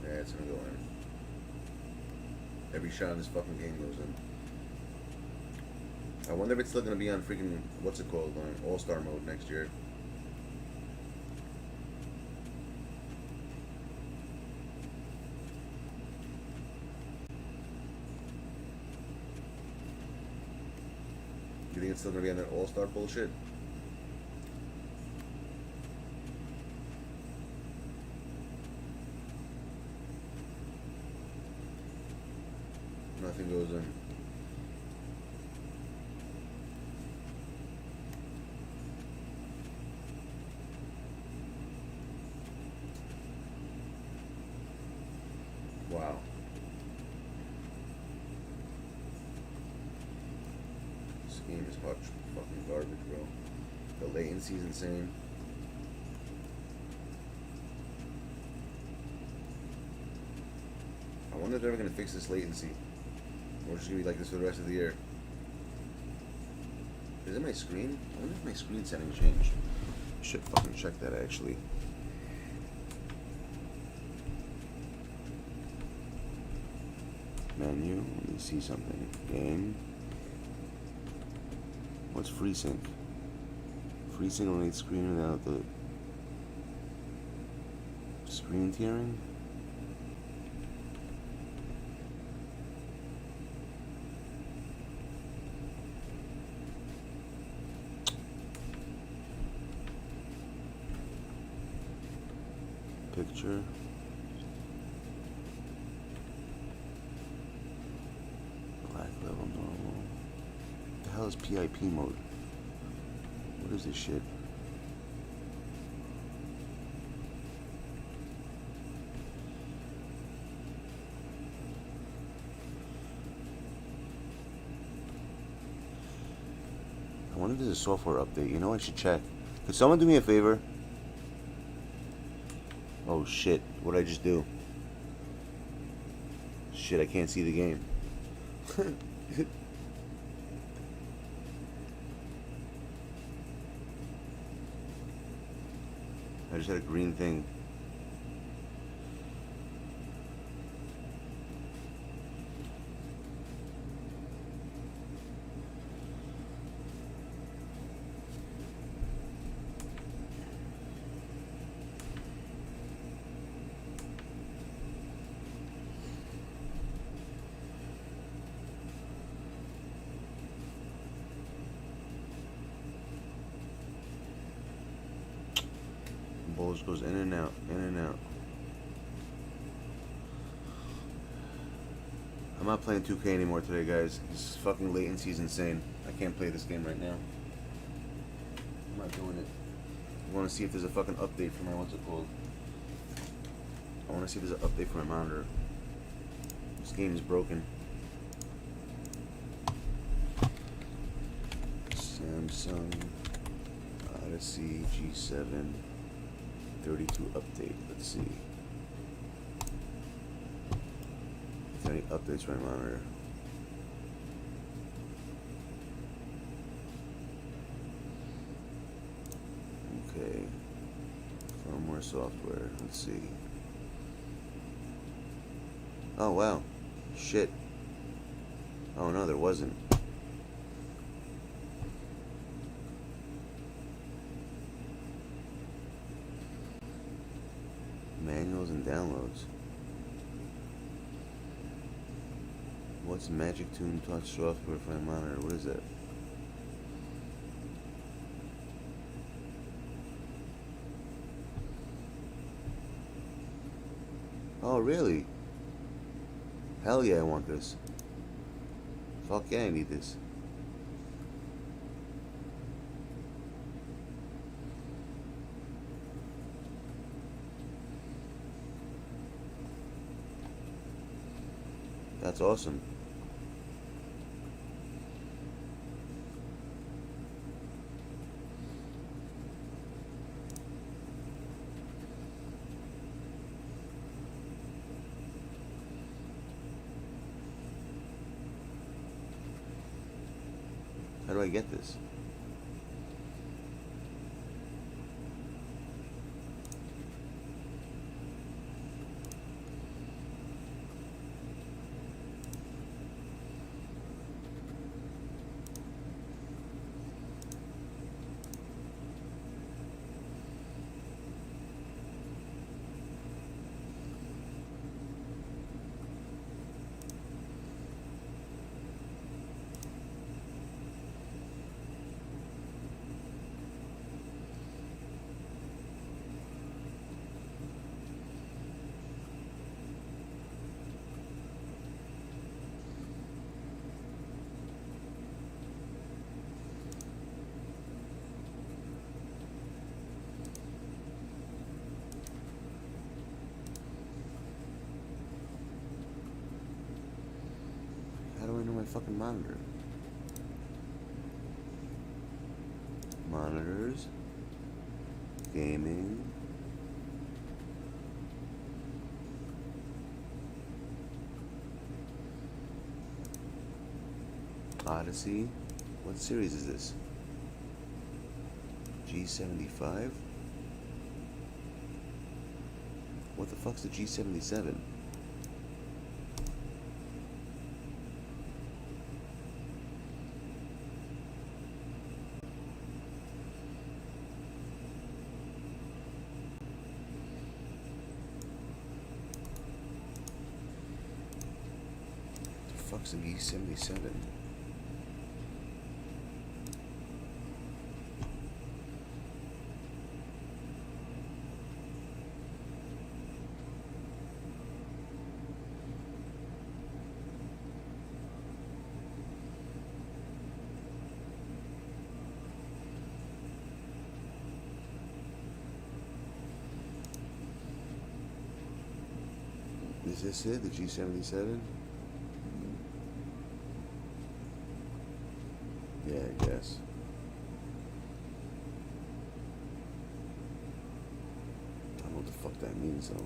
Yeah, it's gonna go in. Every shot in this fucking game goes in. I wonder if it's still gonna be on freaking, what's it called, on All-Star mode next year. You think it's still gonna be on that All-Star bullshit? Nothing goes in. Wow. This game is fucking garbage, bro. The latency is insane. I wonder if they're ever gonna fix this latency. Or it's just gonna be like this for the rest of the year. Is it my screen? I wonder if my screen setting changed. I should fucking check that actually. Menu, let me see something. Game. What's FreeSync? FreeSync eliminates screen without the screen tiering? Picture. Black level normal. What the hell is PIP mode? What is this shit? I wonder if there's a software update. You know, I should check. Could someone do me a favor? Oh shit, what did I just do? Shit, I can't see the game. I just had a green thing. Bulge goes in and out, in and out. I'm not playing 2K anymore today, guys. This fucking latency is insane. I can't play this game right now. I'm not doing it. I want to see if there's a fucking update for my, what's it called? I want to see if there's an update for my monitor. This game is broken. Samsung Odyssey G7 32 update. Let's see. If there are any updates for my monitor. Okay. Firmware software. Let's see. Oh wow. Shit. Oh no, there wasn't. Manuals and downloads. What's Magic Tune Touch software for my monitor? What is that? Oh, really? Hell yeah, I want this. Fuck yeah, I need this. That's awesome. How do I get this? How do I know my fucking monitor? Monitors. Gaming. Odyssey. What series is this? G75? What the fuck's the G77? The fuck's the G77? Is this it, the G77? Yeah, I guess. I don't know what the fuck that means though.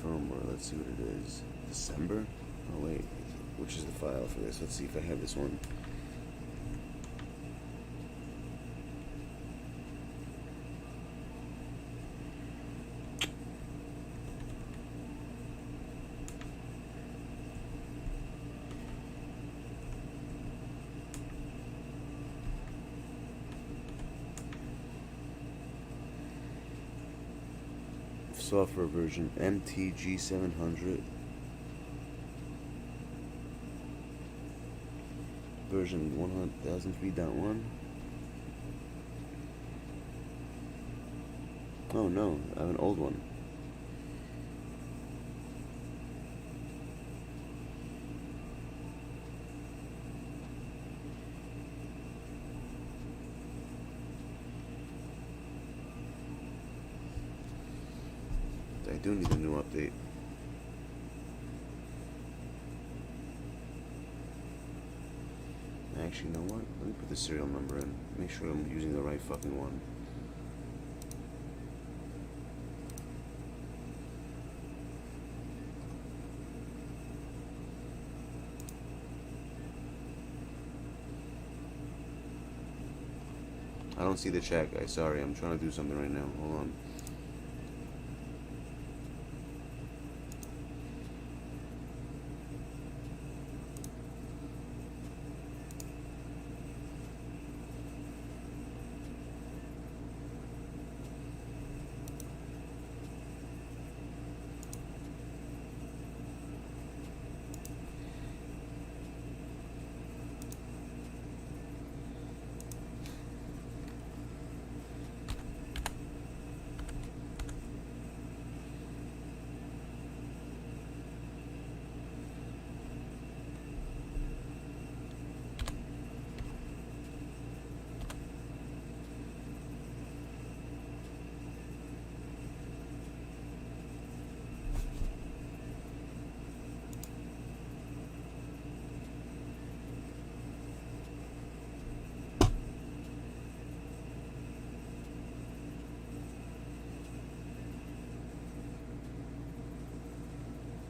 Firmware, let's see what it is. December? Oh wait. Which is the file for this? Let's see if I have this one. Software version MTG700. Version 1003.1. Oh no, I have an old one. I do need a new update. Actually, you know what? Let me put the serial number in. Make sure I'm using the right fucking one. I don't see the chat, guys. Sorry, I'm trying to do something right now. Hold on.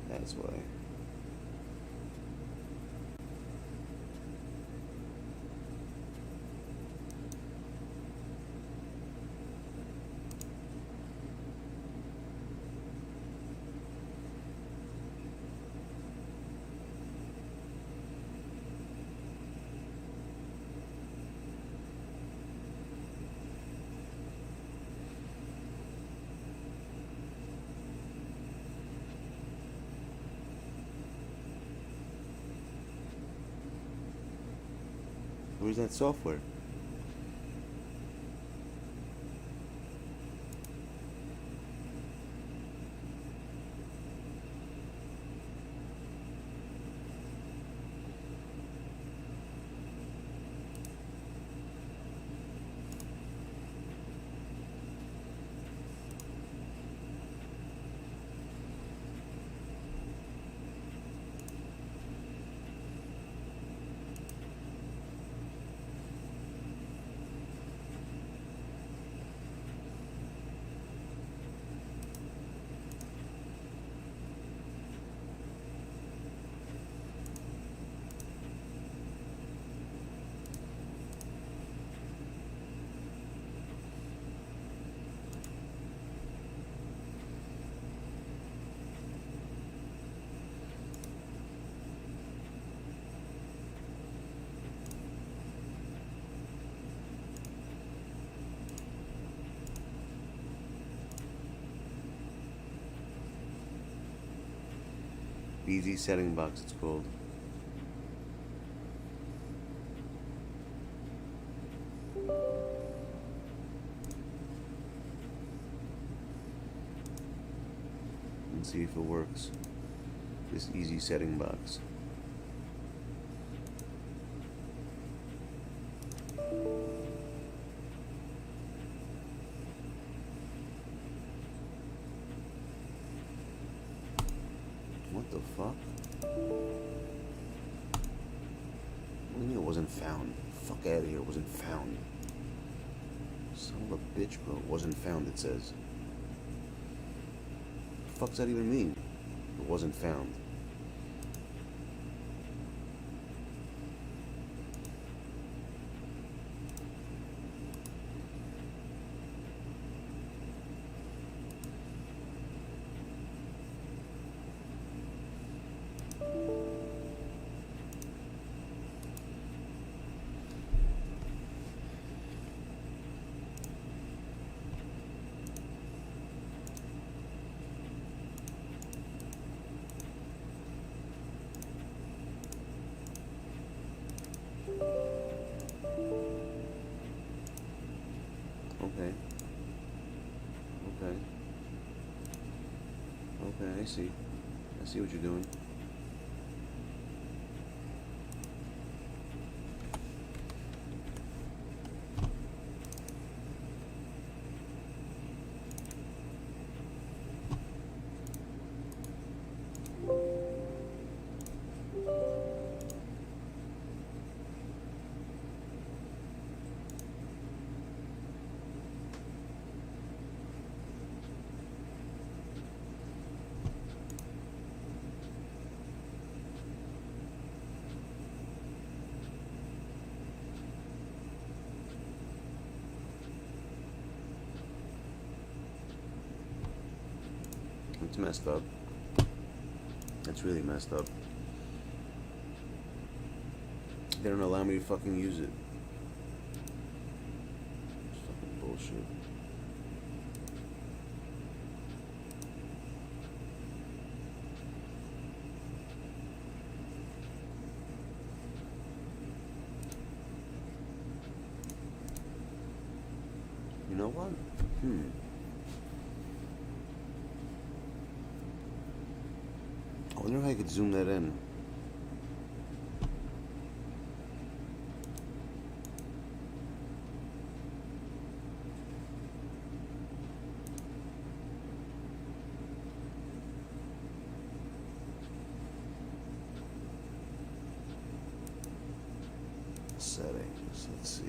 That's why. Where's that software? Easy setting box, it's called. Let's see if it works. This easy setting box. What the fuck? What do you mean it wasn't found? Fuck out of here, it wasn't found. Son of a bitch, bro. It wasn't found, it says. What the fuck's that even mean? It wasn't found. Okay. Okay. Okay, I see. I see what you're doing. It's messed up. It's really messed up. They don't allow me to fucking use it. It's fucking bullshit. You know what? I wonder if I could zoom that in. Settings, let's see.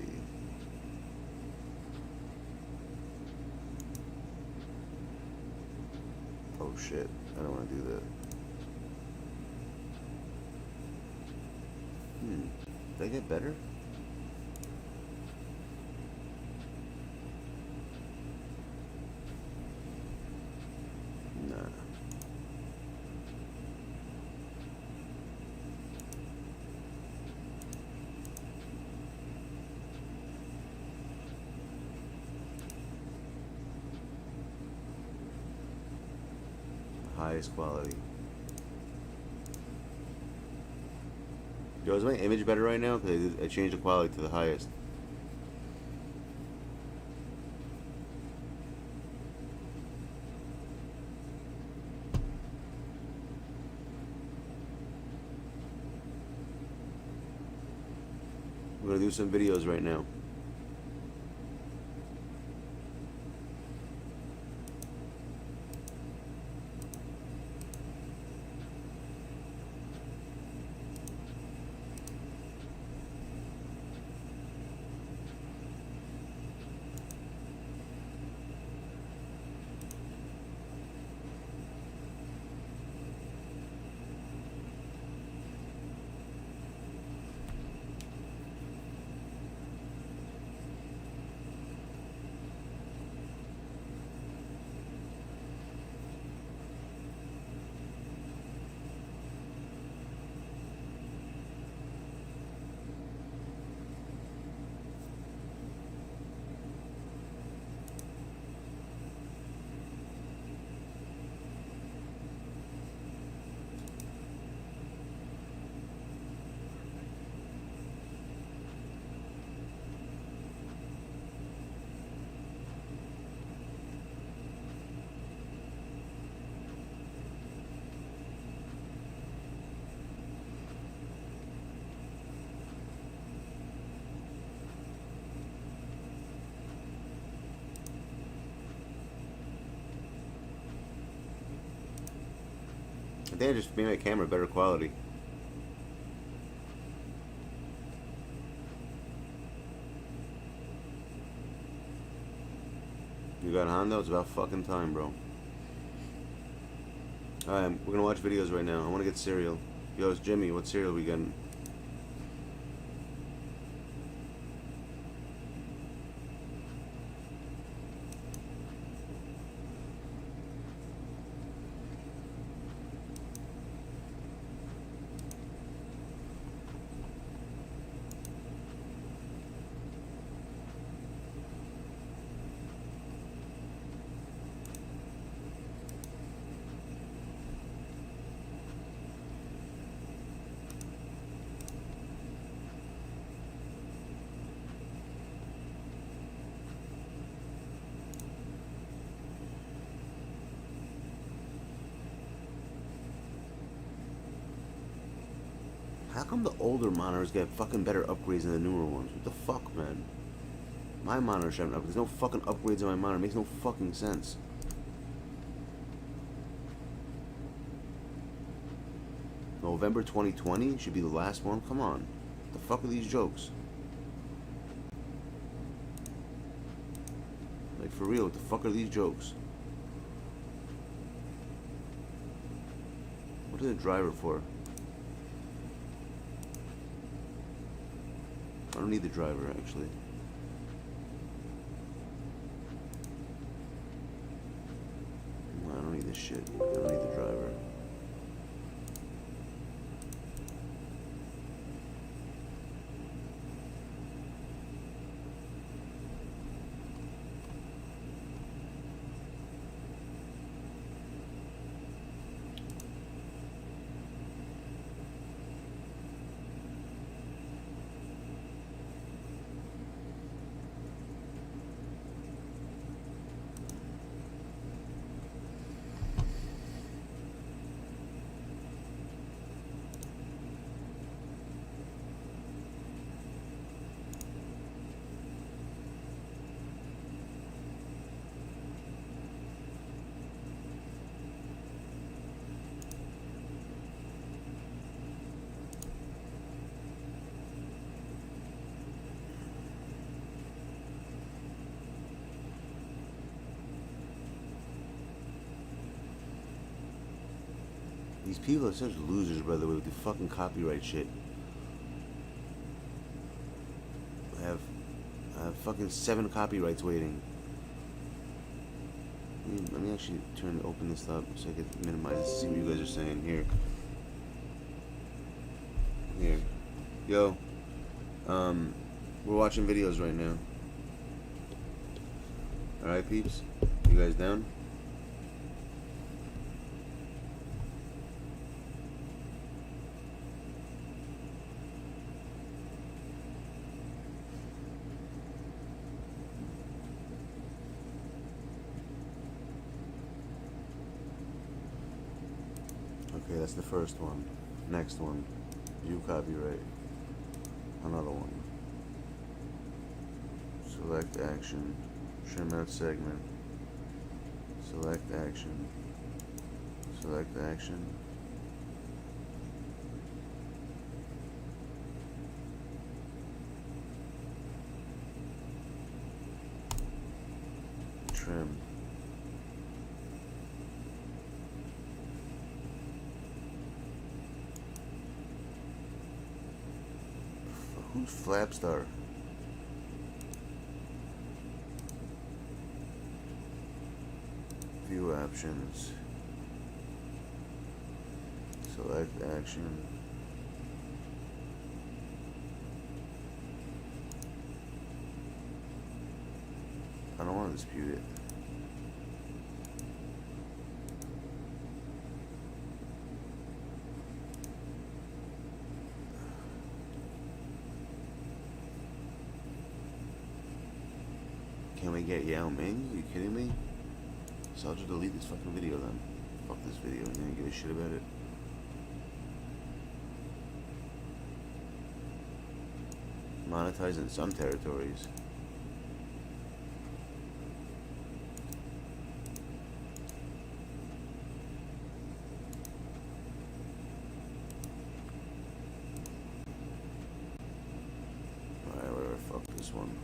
Oh shit, I don't want to do that. Did I get better? Nah. Highest quality. Yo, is my image better right now? Because I changed the quality to the highest. We're gonna do some videos right now. I think I just made my camera better quality. You got Honda? It's about fucking time, bro. Alright, we're gonna watch videos right now. I wanna get cereal. Yo, it's Jimmy. What cereal we getting? How come the older monitors get fucking better upgrades than the newer ones? What the fuck, man? My monitor should have an upgrade. There's no fucking upgrades on my monitor. It makes no fucking sense. November 2020 should be the last one? Come on. What the fuck are these jokes? Like, for real, what the fuck are these jokes? What is the driver for? I don't need the driver, actually. No, I don't need this shit. I don't need the driver. These people are such losers, by the way, with the fucking copyright shit. fucking 7 copyrights waiting. Let me actually open this up so I can minimize this, see what you guys are saying here. Here. Yo. We're watching videos right now. Alright, peeps? You guys down? Okay, that's the first one. Next one. View copyright. Another one. Select action. Trim out segment. Select action. Select action. Trim. Who's Flapstar? View options. Select action. I don't want to dispute it. Can we get Yao Ming? Are you kidding me? So I'll just delete this fucking video then. Fuck this video. I didn't give a shit about it. Monetize in some territories. Alright, whatever. Fuck this one.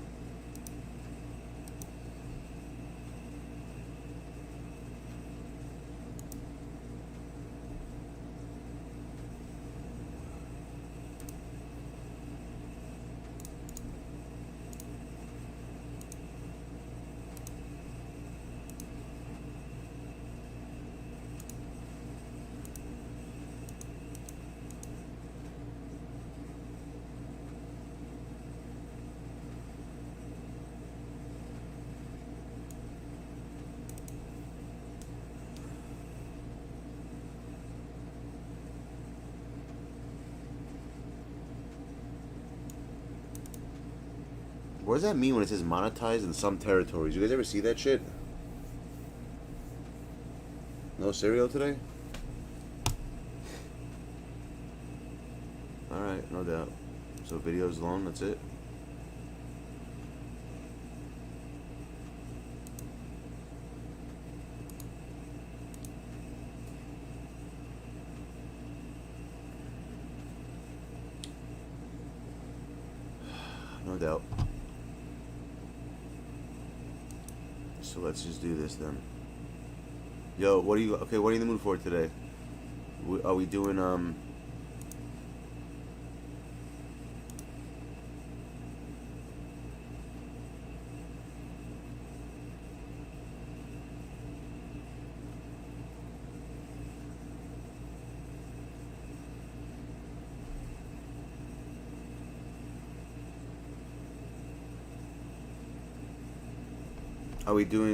What does that mean when it says monetized in some territories? You guys ever see that shit? No cereal today? Alright, no doubt. So videos long, that's it? No doubt. So let's just do this then. Yo, what are you in the mood for today? Are we doing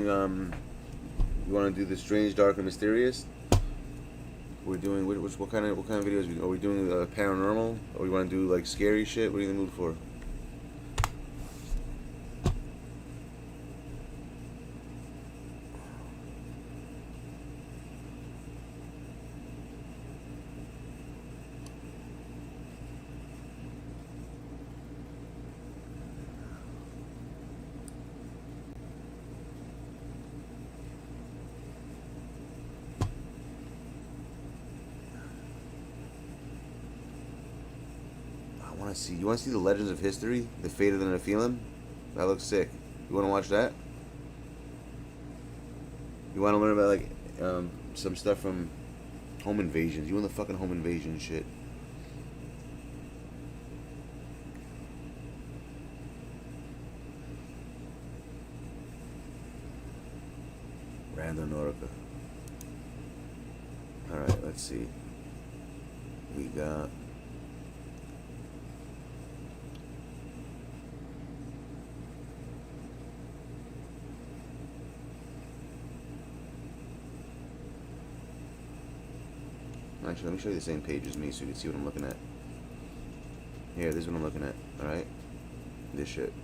you want to do the strange, dark, and mysterious? We're doing what kind of videos? Are we doing paranormal? Or we want to do like scary shit? What are you in the mood for? You want to see the Legends of History? The Fate of the Nephilim? That looks sick. You want to watch that? You want to learn about like some stuff from home invasions? You want the fucking home invasion shit? Let's see. We got. Actually, let me show you the same page as me so you can see what I'm looking at. Here, this is what I'm looking at, alright? This shit.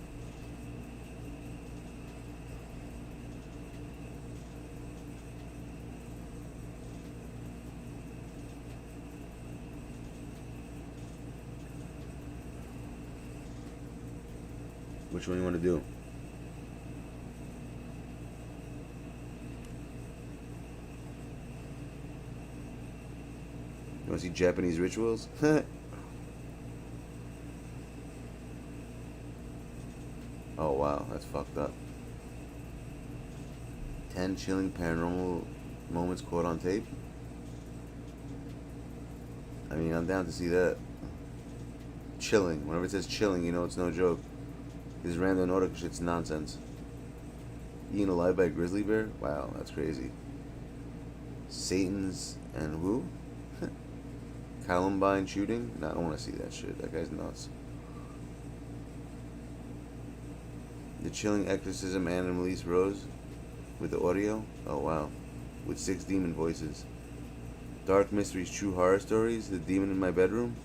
Which one you want to do? You want to see Japanese rituals? Oh wow, that's fucked up. 10 chilling paranormal moments caught on tape? I mean, I'm down to see that. Chilling. Whenever it says chilling, you know it's no joke. This random Nautica shit's nonsense. Eaten alive by a grizzly bear? Wow, that's crazy. Satan's and who? Columbine shooting? Nah, I don't want to see that shit. That guy's nuts. The chilling exorcism Annalise Rose with the audio? Oh wow. With 6 demon voices. Dark Mysteries True Horror Stories? The Demon in My Bedroom?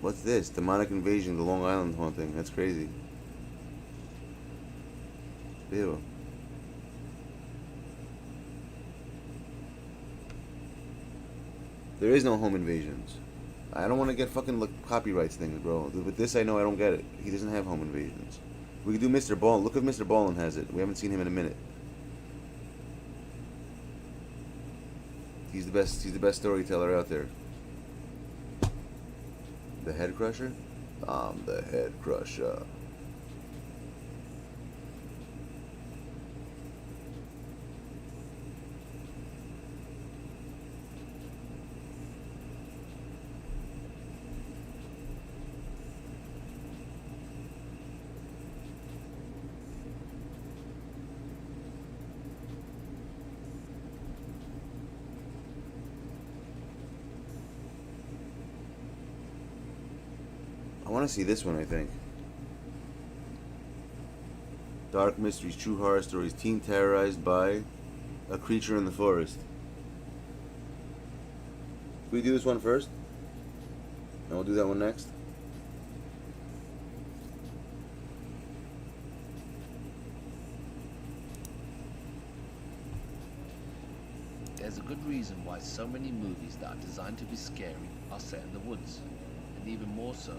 What's this? Demonic Invasion, the Long Island Haunting. That's crazy. Ew. There is no home invasions. I don't want to get fucking copyrights things, bro. With this, I know I don't get it. He doesn't have home invasions. We could do Mr. Ball. Look if Mr. Ballin has it. We haven't seen him in a minute. He's the best. He's the best storyteller out there. The Head Crusher? I'm the Head Crusher. I want to see this one, I think. Dark Mysteries, True Horror Stories, Teen Terrorized by a Creature in the Forest. Can we do this one first? And we'll do that one next? There's a good reason why so many movies that are designed to be scary are set in the woods, and even more so,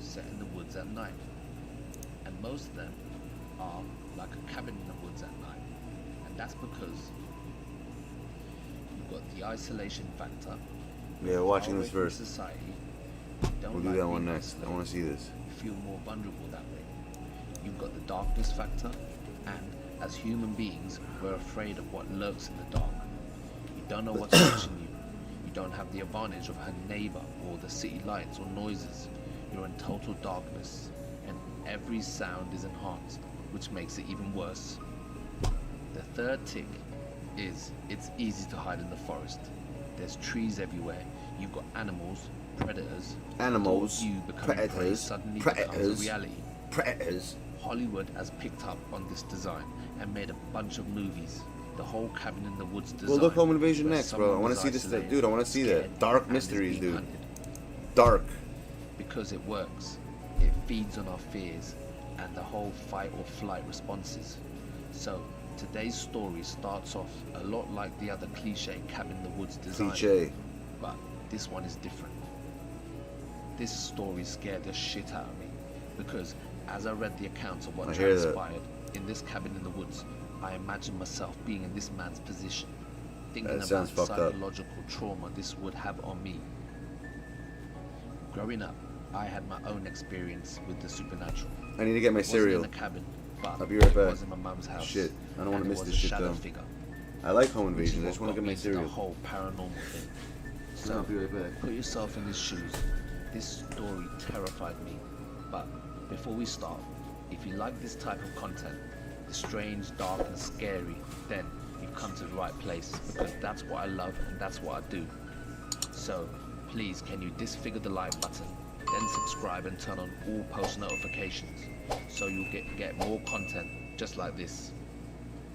set in the woods at night. And most of them are like a cabin in the woods at night, and that's because you've got the isolation factor. Yeah, watching this first. Society, We'll do that one next. I want to see this. You feel more vulnerable that way. You've got the darkness factor, and as human beings, we're afraid of what lurks in the dark. You don't know what's watching you. You don't have the advantage of a neighbor or the city lights or noises. You're in total darkness, and every sound is enhanced, which makes it even worse. The third tick is it's easy to hide in the forest. There's trees everywhere. You've got animals, predators. You becoming prey suddenly becomes a reality. Predators. Hollywood has picked up on this design and made a bunch of movies. The whole cabin in the woods design. We'll look Home Invasion next, bro. I want to see this, dude. I want to see that. Dark Mysteries, dude. Dark. Because it works. It feeds on our fears and the whole fight or flight responses. So today's story starts off a lot like the other cliche cabin in the woods design. Cliche. But this one is different. This story scared the shit out of me because as I read the accounts of what transpired in this cabin in the woods, I imagined myself being in this man's position, thinking about the psychological trauma this would have on me. Growing up, I had my own experience with the supernatural. I need to get my cereal. In the cabin, but I'll be right back. It was in my mum's house. Shit, I don't want to miss this shit though. Figure, I like Home Invasion. I just want to get my cereal. The whole paranormal thing. So I'll be right back. Put yourself in his shoes. This story terrified me. But before we start, if you like this type of content, the strange, dark and scary, then you've come to the right place, because that's what I love and that's what I do. So please, can you disfigure the like button, then subscribe and turn on all post notifications so you'll get more content just like this.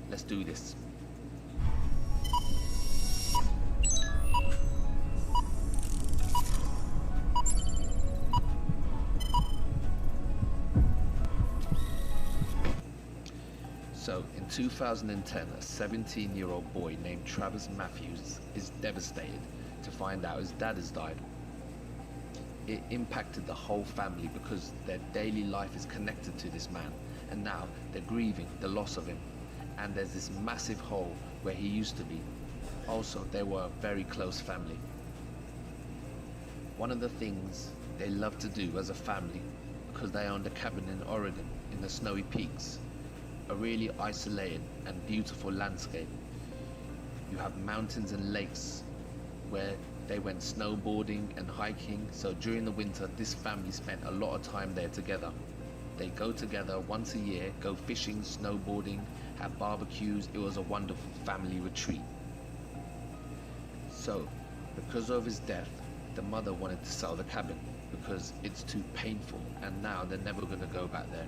Let's do this. So in 2010, a 17-year-old boy named Travis Matthews is devastated to find out his dad has died. It impacted the whole family because their daily life is connected to this man, and now they're grieving the loss of him. And there's this massive hole where he used to be. Also, they were a very close family. One of the things they love to do as a family, because they owned a cabin in Oregon in the snowy peaks, a really isolated and beautiful landscape. You have mountains and lakes where they went snowboarding and hiking, so during the winter this family spent a lot of time there together. They go together once a year, go fishing, snowboarding, have barbecues. It was a wonderful family retreat. So, because of his death, the mother wanted to sell the cabin because it's too painful, and now they're never going to go back there.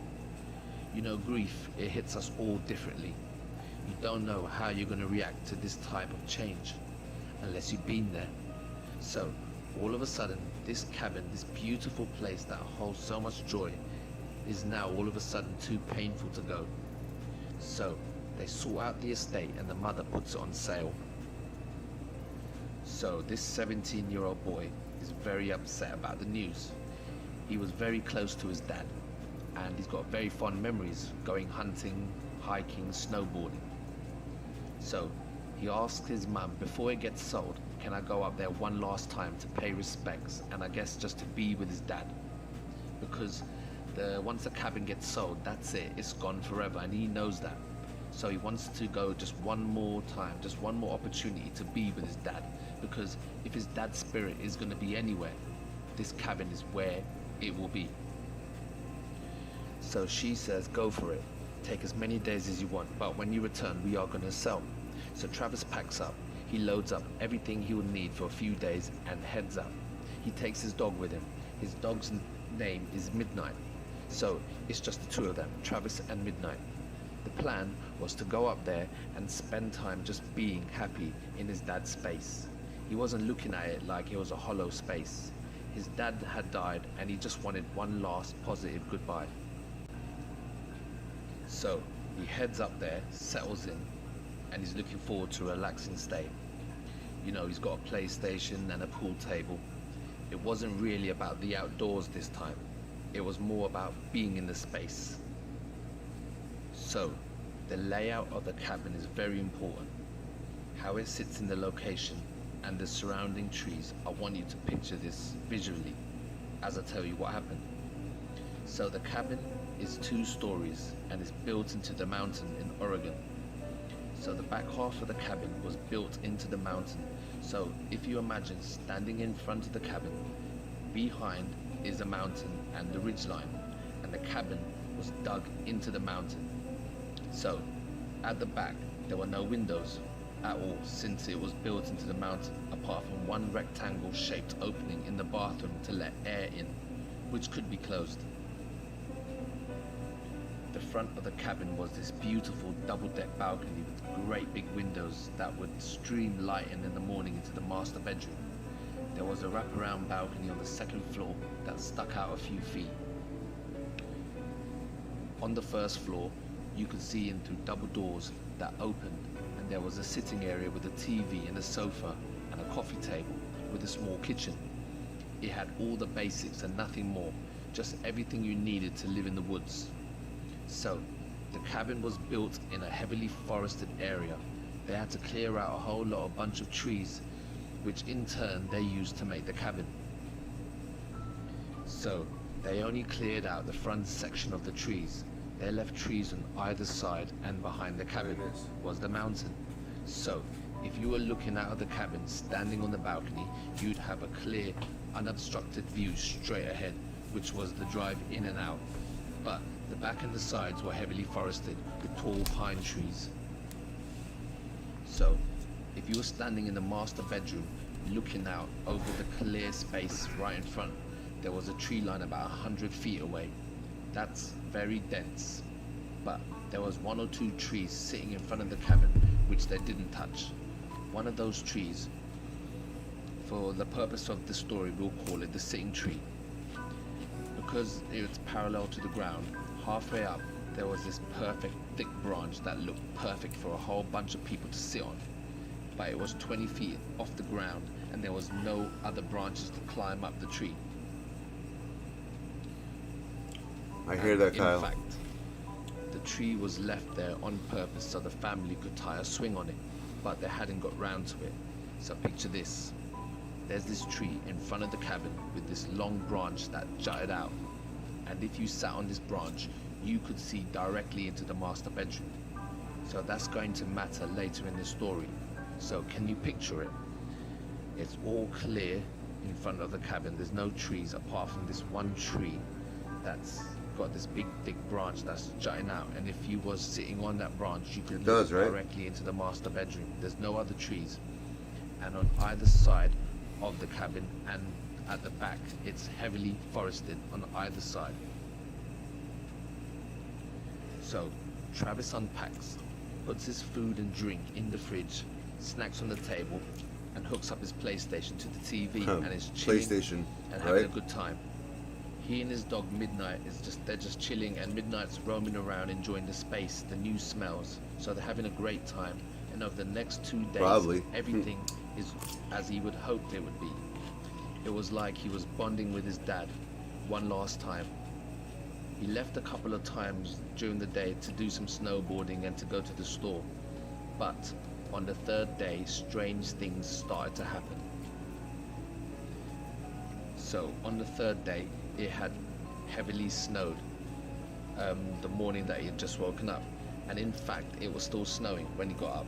You know, grief, it hits us all differently. You don't know how you're going to react to this type of change unless you've been there. So, all of a sudden, this cabin, this beautiful place that holds so much joy, is now all of a sudden too painful to go. So, they sort out the estate and the mother puts it on sale. So, this 17-year-old boy is very upset about the news. He was very close to his dad, and he's got very fond memories going hunting, hiking, snowboarding. So he asks his mum, before it gets sold, can I go up there one last time to pay respects, and I guess just to be with his dad? Because once the cabin gets sold, that's it, it's gone forever, and he knows that. So he wants to go just one more time, just one more opportunity to be with his dad, because if his dad's spirit is going to be anywhere, this cabin is where it will be. So she says, go for it, take as many days as you want, but when you return we are going to sell. So Travis packs up, he loads up everything he will need for a few days and heads out. He takes his dog with him. His dog's name is Midnight, so it's just the two of them, Travis and Midnight. The plan was to go up there and spend time just being happy in his dad's space. He wasn't looking at it like it was a hollow space. His dad had died and he just wanted one last positive goodbye. So he heads up there, settles in, and he's looking forward to a relaxing stay. You know, he's got a PlayStation and a pool table. It wasn't really about the outdoors this time. It was more about being in the space. So the layout of the cabin is very important. How it sits in the location and the surrounding trees. I want you to picture this visually as I tell you what happened. So the cabin is 2 stories and is built into the mountain in Oregon. So the back half of the cabin was built into the mountain. So if you imagine standing in front of the cabin, behind is a mountain and the ridgeline, and the cabin was dug into the mountain. So at the back there were no windows at all, since it was built into the mountain, apart from one rectangle shaped opening in the bathroom to let air in, which could be closed. The front of the cabin was this beautiful double-deck balcony with great big windows that would stream light in the morning into the master bedroom. There was a wraparound balcony on the 2nd floor that stuck out a few feet. On the 1st floor, you could see in through double doors that opened, and there was a sitting area with a TV and a sofa and a coffee table with a small kitchen. It had all the basics and nothing more, just everything you needed to live in the woods. So, the cabin was built in a heavily forested area. They had to clear out a whole bunch of trees, which in turn they used to make the cabin. So, they only cleared out the front section of the trees. They left trees on either side, and behind the cabin was the mountain. So, if you were looking out of the cabin, standing on the balcony, you'd have a clear, unobstructed view straight ahead, which was the drive in and out. But The back and the sides were heavily forested with tall pine trees. So, if you were standing in the master bedroom, looking out over the clear space right in front, there was a tree line about 100 feet away. That's very dense, but there was 1 or 2 trees sitting in front of the cabin which they didn't touch. One of those trees, for the purpose of the story, we'll call it the sitting tree. Because it's parallel to the ground, halfway up there was this perfect thick branch that looked perfect for a whole bunch of people to sit on. But it was 20 feet off the ground and there was no other branches to climb up the tree. I hear that, Kyle. In fact, the tree was left there on purpose so the family could tie a swing on it, but they hadn't got round to it. So picture this. There's this tree in front of the cabin with this long branch that jutted out. And if you sat on this branch, you could see directly into the master bedroom. So that's going to matter later in the story. So can you picture it? It's all clear in front of the cabin. There's no trees apart from this one tree that's got this big thick branch that's jutting out, and if you was sitting on that branch you could look directly into the master bedroom. There's no other trees, and on either side of the cabin and at the back it's heavily forested on either side. So Travis unpacks, puts his food and drink in the fridge, snacks on the table, and hooks up his PlayStation to the TV and is chilling PlayStation, and having a good time. He and his dog Midnight they're just chilling, and Midnight's roaming around enjoying the space, the new smells. So they're having a great time, and over the next 2 days everything is as he would hope it would be. It was like he was bonding with his dad one last time. He left a couple of times during the day to do some snowboarding and to go to the store, but on the 3rd day strange things started to happen. So on the 3rd day it had heavily snowed the morning that he had just woken up, and in fact it was still snowing when he got up.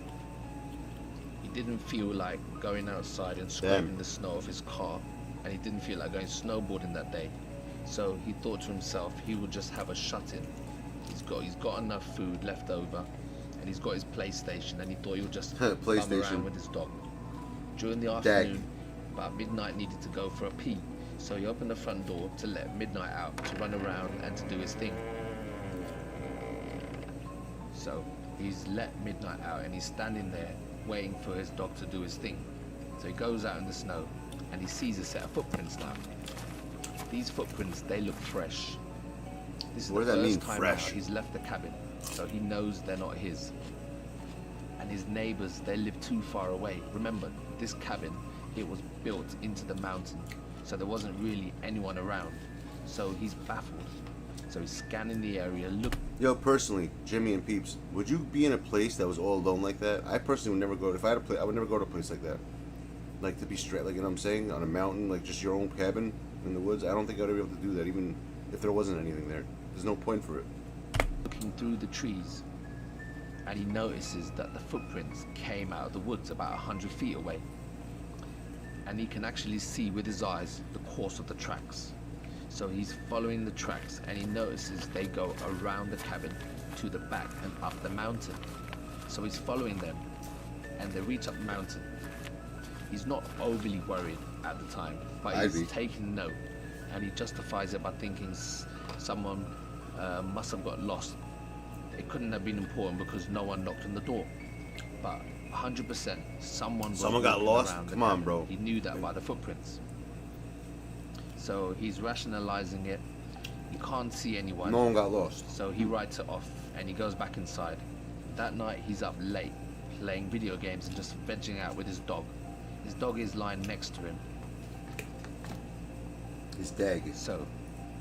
He didn't feel like going outside and scraping the snow off his car, and he didn't feel like going snowboarding that day. So he thought to himself he would just have a shut-in. He's got enough food left over, and he's got his PlayStation, and he thought he would just bum around with his dog. During the afternoon, about midnight, needed to go for a pee. So he opened the front door to let Midnight out to run around and to do his thing. So he's let Midnight out and he's standing there waiting for his dog to do his thing. So he goes out in the snow and he sees a set of footprints now. These footprints, they look fresh. This is the first time out he's left the cabin, so he knows they're not his. And his neighbors, they live too far away. Remember, this cabin, it was built into the mountain, so there wasn't really anyone around. So he's baffled. So he's scanning the area, Yo, personally, Jimmy and Peeps, would you be in a place that was all alone like that? I personally would never go. If I had a place, I would never go to a place like that. Like to be straight, like, you know what I'm saying, on a mountain, like just your own cabin in the woods. I don't think I'd be able to do that, even if there wasn't anything there. There's no point for it. looking through the trees, and he notices that the footprints came out of the woods about 100 feet away. And he can actually see with his eyes the course of the tracks. So he's following the tracks and he notices they go around the cabin to the back and up the mountain. So he's following them and they reach up the mountain. He's not overly worried at the time, but he's taking note, and he justifies it by thinking someone must have got lost. It couldn't have been important because no one knocked on the door. But 100% someone got lost? Come on, bro. He knew that by the footprints. So he's rationalizing it. He can't see anyone. No one got lost. So he writes it off and he goes back inside. That night he's up late playing video games and just vegging out with his dog. His dog is lying next to him. His dag. So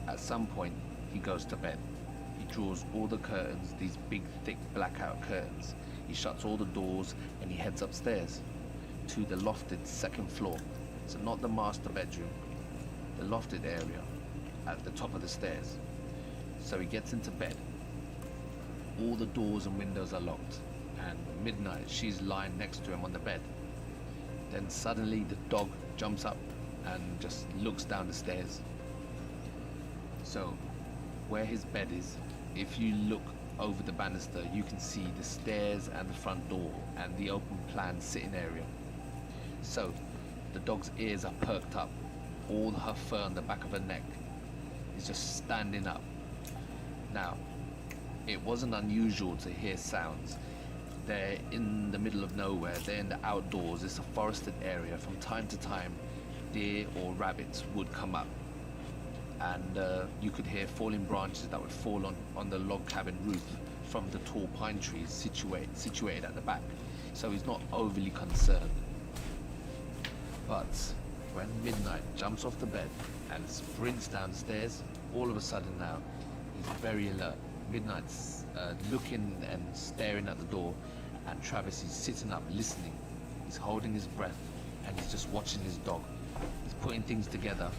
at some point he goes to bed. He draws all the curtains, these big thick blackout curtains. He shuts all the doors and he heads upstairs to the lofted second floor. So not the master bedroom, the lofted area at the top of the stairs. So he gets into bed. All the doors and windows are locked, and at midnight she's lying next to him on the bed. Then suddenly the dog jumps up and just looks down the stairs. So where his bed is, if you look over the banister, you can see the stairs and the front door and the open plan sitting area. So the dog's ears are perked up. All her fur on the back of her neck is just standing up. Now, it wasn't unusual to hear sounds. They're in the middle of nowhere, they're in the outdoors, it's a forested area. From time to time, deer or rabbits would come up, and you could hear falling branches that would fall on the log cabin roof from the tall pine trees situated at the back. So he's not overly concerned. But when Midnight jumps off the bed and sprints downstairs, all of a sudden now, he's very alert. Midnight's looking and staring at the door, and Travis is sitting up listening. He's holding his breath and he's just watching his dog. He's putting things together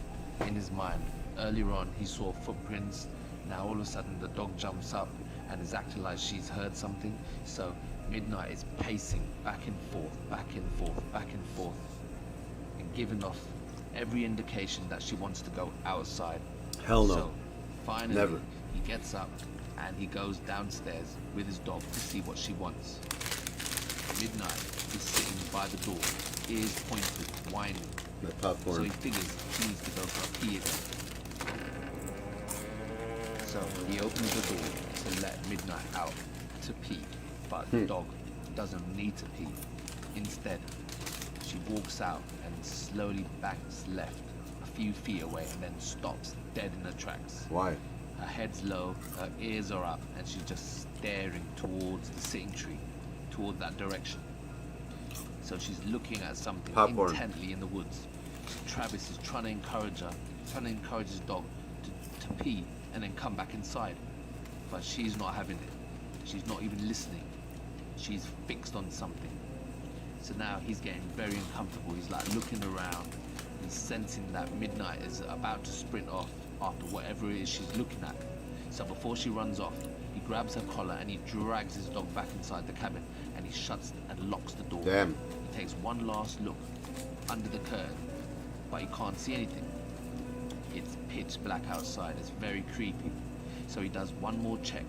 in his mind. Earlier on he saw footprints. Now all of a sudden the dog jumps up and is acting like she's heard something. So Midnight is pacing back and forth, back and forth, back and forth, and giving off every indication that she wants to go outside. Hell no. So finally Never. he gets up and he goes downstairs with his dog to see what she wants. Midnight is sitting by the door, ears pointed, whining. My So popcorn. he figures he needs to go for a pee again. So he opens the door to let Midnight out to pee, but the dog doesn't need to pee. Instead, she walks out and slowly backs left a few feet away and then stops dead in her tracks. Why? Her head's low, her ears are up, and she's just staring towards the sitting tree, towards that direction. So she's looking at something Popcorn. intently in the woods. Travis is trying to encourage her, trying to encourage his dog to pee and then come back inside. But she's not having it. She's not even listening. She's fixed on something. So now he's getting very uncomfortable. He's like looking around. He's sensing that Midnight is about to sprint off after whatever it is she's looking at. So before she runs off, he grabs her collar and he drags his dog back inside the cabin, and he shuts and locks the door. Damn. He takes one last look under the curtain, but he can't see anything. It's pitch black outside. It's very creepy. So he does one more check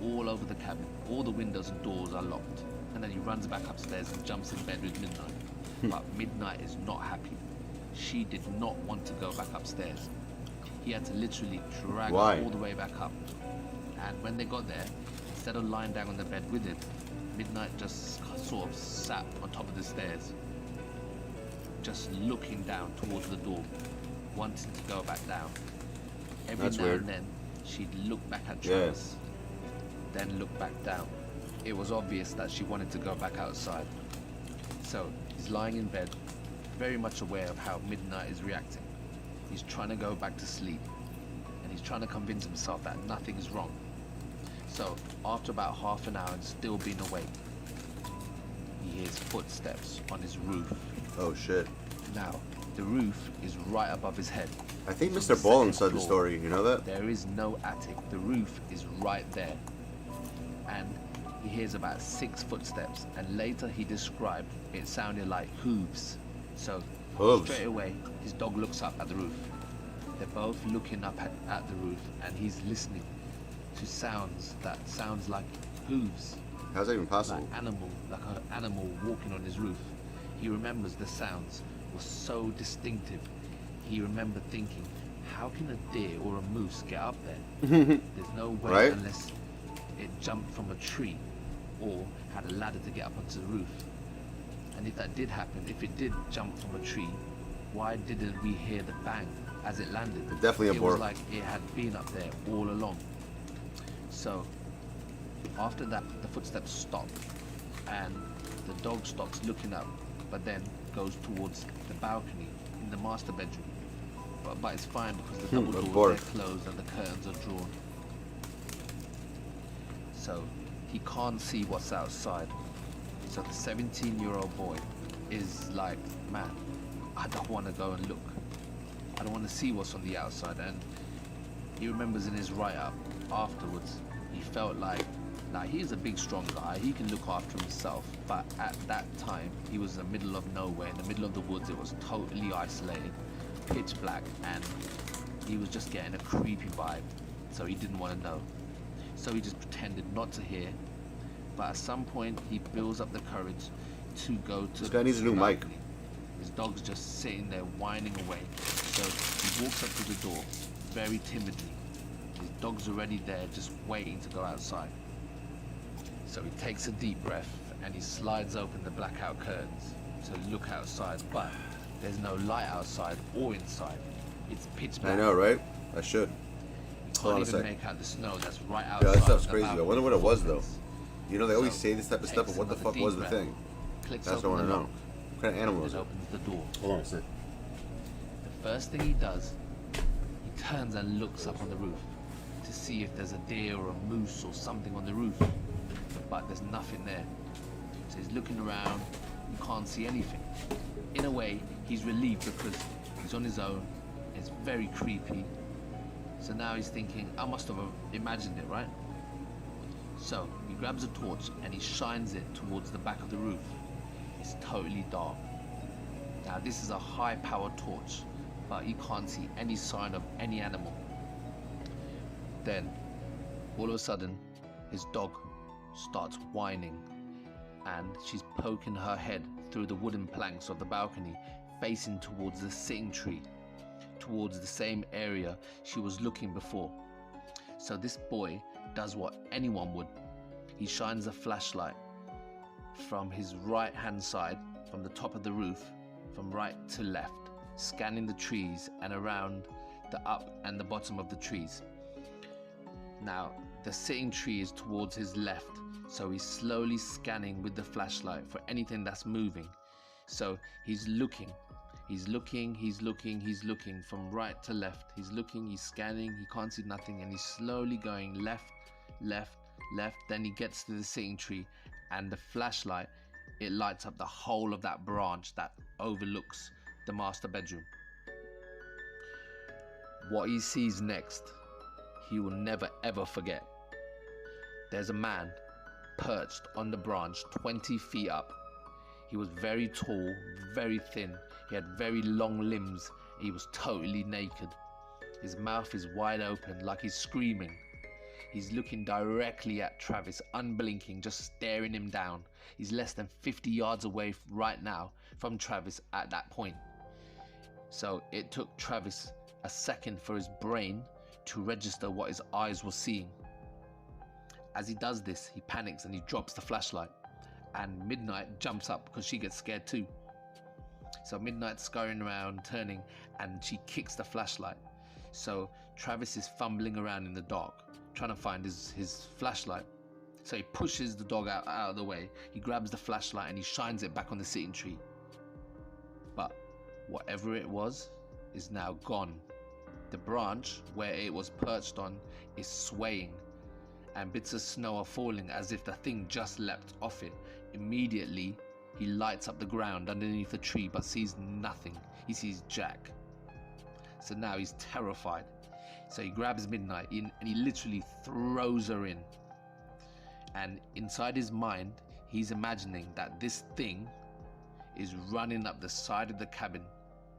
all over the cabin. All the windows and doors are locked. And then he runs back upstairs and jumps in bed with Midnight. But Midnight is not happy. She did not want to go back upstairs. He had to literally drag Why? her all the way back up. And when they got there, instead of lying down on the bed with him, Midnight just sort of sat on top of the stairs, just looking down towards the door, wanting to go back down. Every That's now weird. and then, she'd look back at Yeah. Travis, then look back down. It was obvious that she wanted to go back outside. So he's lying in bed, very much aware of how Midnight is reacting. He's trying to go back to sleep, and he's trying to convince himself that nothing is wrong. So after about half an hour and still being awake, he hears footsteps on his roof. Oh shit. Now, the roof is right above his head. I think From Mr. the Ball second inside the floor. story, you know that? There is no attic. The roof is right there. And he hears about 6 footsteps, and later he described it sounded like hooves. So Hooves. straight away, his dog looks up at the roof. They're both looking up at the roof, and he's listening to sounds that sounds like hooves. How's that even possible? Like an animal walking on his roof. He remembers the sounds were so distinctive. He remembered thinking, how can a deer or a moose get up there? There's no way Right? unless it jumped from a tree or had a ladder to get up onto the roof. And if that did happen, if it did jump from a tree, why didn't we hear the bang as it landed? Definitely a It was bork. like it had been up there all along. So after that, the footsteps stop and the dog stops looking up, but then goes towards the balcony in the master bedroom. But it's fine because the double a doors bork. are closed and the curtains are drawn. So he can't see what's outside. So the 17-year-old boy is like, man, I don't want to go and look. I don't want to see what's on the outside. And he remembers in his write-up afterwards, he felt like he's a big, strong guy. He can look after himself. But at that time, he was in the middle of nowhere, in the middle of the woods. It was totally isolated, pitch black, and he was just getting a creepy vibe. So he didn't want to know. so he just pretended not to hear. But at some point, he builds up the courage to go to. This guy needs a new mic. His dog's just sitting there whining away. So he walks up to the door, very timidly. His dog's already there, just waiting to go outside. So he takes a deep breath and he slides open the blackout curtains to look outside. But there's no light outside or inside. It's pitch black. I know, right? I should. Can't Hold on a even sec. make out the snow that's right outside. Yeah, that stuff's the crazy. I balcony wonder what it was though. fence. You know, they always So, say this type of stuff, but takes what the another fuck deep was the breath, thing? Clicks That's what I open want to the know. lock, What kind of animal was and it? opens the door. Hold on a sec. The first thing he does, he turns and looks up on the roof to see if there's a deer or a moose or something on the roof, but there's nothing there. So he's looking around, he can't see anything. In a way, he's relieved because he's on his own, it's very creepy. So now he's thinking, I must have imagined it, right? So he grabs a torch and he shines it towards the back of the roof. It's totally dark. Now this is a high powered torch, but he can't see any sign of any animal. Then, all of a sudden, his dog starts whining and she's poking her head through the wooden planks of the balcony, facing towards the sitting tree, towards the same area she was looking before. So this boy does what anyone would. He shines a flashlight from his right hand side, from the top of the roof, from right to left, scanning the trees and around the up and the bottom of the trees. Now the sitting tree is towards his left, so he's slowly scanning with the flashlight for anything that's moving. So he's looking from right to left. He's looking, he's scanning, he can't see nothing, and he's slowly going left, left, left. Then he gets to the sitting tree and the flashlight, it lights up the whole of that branch that overlooks the master bedroom. What he sees next, he will never ever forget. There's a man perched on the branch 20 feet up. He was very tall, very thin. He had very long limbs. He was totally naked. His mouth is wide open like he's screaming. He's looking directly at Travis, unblinking, just staring him down. He's less than 50 yards away right now from Travis at that point. So it took Travis a second for his brain to register what his eyes were seeing. As he does this, he panics and he drops the flashlight. And Midnight jumps up because she gets scared too. So Midnight's scurrying around, turning, and she kicks the flashlight. So Travis is fumbling around in the dark, trying to find his flashlight. So he pushes the dog out of the way. He grabs the flashlight and he shines it back on the sitting tree. But whatever it was is now gone. The branch where it was perched on is swaying, and bits of snow are falling as if the thing just leapt off it. Immediately, he lights up the ground underneath the tree but sees nothing. He sees Jack. So now he's terrified. So he grabs Midnight and he literally throws her in. And inside his mind, he's imagining that this thing is running up the side of the cabin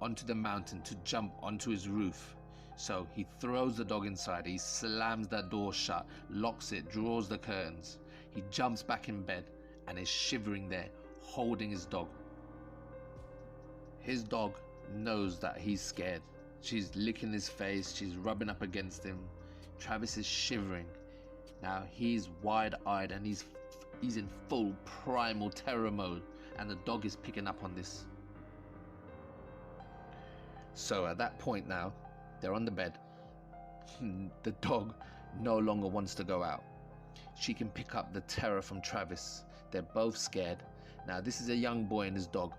onto the mountain to jump onto his roof. So he throws the dog inside, he slams that door shut, locks it, draws the curtains. He jumps back in bed and is shivering there, holding his dog. His dog knows that he's scared. She's licking his face, she's rubbing up against him. Travis is shivering. Now he's wide-eyed and he's in full primal terror mode, and the dog is picking up on this. So at that point now, they're on the bed. The dog no longer wants to go out. She can pick up the terror from Travis. They're both scared. Now this is a young boy and his dog.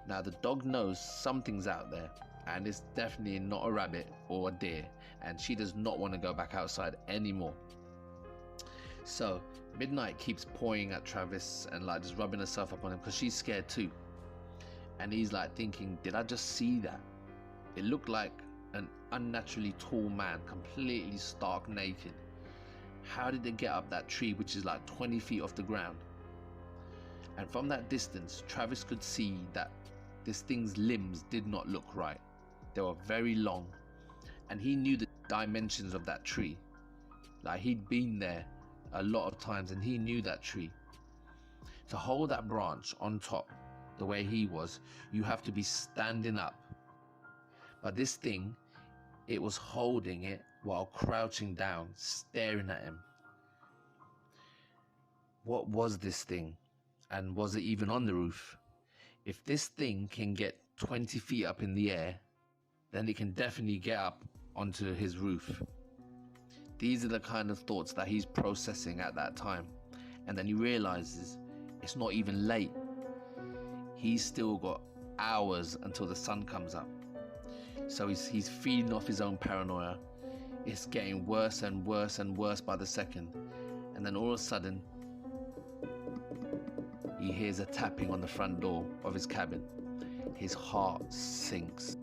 Now the dog knows something's out there, and it's definitely not a rabbit or a deer, and she does not want to go back outside anymore. So Midnight keeps pawing at Travis and like just rubbing herself up on him because she's scared too. And he's like thinking, did I just see that? It looked like an unnaturally tall man, completely stark naked. How did they get up that tree, which is like 20 feet off the ground? And from that distance, Travis could see that this thing's limbs did not look right. They were very long, and he knew the dimensions of that tree. Like, he'd been there a lot of times and he knew that tree. To hold that branch on top the way he was, you have to be standing up. But this thing, it was holding it while crouching down, staring at him. What was this thing? And was it even on the roof? If this thing can get 20 feet up in the air, then it can definitely get up onto his roof. These are the kind of thoughts that he's processing at that time. And then he realizes it's not even late. He's still got hours until the sun comes up. So he's feeding off his own paranoia. It's getting worse and worse and worse by the second. And then all of a sudden, he hears a tapping on the front door of his cabin. His heart sinks.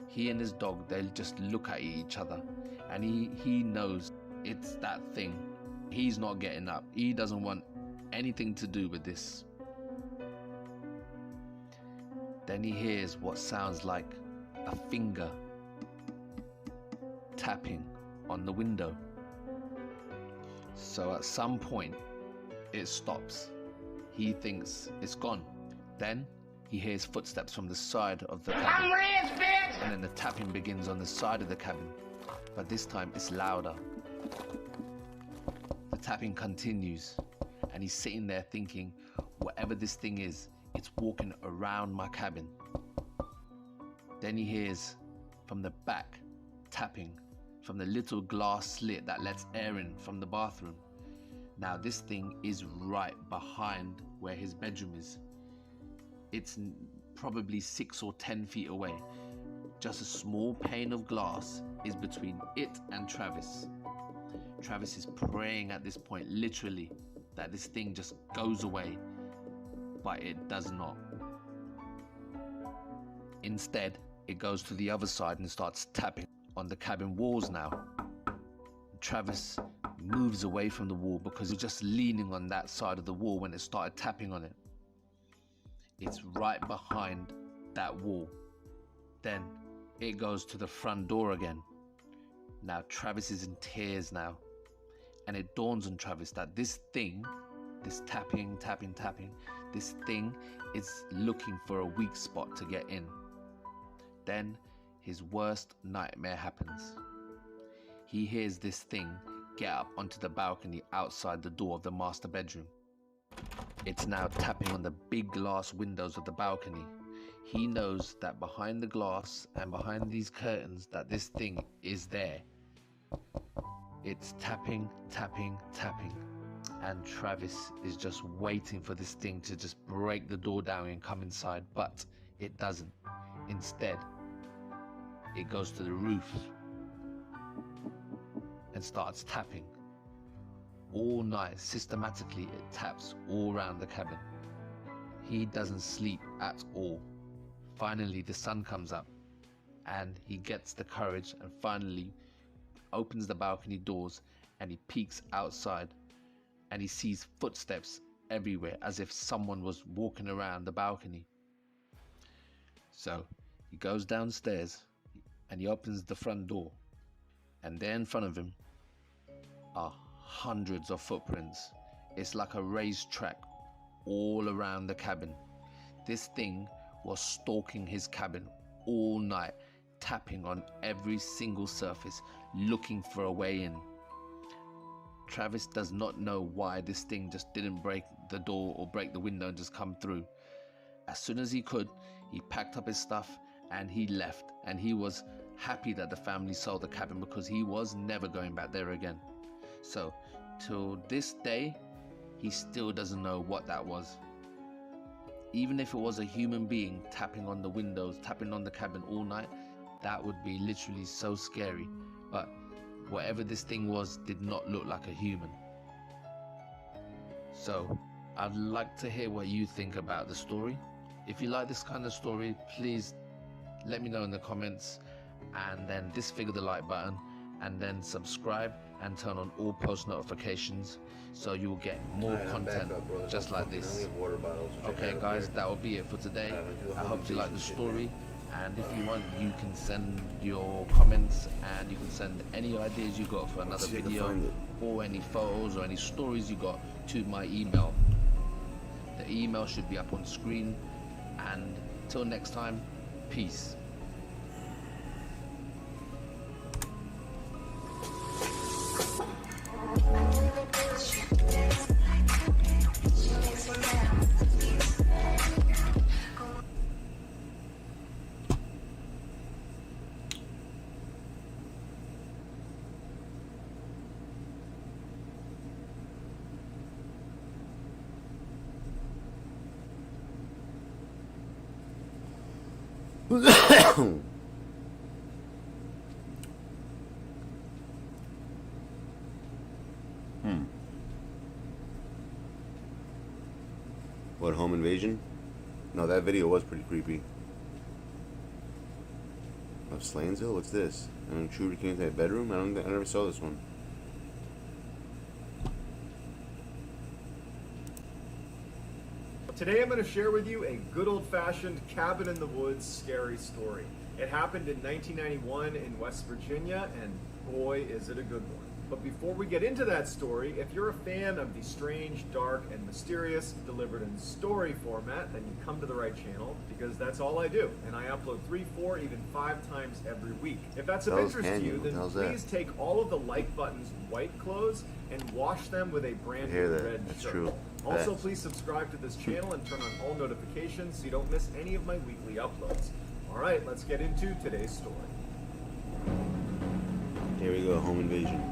He and his dog, they just look at each other, and he knows it's that thing. He's not getting up. He doesn't want anything to do with this. Then he hears what sounds like a finger tapping on the window. So at some point, it stops. He thinks it's gone. Then he hears footsteps from the side of the cabin. I'm rich, bitch! And then the tapping begins on the side of the cabin, but this time it's louder. The tapping continues, and he's sitting there thinking, whatever this thing is, it's walking around my cabin. Then he hears from the back tapping from the little glass slit that lets air in from the bathroom. Now this thing is right behind where his bedroom is. It's probably 6 or 10 feet away. Just a small pane of glass is between it and Travis. Travis is praying at this point, literally, that this thing just goes away, but it does not. Instead, it goes to the other side and starts tapping on the cabin walls now. Travis moves away from the wall because he's just leaning on that side of the wall when it started tapping on it. It's right behind that wall. Then it goes to the front door again. Now Travis is in tears now, and it dawns on Travis that this thing, this tapping, this thing is looking for a weak spot to get in. Then his worst nightmare happens. He hears this thing get up onto the balcony outside the door of the master bedroom. It's now tapping on the big glass windows of the balcony. He knows that behind the glass and behind these curtains that this thing is there. It's tapping, and Travis is just waiting for this thing to just break the door down and come inside, but it doesn't. Instead, it goes to the roof and starts tapping. All night, systematically, it taps all around the cabin. He doesn't sleep at all. Finally, the sun comes up, and he gets the courage and finally opens the balcony doors, and he peeks outside, and he sees footsteps everywhere as if someone was walking around the balcony. So he goes downstairs and he opens the front door, and there in front of him are hundreds of footprints. It's like a racetrack all around the cabin. This thing was stalking his cabin all night, tapping on every single surface, looking for a way in. Travis does not know why this thing just didn't break the door or break the window and just come through. As soon as he could, he packed up his stuff and he left, and he was happy that the family sold the cabin because he was never going back there again. So till this day, he still doesn't know what that was. Even if it was a human being tapping on the windows, tapping on the cabin all night, that would be literally so scary. But whatever this thing was did not look like a human. So I'd like to hear what you think about the story. If you like this kind of story, please let me know in the comments, and then disfigure the like button, and then subscribe and turn on all post notifications so you'll get more content just like this. Okay guys, that will be it for today. I hope you like the story. And if you want, you can send your comments and you can send any ideas you got for another video or any photos or any stories you got to my email. The email should be up on screen. And till next time, peace. What, home invasion? No, that video was pretty creepy. Of Slanesville? What's this? An intruder came into my bedroom? I never saw this one. Today I'm going to share with you a good old-fashioned cabin in the woods scary story. It happened in 1991 in West Virginia, and boy is it a good one. But before we get into that story, if you're a fan of the strange, dark, and mysterious delivered in story format, then you come to the right channel, because that's all I do. And I upload 3, 4, even 5 times every week. If that's of interest to you, then please take all of the like button's white clothes and wash them with a brand new red shirt. True. Also, please subscribe to this channel and turn on all notifications so you don't miss any of my weekly uploads. Alright, let's get into today's story. Here we go, home invasion.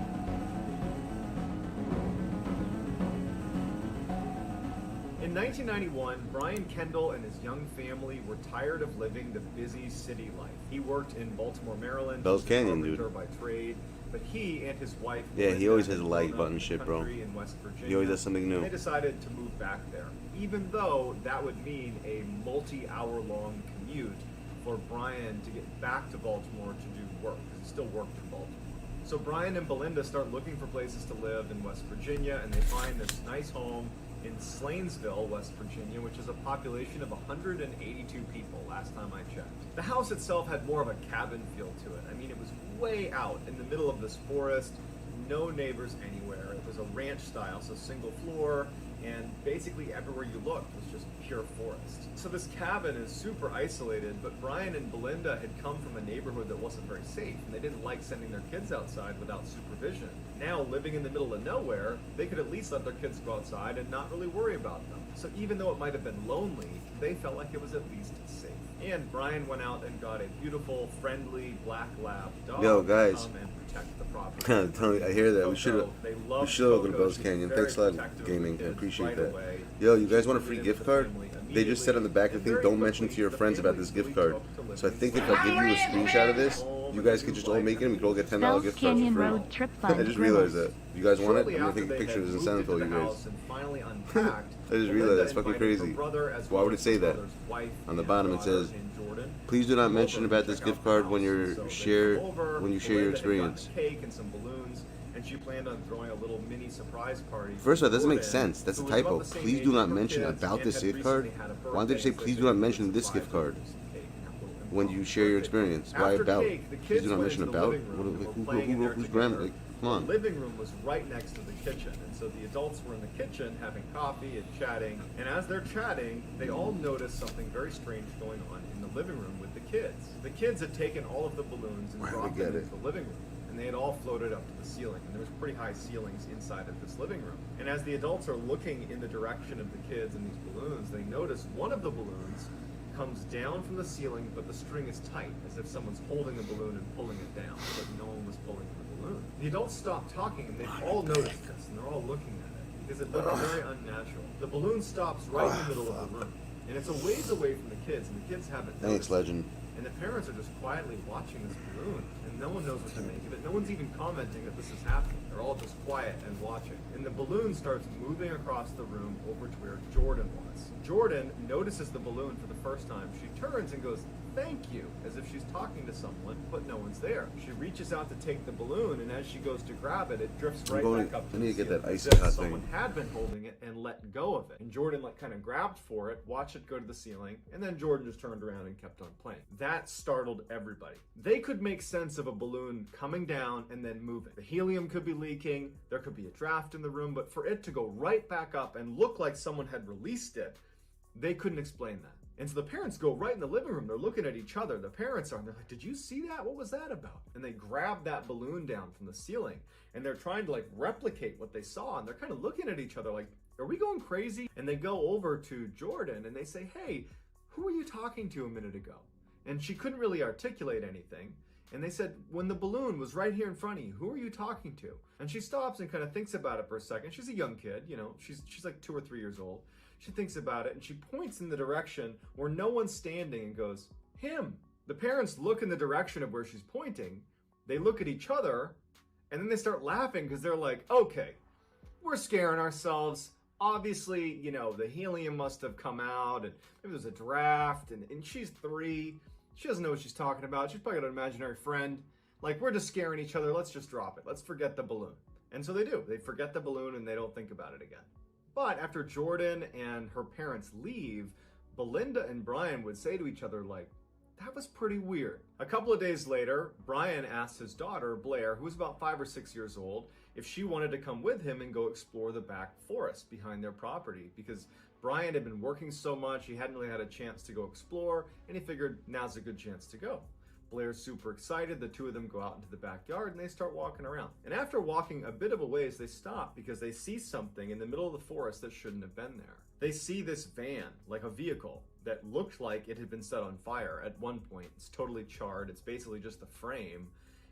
In 1991, Brian Kendall and his young family were tired of living the busy city life. He worked in Baltimore, Maryland, Bell's Canyon, dude. by trade, but he and his wife he always has a like button shit, bro. in West Virginia. He always does something new. They decided to move back there, even though that would mean a multi-hour-long commute for Brian to get back to Baltimore to do work, because he still worked in Baltimore. So Brian and Belinda start looking for places to live in West Virginia, and they find this nice home in Slanesville, West Virginia, which is a population of 182 people last time I checked. The house itself had more of a cabin feel to it. I mean, it was way out in the middle of this forest, no neighbors anywhere. It was a ranch style, so single floor, and basically everywhere you looked was just pure forest. So this cabin is super isolated, but Brian and Belinda had come from a neighborhood that wasn't very safe, and they didn't like sending their kids outside without supervision. Now, living in the middle of nowhere, they could at least let their kids go outside and not really worry about them. So even though it might have been lonely, they felt like it was at least safe. And Brian went out and got a beautiful, friendly black lab dog Yo, guys. to come and protect the property. I hear that. We Coco, should they have love go to Coco. Bell's She's Canyon. very Thanks a lot, protective of gaming. I kids appreciate right that. away. Yo, you guys She want a moved free in gift with the card? family They just said on the back of the thing, don't mention to your friends about this gift card. So I think if I give you a screenshot of this, you guys could just all make it and we could all get $10 gift cards for free. I just realized that. You guys want it? I'm gonna take a picture of this and send it to all you guys. I just realized that's fucking crazy. Why would it say that? On the bottom it says, please do not mention about this gift card when you share your experience. And she planned on throwing a little mini surprise party. First of all, that doesn't make sense. That's a typo. Please do not mention about this gift card. Why did you say please do not mention this gift card when you share your experience? Why about? Please do not mention about. Who's grammar? Like, come on. The living room was right next to the kitchen, and so the adults were in the kitchen having coffee and chatting. And as they're chatting, they all noticed something very strange going on in the living room with the kids. The kids had taken all of the balloons and dropped them into the living room. And they had all floated up to the ceiling, and there was pretty high ceilings inside of this living room. And as the adults are looking in the direction of the kids and these balloons, they notice one of the balloons comes down from the ceiling, but the string is tight, as if someone's holding the balloon and pulling it down, but no one was pulling the balloon. The adults stopped talking, and they've all noticed this, and they're all looking at it, because it looked very unnatural. The balloon stops right in the middle of the room, and it's a ways away from the kids, and the kids haven't noticed. Thanks, legend. And the parents are just quietly watching this balloon, and no one knows what to make of it. No one's even commenting that this is happening. They're all just quiet and watching. And the balloon starts moving across the room over to where Jordan was. Jordan notices the balloon for the first time. She turns and goes, "Thank you," as if she's talking to someone, but no one's there. She reaches out to take the balloon, and as she goes to grab it, it drifts right back up to the ceiling. I need to get that icy as if hot someone thing. had been holding it and let go of it. And Jordan kind of grabbed for it, watched it go to the ceiling, and then Jordan just turned around and kept on playing. that startled everybody. They could make sense of a balloon coming down and then moving. The helium could be leaking, there could be a draft in the room, but for it to go right back up and look like someone had released it, they couldn't explain that. And so the parents go right in the living room, they're looking at each other, the parents are, and they're like, did you see that? What was that about? And they grab that balloon down from the ceiling, and they're trying to like replicate what they saw, and they're kind of looking at each other like, are we going crazy? And they go over to Jordan and they say, hey, who were you talking to a minute ago? And she couldn't really articulate anything. And they said, when the balloon was right here in front of you, who are you talking to? And she stops and kind of thinks about it for a second. She's a young kid, you know, she's like 2 or 3 years old. She thinks about it and she points in the direction where no one's standing and goes, him. The parents look in the direction of where she's pointing. They look at each other and then they start laughing because they're like, okay, we're scaring ourselves. Obviously, you know, the helium must have come out and maybe there's a draft and she's 3. She doesn't know what she's talking about. She's probably got an imaginary friend. Like, we're just scaring each other. Let's just drop it. Let's forget the balloon. And so they do. They forget the balloon and they don't think about it again. But after Jordan and her parents leave, Belinda and Brian would say to each other, like, that was pretty weird. A couple of days later, Brian asked his daughter, Blair, who was about 5 or 6 years old, if she wanted to come with him and go explore the back forest behind their property, because Brian had been working so much, he hadn't really had a chance to go explore, and he figured now's a good chance to go. Blair's super excited. The two of them go out into the backyard and they start walking around. And after walking a bit of a ways, they stop because they see something in the middle of the forest that shouldn't have been there. They see this van, like a vehicle, that looked like it had been set on fire at one point. It's totally charred. It's basically just the frame.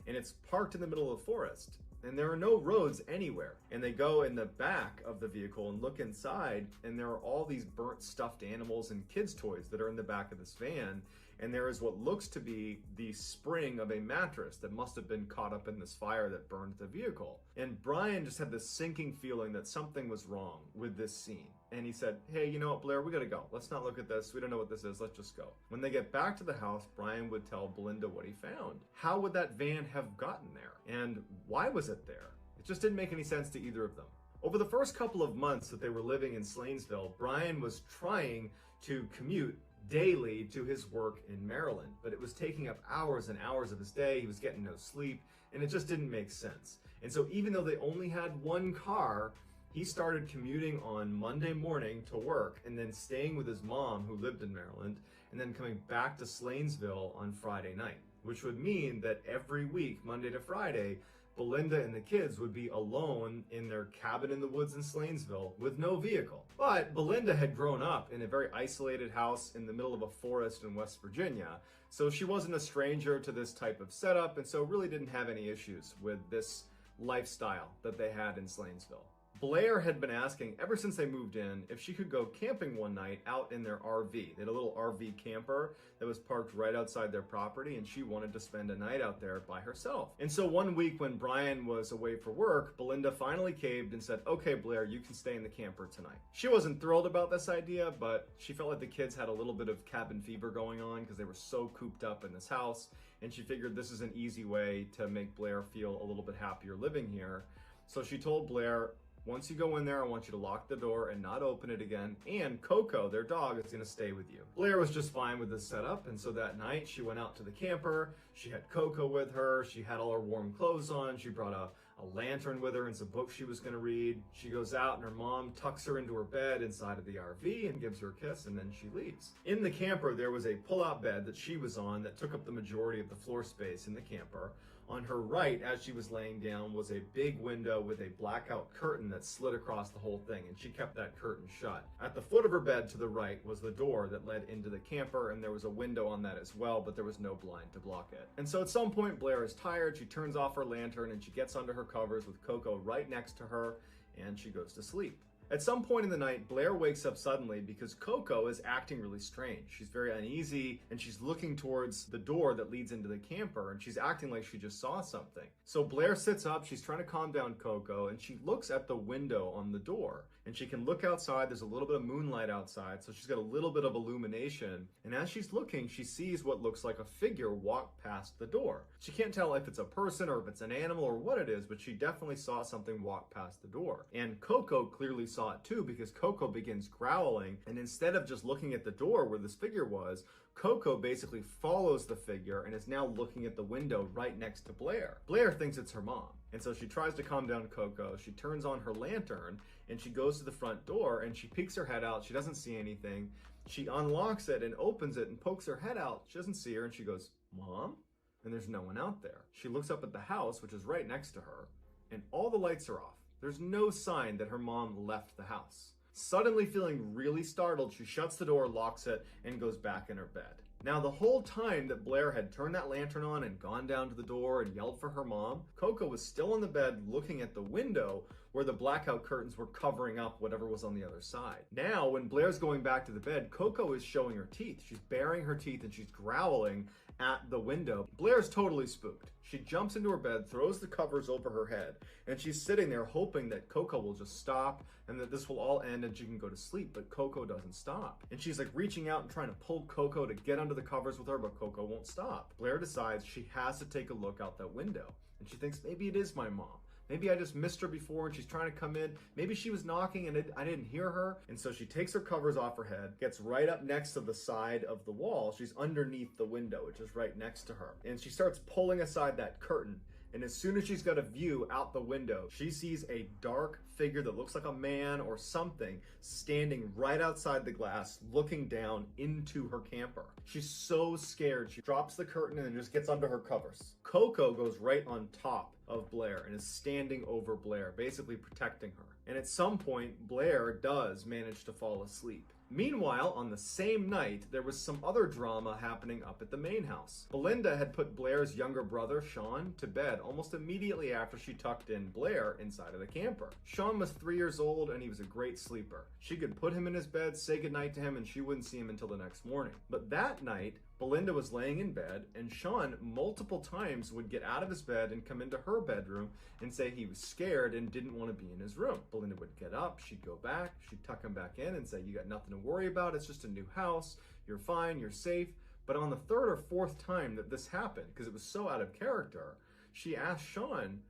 And it's parked in the middle of the forest. And there are no roads anywhere. And they go in the back of the vehicle and look inside, and there are all these burnt stuffed animals and kids' toys that are in the back of this van. And there is what looks to be the spring of a mattress that must have been caught up in this fire that burned the vehicle. And Brian just had this sinking feeling that something was wrong with this scene. And he said, hey, you know what, Blair, we gotta go. Let's not look at this. We don't know what this is. Let's just go. When they get back to the house, Brian would tell Belinda what he found. How would that van have gotten there? And why was it there? It just didn't make any sense to either of them. Over the first couple of months that they were living in Slanesville, Brian was trying to commute daily to his work in Maryland, but it was taking up hours and hours of his day. He was getting no sleep, and it just didn't make sense. And so even though they only had one car, he started commuting on Monday morning to work and then staying with his mom, who lived in Maryland, and then coming back to Slanesville on Friday night, which would mean that every week, Monday to Friday, Belinda and the kids would be alone in their cabin in the woods in Slanesville with no vehicle. But Belinda had grown up in a very isolated house in the middle of a forest in West Virginia, so she wasn't a stranger to this type of setup, and so really didn't have any issues with this lifestyle that they had in Slanesville. Blair had been asking ever since they moved in if she could go camping one night out in their RV. They had a little RV camper that was parked right outside their property, and she wanted to spend a night out there by herself. And so one week when Brian was away for work, Belinda finally caved and said, okay, Blair, you can stay in the camper tonight. She wasn't thrilled about this idea, but she felt like the kids had a little bit of cabin fever going on because they were so cooped up in this house, and she figured this is an easy way to make Blair feel a little bit happier living here. So she told Blair, once you go in there, I want you to lock the door and not open it again. And Coco, their dog, is gonna stay with you. Blair was just fine with this setup. And so that night she went out to the camper. She had Coco with her. She had all her warm clothes on. She brought a lantern with her and some books she was gonna read. She goes out and her mom tucks her into her bed inside of the RV and gives her a kiss, and then she leaves. In the camper, there was a pull-out bed that she was on that took up the majority of the floor space in the camper. On her right, as she was laying down, was a big window with a blackout curtain that slid across the whole thing, and she kept that curtain shut. At the foot of her bed to the right was the door that led into the camper, and there was a window on that as well, but there was no blind to block it. And so at some point, Blair is tired. She turns off her lantern and she gets under her covers with Coco right next to her, and she goes to sleep. At some point in the night, Blair wakes up suddenly because Coco is acting really strange. She's very uneasy and she's looking towards the door that leads into the camper, and she's acting like she just saw something. So Blair sits up, she's trying to calm down Coco, and she looks at the window on the door, and she can look outside. There's a little bit of moonlight outside, so she's got a little bit of illumination. And as she's looking, she sees what looks like a figure walk past the door. She can't tell if it's a person or if it's an animal or what it is, but she definitely saw something walk past the door. And Coco clearly saw it too, because Coco begins growling, and instead of just looking at the door where this figure was, Coco basically follows the figure and is now looking at the window right next to Blair. Blair thinks it's her mom, and so she tries to calm down Coco. She turns on her lantern and she goes to the front door and she peeks her head out. She doesn't see anything. She unlocks it and opens it and pokes her head out. She doesn't see her and she goes, "Mom?" And there's no one out there. She looks up at the house, which is right next to her, and all the lights are off. There's no sign that her mom left the house. Suddenly feeling really startled, she shuts the door, locks it, and goes back in her bed. Now, the whole time that Blair had turned that lantern on and gone down to the door and yelled for her mom, Coco was still on the bed looking at the window where the blackout curtains were covering up whatever was on the other side. Now, when Blair's going back to the bed, Coco is showing her teeth. She's baring her teeth and she's growling at the window. Blair's totally spooked. She jumps into her bed, throws the covers over her head, and she's sitting there hoping that Coco will just stop and that this will all end and she can go to sleep, but Coco doesn't stop. And she's like reaching out and trying to pull Coco to get under the covers with her, but Coco won't stop. Blair decides she has to take a look out that window, and she thinks maybe it is my mom. Maybe I just missed her before and she's trying to come in. Maybe she was knocking and I didn't hear her. And so she takes her covers off her head, gets right up next to the side of the wall. She's underneath the window, which is right next to her. And she starts pulling aside that curtain. And as soon as she's got a view out the window, she sees a dark figure that looks like a man or something standing right outside the glass, looking down into her camper. She's so scared. She drops the curtain and then just gets under her covers. Coco goes right on top of Blair and is standing over Blair, basically protecting her. And at some point, Blair does manage to fall asleep. Meanwhile, on the same night, there was some other drama happening up at the main house. Belinda had put Blair's younger brother, Sean, to bed almost immediately after she tucked in Blair inside of the camper. Sean was 3 years old and he was a great sleeper. She could put him in his bed, say goodnight to him, and she wouldn't see him until the next morning. But that night, Belinda was laying in bed, and Sean multiple times would get out of his bed and come into her bedroom and say he was scared and didn't want to be in his room. Belinda would get up, she'd go back, she'd tuck him back in and say, "You got nothing to worry about, it's just a new house, you're fine, you're safe." But on the third or fourth time that this happened, because it was so out of character, she asked Sean,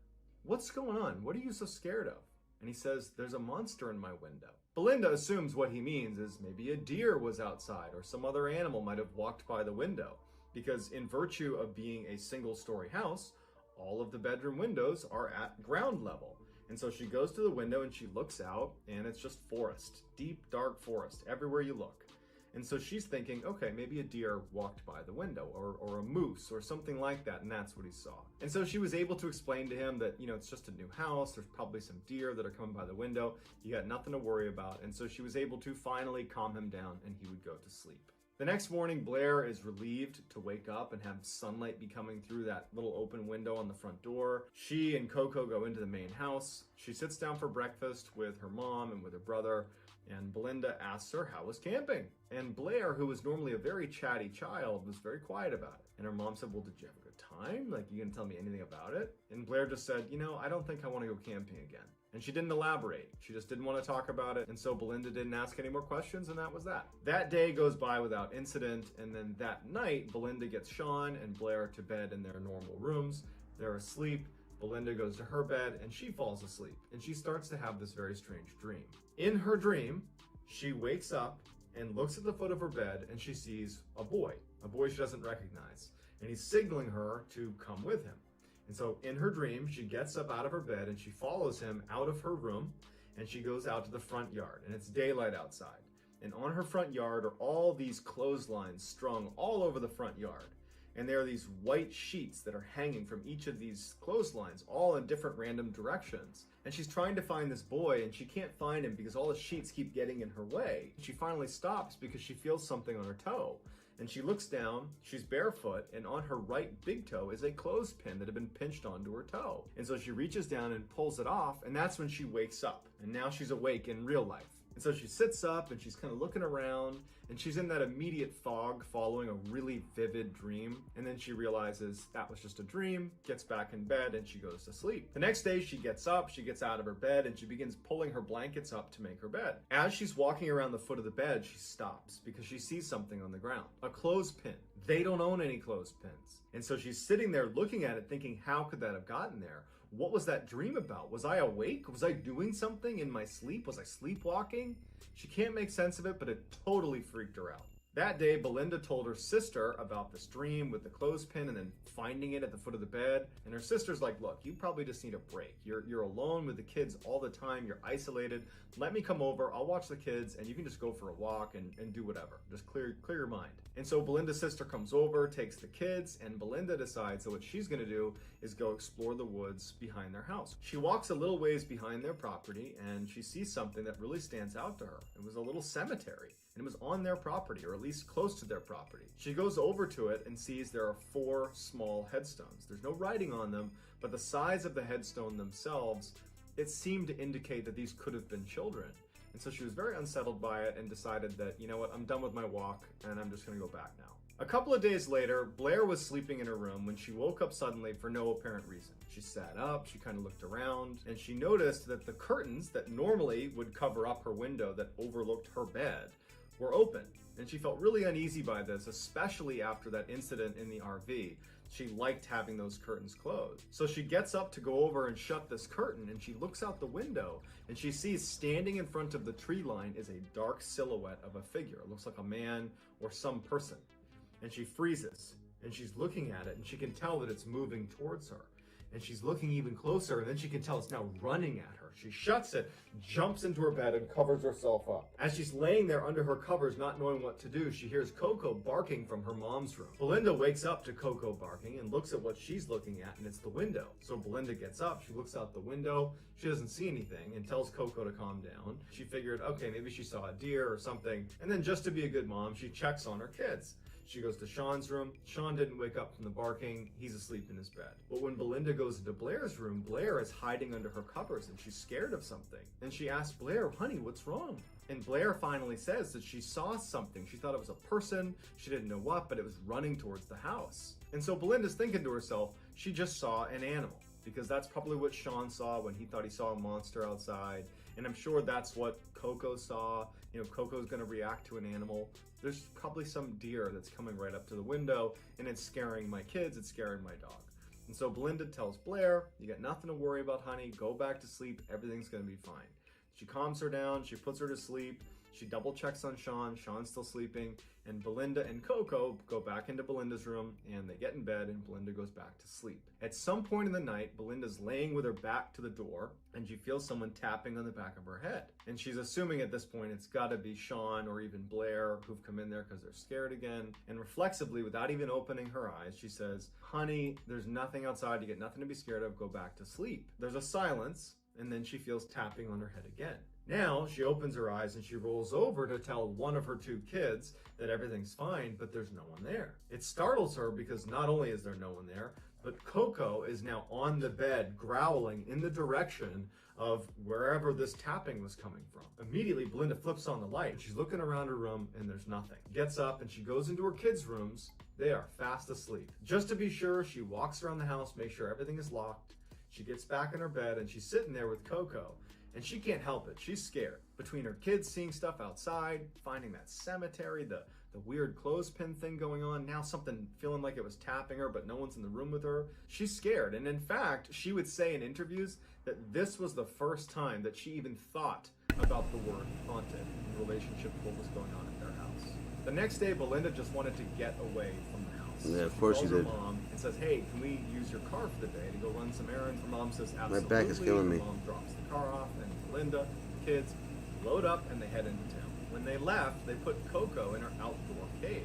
"What's going on? What are you so scared of?" And he says, "There's a monster in my window." Belinda assumes what he means is maybe a deer was outside or some other animal might have walked by the window, because in virtue of being a single-story house, all of the bedroom windows are at ground level. And so she goes to the window and she looks out, and it's just forest, deep, dark forest, everywhere you look. And so she's thinking, okay, maybe a deer walked by the window or a moose or something like that, and that's what he saw. And so she was able to explain to him that, you know, it's just a new house, there's probably some deer that are coming by the window, you got nothing to worry about. And so she was able to finally calm him down and he would go to sleep. The next morning, Blair is relieved to wake up and have sunlight be coming through that little open window on the front door. She and Coco go into the main house. She sits down for breakfast with her mom and with her brother, and Belinda asks her how was camping. And Blair, who was normally a very chatty child, was very quiet about it. And her mom said, "Well, did you have a good time? Like, you gonna tell me anything about it?" And Blair just said, "You know, I don't think I want to go camping again." And she didn't elaborate. She just didn't want to talk about it. And so Belinda didn't ask any more questions, and that was that. That day goes by without incident. And then that night, Belinda gets Sean and Blair to bed in their normal rooms. They're asleep. Belinda goes to her bed and she falls asleep. And she starts to have this very strange dream. In her dream, she wakes up and looks at the foot of her bed and she sees a boy she doesn't recognize. And he's signaling her to come with him. And so in her dream, she gets up out of her bed and she follows him out of her room and she goes out to the front yard, and it's daylight outside. And on her front yard are all these clotheslines strung all over the front yard. And there are these white sheets that are hanging from each of these clotheslines, all in different random directions. And she's trying to find this boy and she can't find him because all the sheets keep getting in her way. She finally stops because she feels something on her toe. And she looks down, she's barefoot, and on her right big toe is a clothespin that had been pinched onto her toe. And so she reaches down and pulls it off, and that's when she wakes up. And now she's awake in real life. And so she sits up and she's kind of looking around, and she's in that immediate fog following a really vivid dream. And then she realizes that was just a dream, gets back in bed, and she goes to sleep. The next day she gets up, she gets out of her bed, and she begins pulling her blankets up to make her bed. As she's walking around the foot of the bed, she stops because she sees something on the ground. A clothespin. They don't own any clothespins. And so she's sitting there looking at it thinking, how could that have gotten there? What was that dream about? Was I awake? Was I doing something in my sleep? Was I sleepwalking? She can't make sense of it, but it totally freaked her out. That day, Belinda told her sister about this dream with the clothespin and then finding it at the foot of the bed. And her sister's like, look, you probably just need a break. You're alone with the kids all the time. You're isolated. Let me come over. I'll watch the kids and you can just go for a walk and do whatever. Just clear your mind. And so Belinda's sister comes over, takes the kids, and Belinda decides that what she's going to do is go explore the woods behind their house. She walks a little ways behind their property and she sees something that really stands out to her. It was a little cemetery. And it was on their property, or at least close to their property. She goes over to it and sees there are 4 small headstones. There's no writing on them, but the size of the headstone themselves, it seemed to indicate that these could have been children. And so she was very unsettled by it and decided that, you know what, I'm done with my walk and I'm just gonna go back now. A couple of days later, Blair was sleeping in her room when she woke up suddenly for no apparent reason. She sat up, she kind of looked around, and she noticed that the curtains that normally would cover up her window that overlooked her bed were open, and she felt really uneasy by this, especially after that incident in the RV. She liked having those curtains closed. So she gets up to go over and shut this curtain, and she looks out the window and she sees standing in front of the tree line is a dark silhouette of a figure. It looks like a man or some person. And she freezes and she's looking at it and she can tell that it's moving towards her. And she's looking even closer, and then she can tell it's now running at her. She shuts it, jumps into her bed, and covers herself up. As she's laying there under her covers, not knowing what to do, she hears Coco barking from her mom's room. Belinda wakes up to Coco barking and looks at what she's looking at, and it's the window. So Belinda gets up, she looks out the window, she doesn't see anything, and tells Coco to calm down. She figured, okay, maybe she saw a deer or something, and then just to be a good mom, she checks on her kids. She goes to Sean's room. Sean didn't wake up from the barking. He's asleep in his bed. But when Belinda goes into Blair's room, Blair is hiding under her covers and she's scared of something. And she asks Blair, honey, what's wrong? And Blair finally says that she saw something. She thought it was a person. She didn't know what, but it was running towards the house. And so Belinda's thinking to herself, she just saw an animal, because that's probably what Sean saw when he thought he saw a monster outside. And I'm sure that's what Coco saw. You know, Coco's gonna react to an animal. There's probably some deer that's coming right up to the window and it's scaring my kids, it's scaring my dog. And so Belinda tells Blair, you got nothing to worry about, honey. Go back to sleep, everything's gonna be fine. She calms her down, she puts her to sleep. She double checks on Sean, Sean's still sleeping, and Belinda and Coco go back into Belinda's room and they get in bed and Belinda goes back to sleep. At some point in the night, Belinda's laying with her back to the door and she feels someone tapping on the back of her head. And she's assuming at this point it's gotta be Sean or even Blair who've come in there because they're scared again. And reflexively, without even opening her eyes, she says, honey, there's nothing outside, you get nothing to be scared of, go back to sleep. There's a silence, and then she feels tapping on her head again. Now she opens her eyes and she rolls over to tell one of her 2 kids that everything's fine, but there's no one there. It startles her because not only is there no one there, but Coco is now on the bed growling in the direction of wherever this tapping was coming from. Immediately, Belinda flips on the light and she's looking around her room and there's nothing. Gets up and she goes into her kids' rooms. They are fast asleep. Just to be sure, she walks around the house, makes sure everything is locked. She gets back in her bed and she's sitting there with Coco. And she can't help it. She's scared. Between her kids seeing stuff outside, finding that cemetery, the weird clothespin thing going on, now something feeling like it was tapping her, but no one's in the room with her. She's scared. And in fact, she would say in interviews that this was the first time that she even thought about the word haunted in relationship to what was going on at their house. The next day, Belinda just wanted to get away from the house. Yeah, of course she calls did. her mom and says, hey, can we use your car for the day to go run some errands? Her mom says, absolutely. My back is killing me. Her mom drops the car off, and Belinda, the kids, load up and they head into town. When they left, they put Coco in her outdoor cage,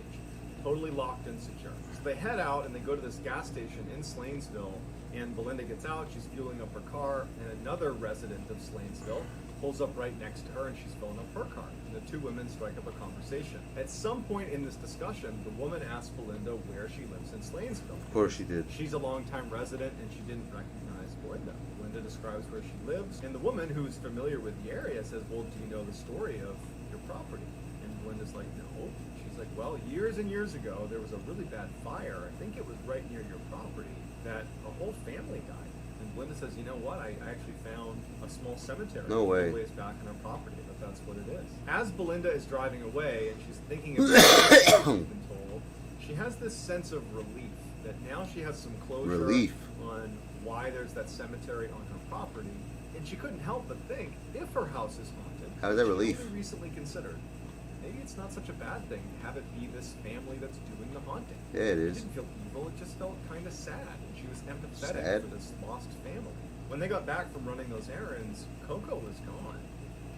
totally locked and secure. So they head out and they go to this gas station in Slanesville, and Belinda gets out, she's fueling up her car, and another resident of Slanesville pulls up right next to her and she's filling up her car. And the 2 women strike up a conversation. At some point in this discussion, the woman asks Belinda where she lives in Slanesville. Of course she did. She's a longtime resident and she didn't recognize Belinda. Belinda describes where she lives, and the woman who's familiar with the area says, well, do you know the story of your property? And Belinda's like, no. She's like, well, years and years ago, there was a really bad fire. I think it was right near your property that a whole family died. And Belinda says, you know what, I actually found a small cemetery. No way. A ways back on our property, but that's what it is. As Belinda is driving away and she's thinking of what she's been told, she has this sense of relief that now she has some closure Relief. on why there's that cemetery on her property, and she couldn't help but think, if her house is haunted, How is that she relief? only recently considered, maybe it's not such a bad thing to have it be this family that's doing the haunting. Yeah, it It is. didn't feel evil, it just felt kind of sad, and she was empathetic Sad? for this lost family. When they got back from running those errands, Coco was gone.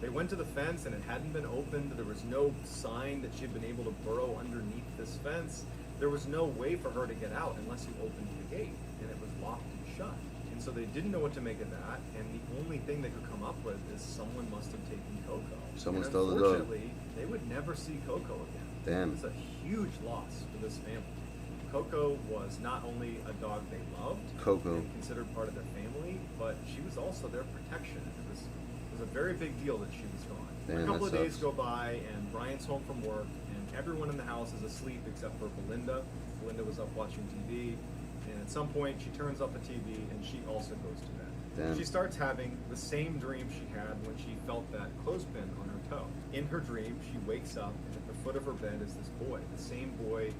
They went to the fence and it hadn't been opened. There was no sign that she'd been able to burrow underneath this fence. There was no way for her to get out unless you opened the gate, and it was locked and shut. And so they didn't know what to make of that, and the only thing they could come up with is someone must have taken Coco. Someone And stole the dog. unfortunately, they would never see Coco again. Damn. It was a huge loss for this family. Coco was not only a dog they loved Coco. and considered part of their family, but she was also their protection. It was a very big deal that she was gone. Damn, A couple that of days sucks. go by, and Brian's home from work, and everyone in the house is asleep except for Belinda. Belinda was up watching TV, and at some point she turns off the TV and she also goes to bed. Damn. She starts having the same dream she had when she felt that clothespin on her toe. In her dream, she wakes up, and at the foot of her bed is this boy, the same boy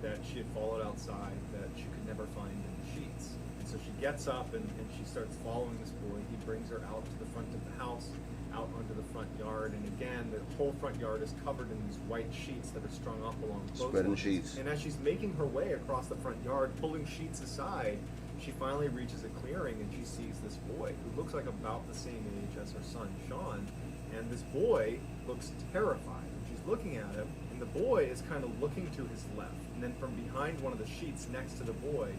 that she had followed outside that she could never find in the sheets. And so she gets up and she starts following this boy. He brings her out to the front of the house, out onto the front yard, and again, the whole front yard is covered in these white sheets that are strung up along Spreading clotheslines. sheets. And as she's making her way across the front yard, pulling sheets aside, she finally reaches a clearing and she sees this boy who looks like about the same age as her son, Sean. And this boy looks terrified. And she's looking at him, and the boy is kind of looking to his left. And then from behind one of the sheets next to the boy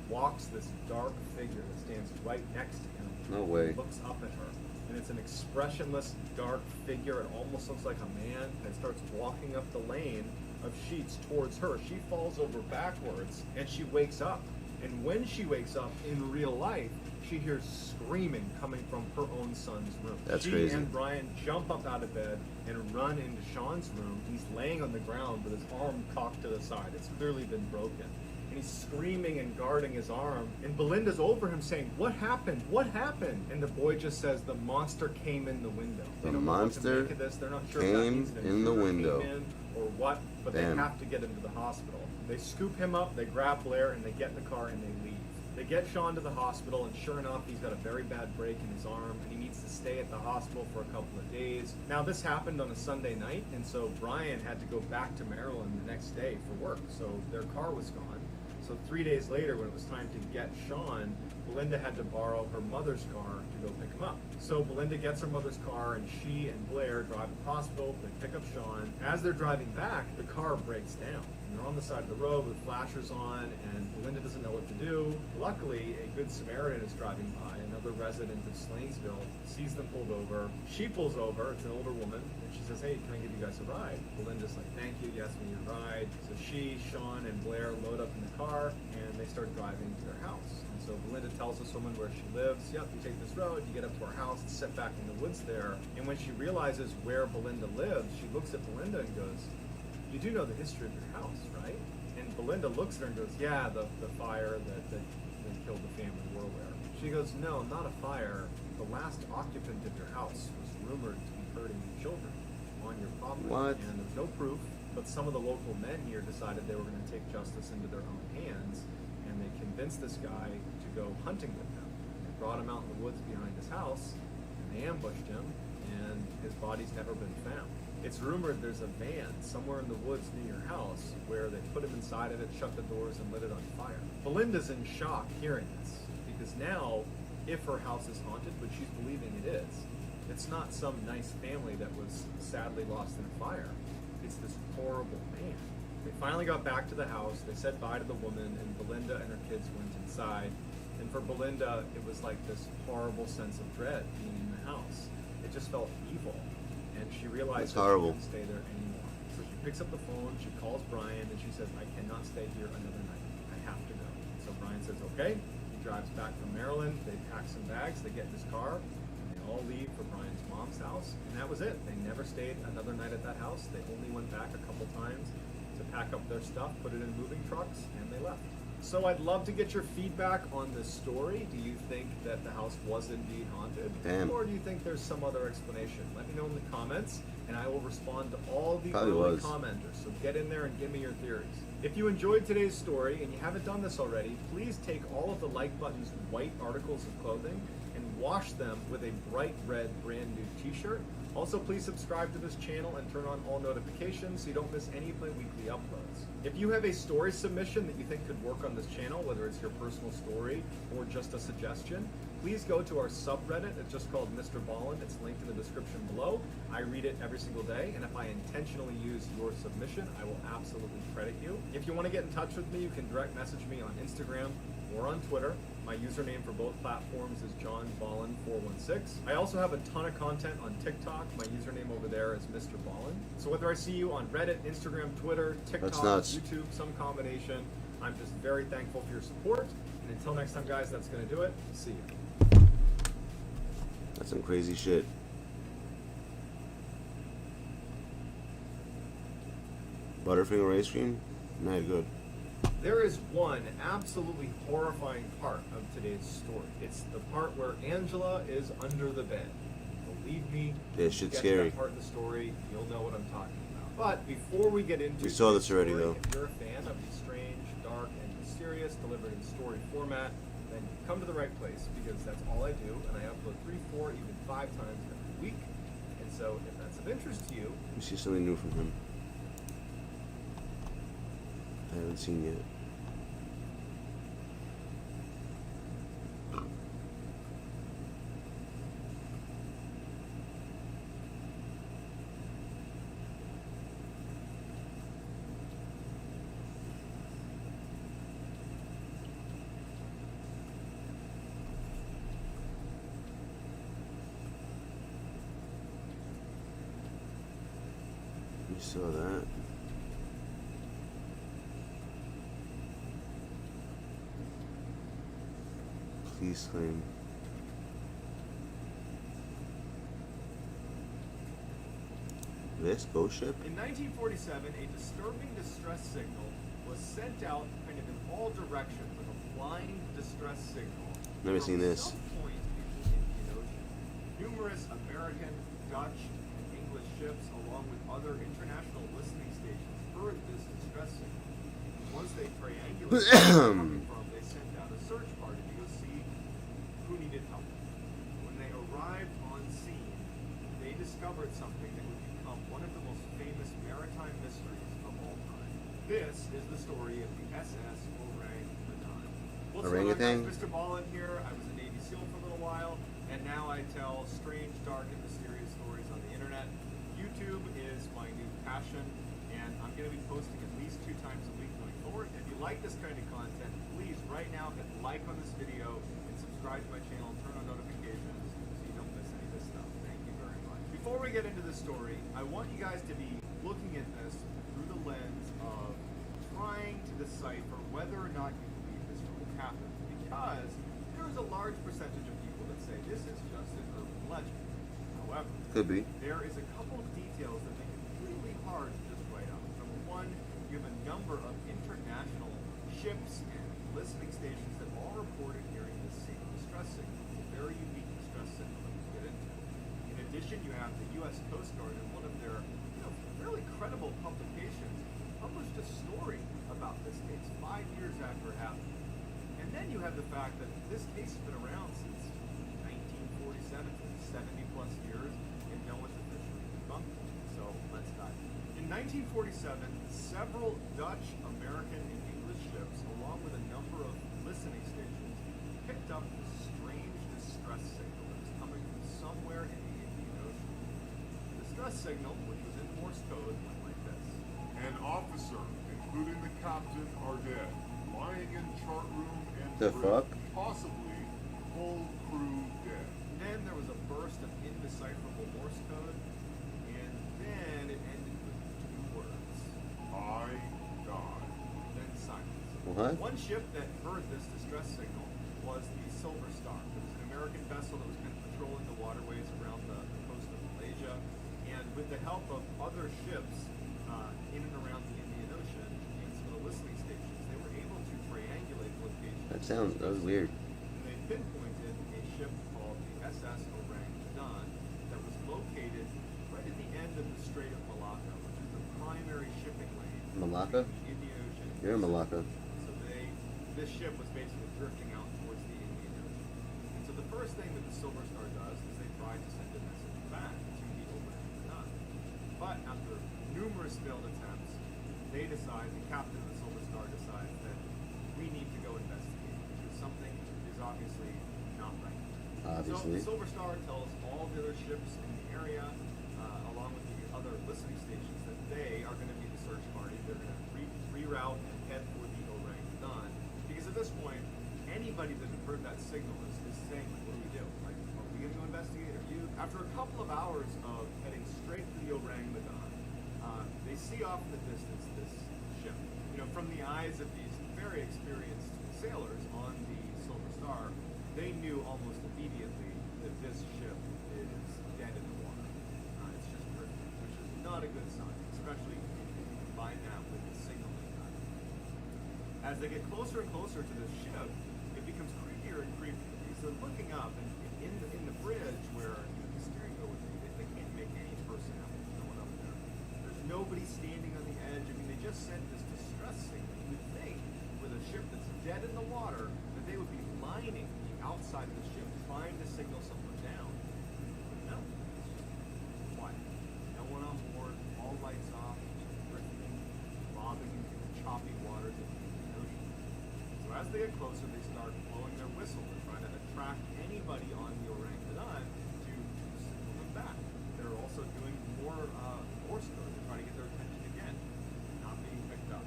walks this dark figure that stands right next to him. No way. And looks up at her. And it's an expressionless, dark figure. It almost looks like a man. And it starts walking up the lane of sheets towards her. She falls over backwards, and she wakes up. And when she wakes up in real life, she hears screaming coming from her own son's room. That's she crazy. and Brian jump up out of bed and run into Sean's room. He's laying on the ground with his arm cocked to the side. It's clearly been broken. And he's screaming and guarding his arm. And Belinda's over him saying, "What happened? What happened?" And the boy just says, "The monster came in the window." They The don't know what to monster make of this. They're not sure if that came means an in the intruder window. came in or what, but Damn. they have to get him to the hospital. They scoop him up, they grab Blair, and they get in the car and they leave. They get Sean to the hospital, and sure enough, he's got a very bad break in his arm, and he needs to stay at the hospital for a couple of days. Now, this happened on a Sunday night, and so Brian had to go back to Maryland the next day for work, so their car was gone. So 3 days later, when it was time to get Sean, Belinda had to borrow her mother's car to go pick him up. So Belinda gets her mother's car, and she and Blair drive to the hospital. They pick up Sean. As they're driving back, the car breaks down. And they're on the side of the road with flashers on, and Belinda doesn't know what to do. Luckily, a good Samaritan is driving by. Another resident of Slainsville sees them pulled over. She pulls over. It's an older woman, and she says, "Hey, can I give you guys a ride?" Belinda's like, "Thank you. You asked me your ride." So she, Sean, and Blair load up in the car, and they start driving to their house. And so Belinda tells this woman where she lives. "Yep, you take this road, you get up to our house, it's set back in the woods there." And when she realizes where Belinda lives, she looks at Belinda and goes, "You do know the history of your house, right?" And Belinda looks at her and goes, "Yeah, the fire that killed the family we're aware." She goes, "No, not a fire. The last occupant of your house was rumored to be hurting children on your property." What? And there's no proof, but some of the local men here decided they were going to take justice into their own hands, and they convinced this guy to go hunting with them. They brought him out in the woods behind his house, and they ambushed him, and his body's never been found. It's rumored there's a van somewhere in the woods near your house where they put him inside of it, shut the doors, and lit it on fire. Belinda's in shock hearing this, because now, if her house is haunted, which she's believing it is, it's not some nice family that was sadly lost in a fire. It's this horrible man. They finally got back to the house. They said bye to the woman, and Belinda and her kids went inside. And for Belinda, it was like this horrible sense of dread being in the house. It just felt evil. And she realized That's that horrible. she couldn't stay there anymore. So she picks up the phone, she calls Brian, and she says, "I cannot stay here another night. I have to go." So Brian says, "Okay." He drives back from Maryland. They pack some bags. They get in his car, and they all leave for Brian's mom's house. And that was it. They never stayed another night at that house. They only went back a couple times to pack up their stuff, put it in moving trucks, and they left. So I'd love to get your feedback on this story. Do you think that the house was indeed haunted? Damn. Or do you think there's some other explanation? Let me know in the comments. and I will respond to all the Probably early was. commenters. So get in there and give me your theories. If you enjoyed today's story and you haven't done this already, please take all of the like button's white articles of clothing and wash them with a bright red brand new t-shirt. Also, please subscribe to this channel and turn on all notifications so you don't miss any of my weekly uploads. If you have a story submission that you think could work on this channel, whether it's your personal story or just a suggestion, please go to our subreddit. It's just called Mr. Ballin. It's linked in the description below. I read it every single day, and if I intentionally use your submission, I will absolutely credit you. If you want to get in touch with me, you can direct message me on Instagram or on Twitter. My username for both platforms is JohnBallin416. I also have a ton of content on TikTok. My username over there is Mr. Ballin. So whether I see you on Reddit, Instagram, Twitter, TikTok, YouTube, some combination, I'm just very thankful for your support. And until next time, guys, that's going to do it. See you. That's some crazy shit. Butterfinger ice cream? Not good. There is one absolutely horrifying part of today's story. It's the part where Angela is under the bed. Believe me, Yeah, you shit's get scary. that part of the story, you'll know what I'm talking about. But before we get into We saw this today's already, story, though. if you're a fan of the strange, dark, and mysterious delivered in story format, then you've come to the right place because that's all I do, and I upload 3, 4, even 5 times every week. And so if that's of interest to you, We see something new from him. I haven't seen yet. You saw that. Please claim. This ghost ship? in 1947, a disturbing distress signal was sent out kind of in all directions, like a flying distress signal. Never from seen this. some point in the Indian Ocean. Numerous American, Dutch, and English ships, along with other international listening stations, heard this distress signal. Once they triangulated where it was coming from, they sent out a search party to go see who needed help. When they arrived on scene, they discovered something that would become one of the most famous maritime mysteries of all time. This is the story of the SS Orang Udang. What's going on, Orangutan? guys? Mr. Ballin here. I was a Navy SEAL for a little while, and now I tell strange, dark, and mysterious stories on the internet. YouTube is my new passion, and I'm going to be posting at least 2 times a week going forward. If you like this kind of content, please right now hit like on this video and subscribe to my channel and turn on notifications so you don't miss any of this stuff. Thank you very much. Before we get into the story, I want you guys to be looking at this through the lens of trying to decipher whether or not you believe this really happened, because there is a large percentage of people that say this is just an urban legend. However, Could be. there is a couple of details that make it really hard to just write off. Number one, you have a number of international ships and listening stations that all reported hearing the same distress signal. It's a very unique distress signal that we'll get into. In addition, you have the U.S. Coast Guard in one of their fairly credible publications published a story about this case 5 years after it happened. And then you have the fact that this case has been around since 1947, for 70 plus years, and no one's officially debunked it. So let's dive in. In 1947, several Dutch, American, and English ships, along with a number of listening stations, picked up this strange distress signal that was coming from somewhere in the Indian Ocean. The distress signal, which was in Morse code, went like this. An officer, including the captain, are dead. Lying in chart room and The bridge. fuck? Possibly whole crew dead. Then there was a burst of indecipherable Morse code, and then it ended with 2 words. I died. Then silence. What? One ship that heard this distress signal was the Silver Star. It was an American vessel that was kind of patrolling the waterways around the coast of Malaysia, and with the help of other ships in and around the Indian Ocean and some of the listening stations, they were able to triangulate locations. That was weird. And they pinpointed a ship called the SS Orang Udang that was located right at the end of the Malacca? in the ocean. You're in Malacca. So this ship was basically drifting out towards the Indian Ocean. And so the first thing that the Silver Star does is they try to send a message back to the overhead none. But after numerous failed attempts, the captain of the Silver Star decides that we need to go investigate because something is obviously not right. Obviously. So the Silver Star tells all the other ships in the area, along with the other listening stations, that they are going to be the search party. They're going to reroute and head for the Orang Done. Because at this point, anybody that had heard that signal is saying, like, what do we do? Like, are we going to go investigate? Are you? After a couple of hours of heading straight to the Orang Done, they see off in the distance this ship. You know, from the eyes of these very experienced sailors on the Silver Star, they knew almost immediately that this ship is dead in the water. It's just drifting, which is not a good sign, especially if you combine that with the signal they got. As they get closer and closer to this ship, it becomes creepier and creepier. Because they're looking up, and in the bridge where the steering wheel would be, they can't make any person out. No one up there. There's nobody standing on the edge. I mean, they just sent this distress signal. You would think, with a ship that's dead in the water, that they would be lining the outside of the ship, trying to signal someone down. But no, it's just quiet. No one on board, all lights off, drifting, bobbing in the choppy waters of the Indian Ocean. So as they get closer, they start blowing their whistle and trying to attract anybody on the Orang Done to signal them back. They're also doing more Morse code to try to get their attention again, not being picked up.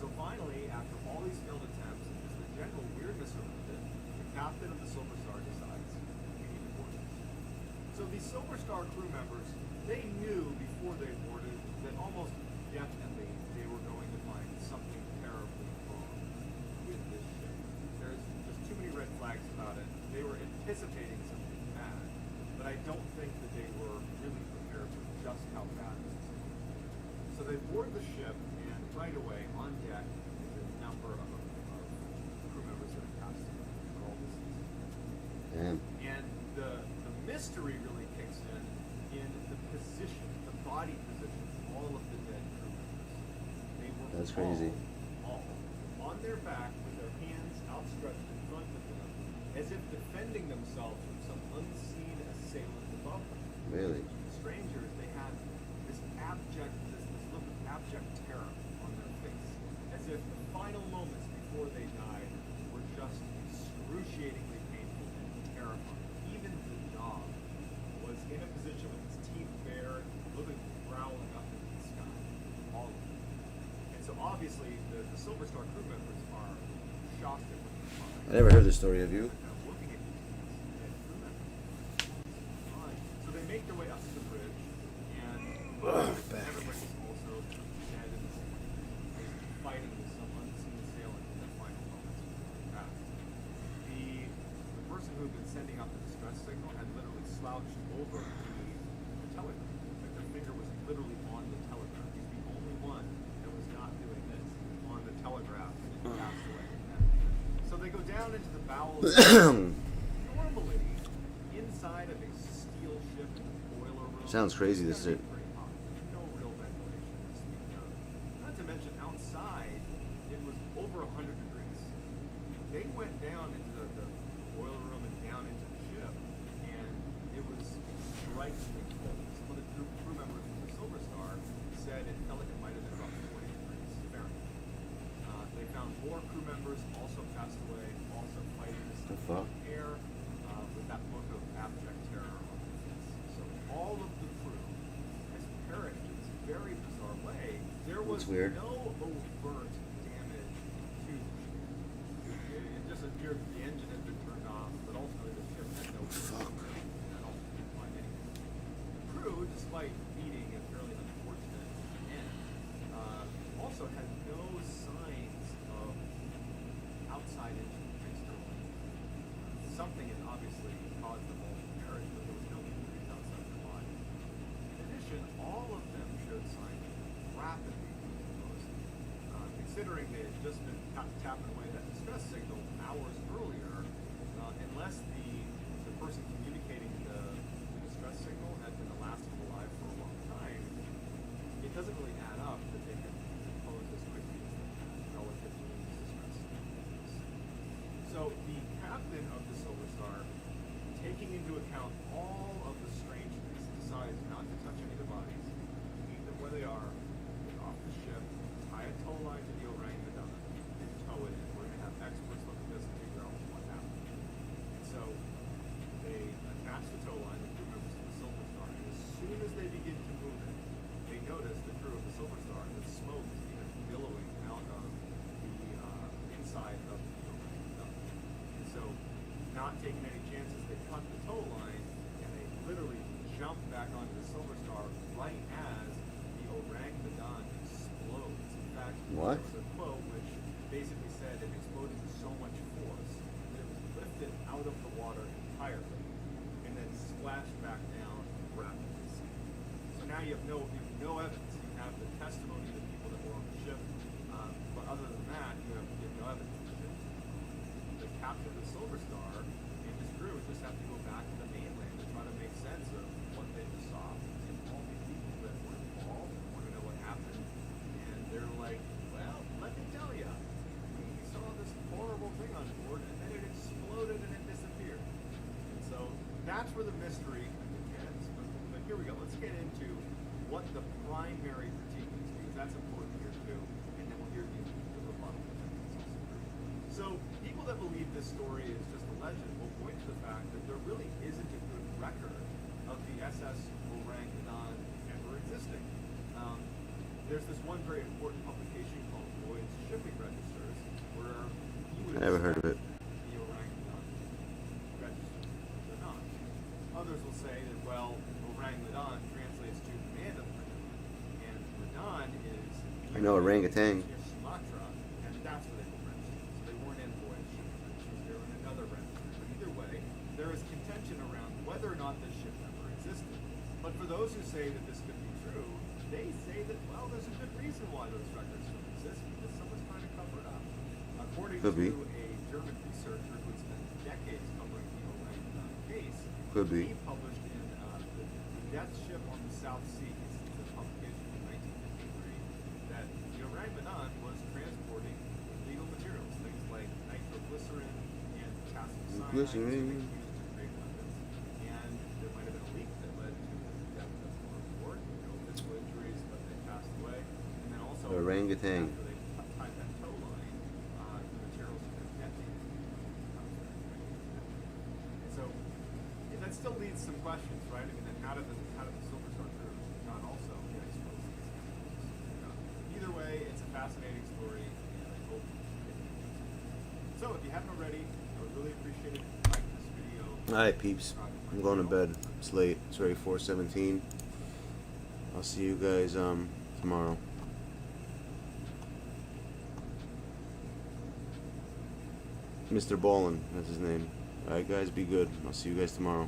So finally, after all these failed attempts and just the general weirdness around it, the captain of the Silver Star decides we need to board this. So these Silver Star crew members, they knew before they boarded that almost definitely they were going to find something terribly wrong with this ship. There's just too many red flags about it. They were anticipating something bad, but I don't think that they were really prepared for just how bad this was. So they board the ship, and right away on deck is a number of crew members that have passed through for all this season. Damn. And the mystery really kicks in the position, the body position of all of the dead crew members. They were That's crazy. all on their back with their hands outstretched in front of them, as if defending themselves from some unseen assailant above them. Really? Strangers, they had this look of abject terror on their face, as if the final moments before they died were just excruciatingly painful and terrifying. Even the dog was in a position with its teeth bared, looking growling up into the sky. All of them. And so obviously the Silver Star crew members are shocked at what they find. I never heard this story. Have you? Looking at these dead crew members. So they make their way up to the bridge, and everybody's also dead in the same fighting with some unseen assailant in the final moments before they pass. The person who had been sending out the distress signal had literally slouched over the telegraph. Like their finger was literally on the telegraph. He's the only one that was not doing this on the telegraph and it passed away. So they go down into the bowels of normally inside of a steel ship in the boiler room. Sounds crazy. This is it. Pretty hot. No real ventilation to speak of. Not to mention outside, it was over 100 degrees. They went down into the boiler room and down into the ship, and it was strikingly cold. Some of the crew members from the Silver Star said it felt like it might have been about 40 degrees Fahrenheit. They found more crew members also passed away, also fighting The fuck? air with that look of abject terror on their face. So all of the crew has perished in this very bizarre way. There was That's weird. no overt damage to the ship. It just appeared that the engine had been turned off, but ultimately the ship had no damage at all. Didn't find anything. The crew, despite meeting a fairly unfortunate end, also had no signs of outside engine external. Something had obviously caused them all to perish, but there was no injuries outside their body. In addition, all of them showed signs of rapidly decomposing. Considering they had just been tapping away that distress signal hours earlier, unless the person communicating the distress signal had been alive for a long time, it doesn't really add up that they had decomposed as quickly captain of the Silver Star, taking into account all of the strangeness, decides not to touch any of the bodies, leave them where they are, get off the ship, tie a tow line to the orangutan, and tow it in. We're going to have experts look at this and figure out what happened. And so they attach the tow line, the crew members of the Silver Star, and as soon as they begin to move it, they notice, the crew of the Silver Star, that smoke is even billowing out of the inside of the orangutan. And so, not taking any chances, they cut the tow line, and they literally jump back onto the Silver Star right as the orangutan explodes. In fact, What? there was a quote which basically said it exploded with so much force that it was lifted out of the water entirely and then splashed back down rapidly. So now you have no evidence. You have the testimony of the people that were on the ship, but other than that, you have no evidence of the ship. The captain of the Silver Star and his crew just have to go back to the mainland to try to make sense of what they just saw and all these people that were involved and want to know what happened. And they're like, well, let me tell you, we saw this horrible thing on board and then it exploded and it disappeared. And so that's where the mystery begins. But here we go. Let's get into what the primary critique is, because that's important here too. And then we'll hear the rebuttal. So people that believe this story is just a legend will point to the fact that there really isn't a good record of the SS Orangutan ever existing. There's this one very important publication called Lloyd's Shipping Registers, where you would I never heard of it. the orangutan registered. They're not. Others will say that, well, orangutan translates to man of Medan, and Medan is I know orangutan. near Sumatra, and that's where they were registered. So they weren't in Lloyd's Shipping Registers, they were in another register. But either way, there is contention around whether or not this ship ever existed. But for those who say that this could be true, they say that, well, there's a good reason why those records don't exist, because someone's trying to cover it up. According Could be. to a German researcher who spent decades covering the orangutan case, Could be. he published in the Death Ship on the South Seas, it's a publication in 1953, that the orangutan was transporting illegal materials, things like nitroglycerin and potassium cyanide, Glycerin. used to create weapons. And there might have been a leak that led to the death of four on board, no physical injuries, but they passed away. And then also, Orangutan. after they tied that tow line, the materials have been detonated. And so, that still leads some questions, right? I mean, then how did the Silver Star crew not also get exposed to these chemicals? Either way, it's a fascinating story, and I hope you get it. So, if you haven't already, I would really appreciate it if you like this video. Alright, peeps. I'm going to bed. It's late. It's already 4:17. I'll see you guys tomorrow. Mr. Ballin, that's his name. Alright guys, be good. I'll see you guys tomorrow.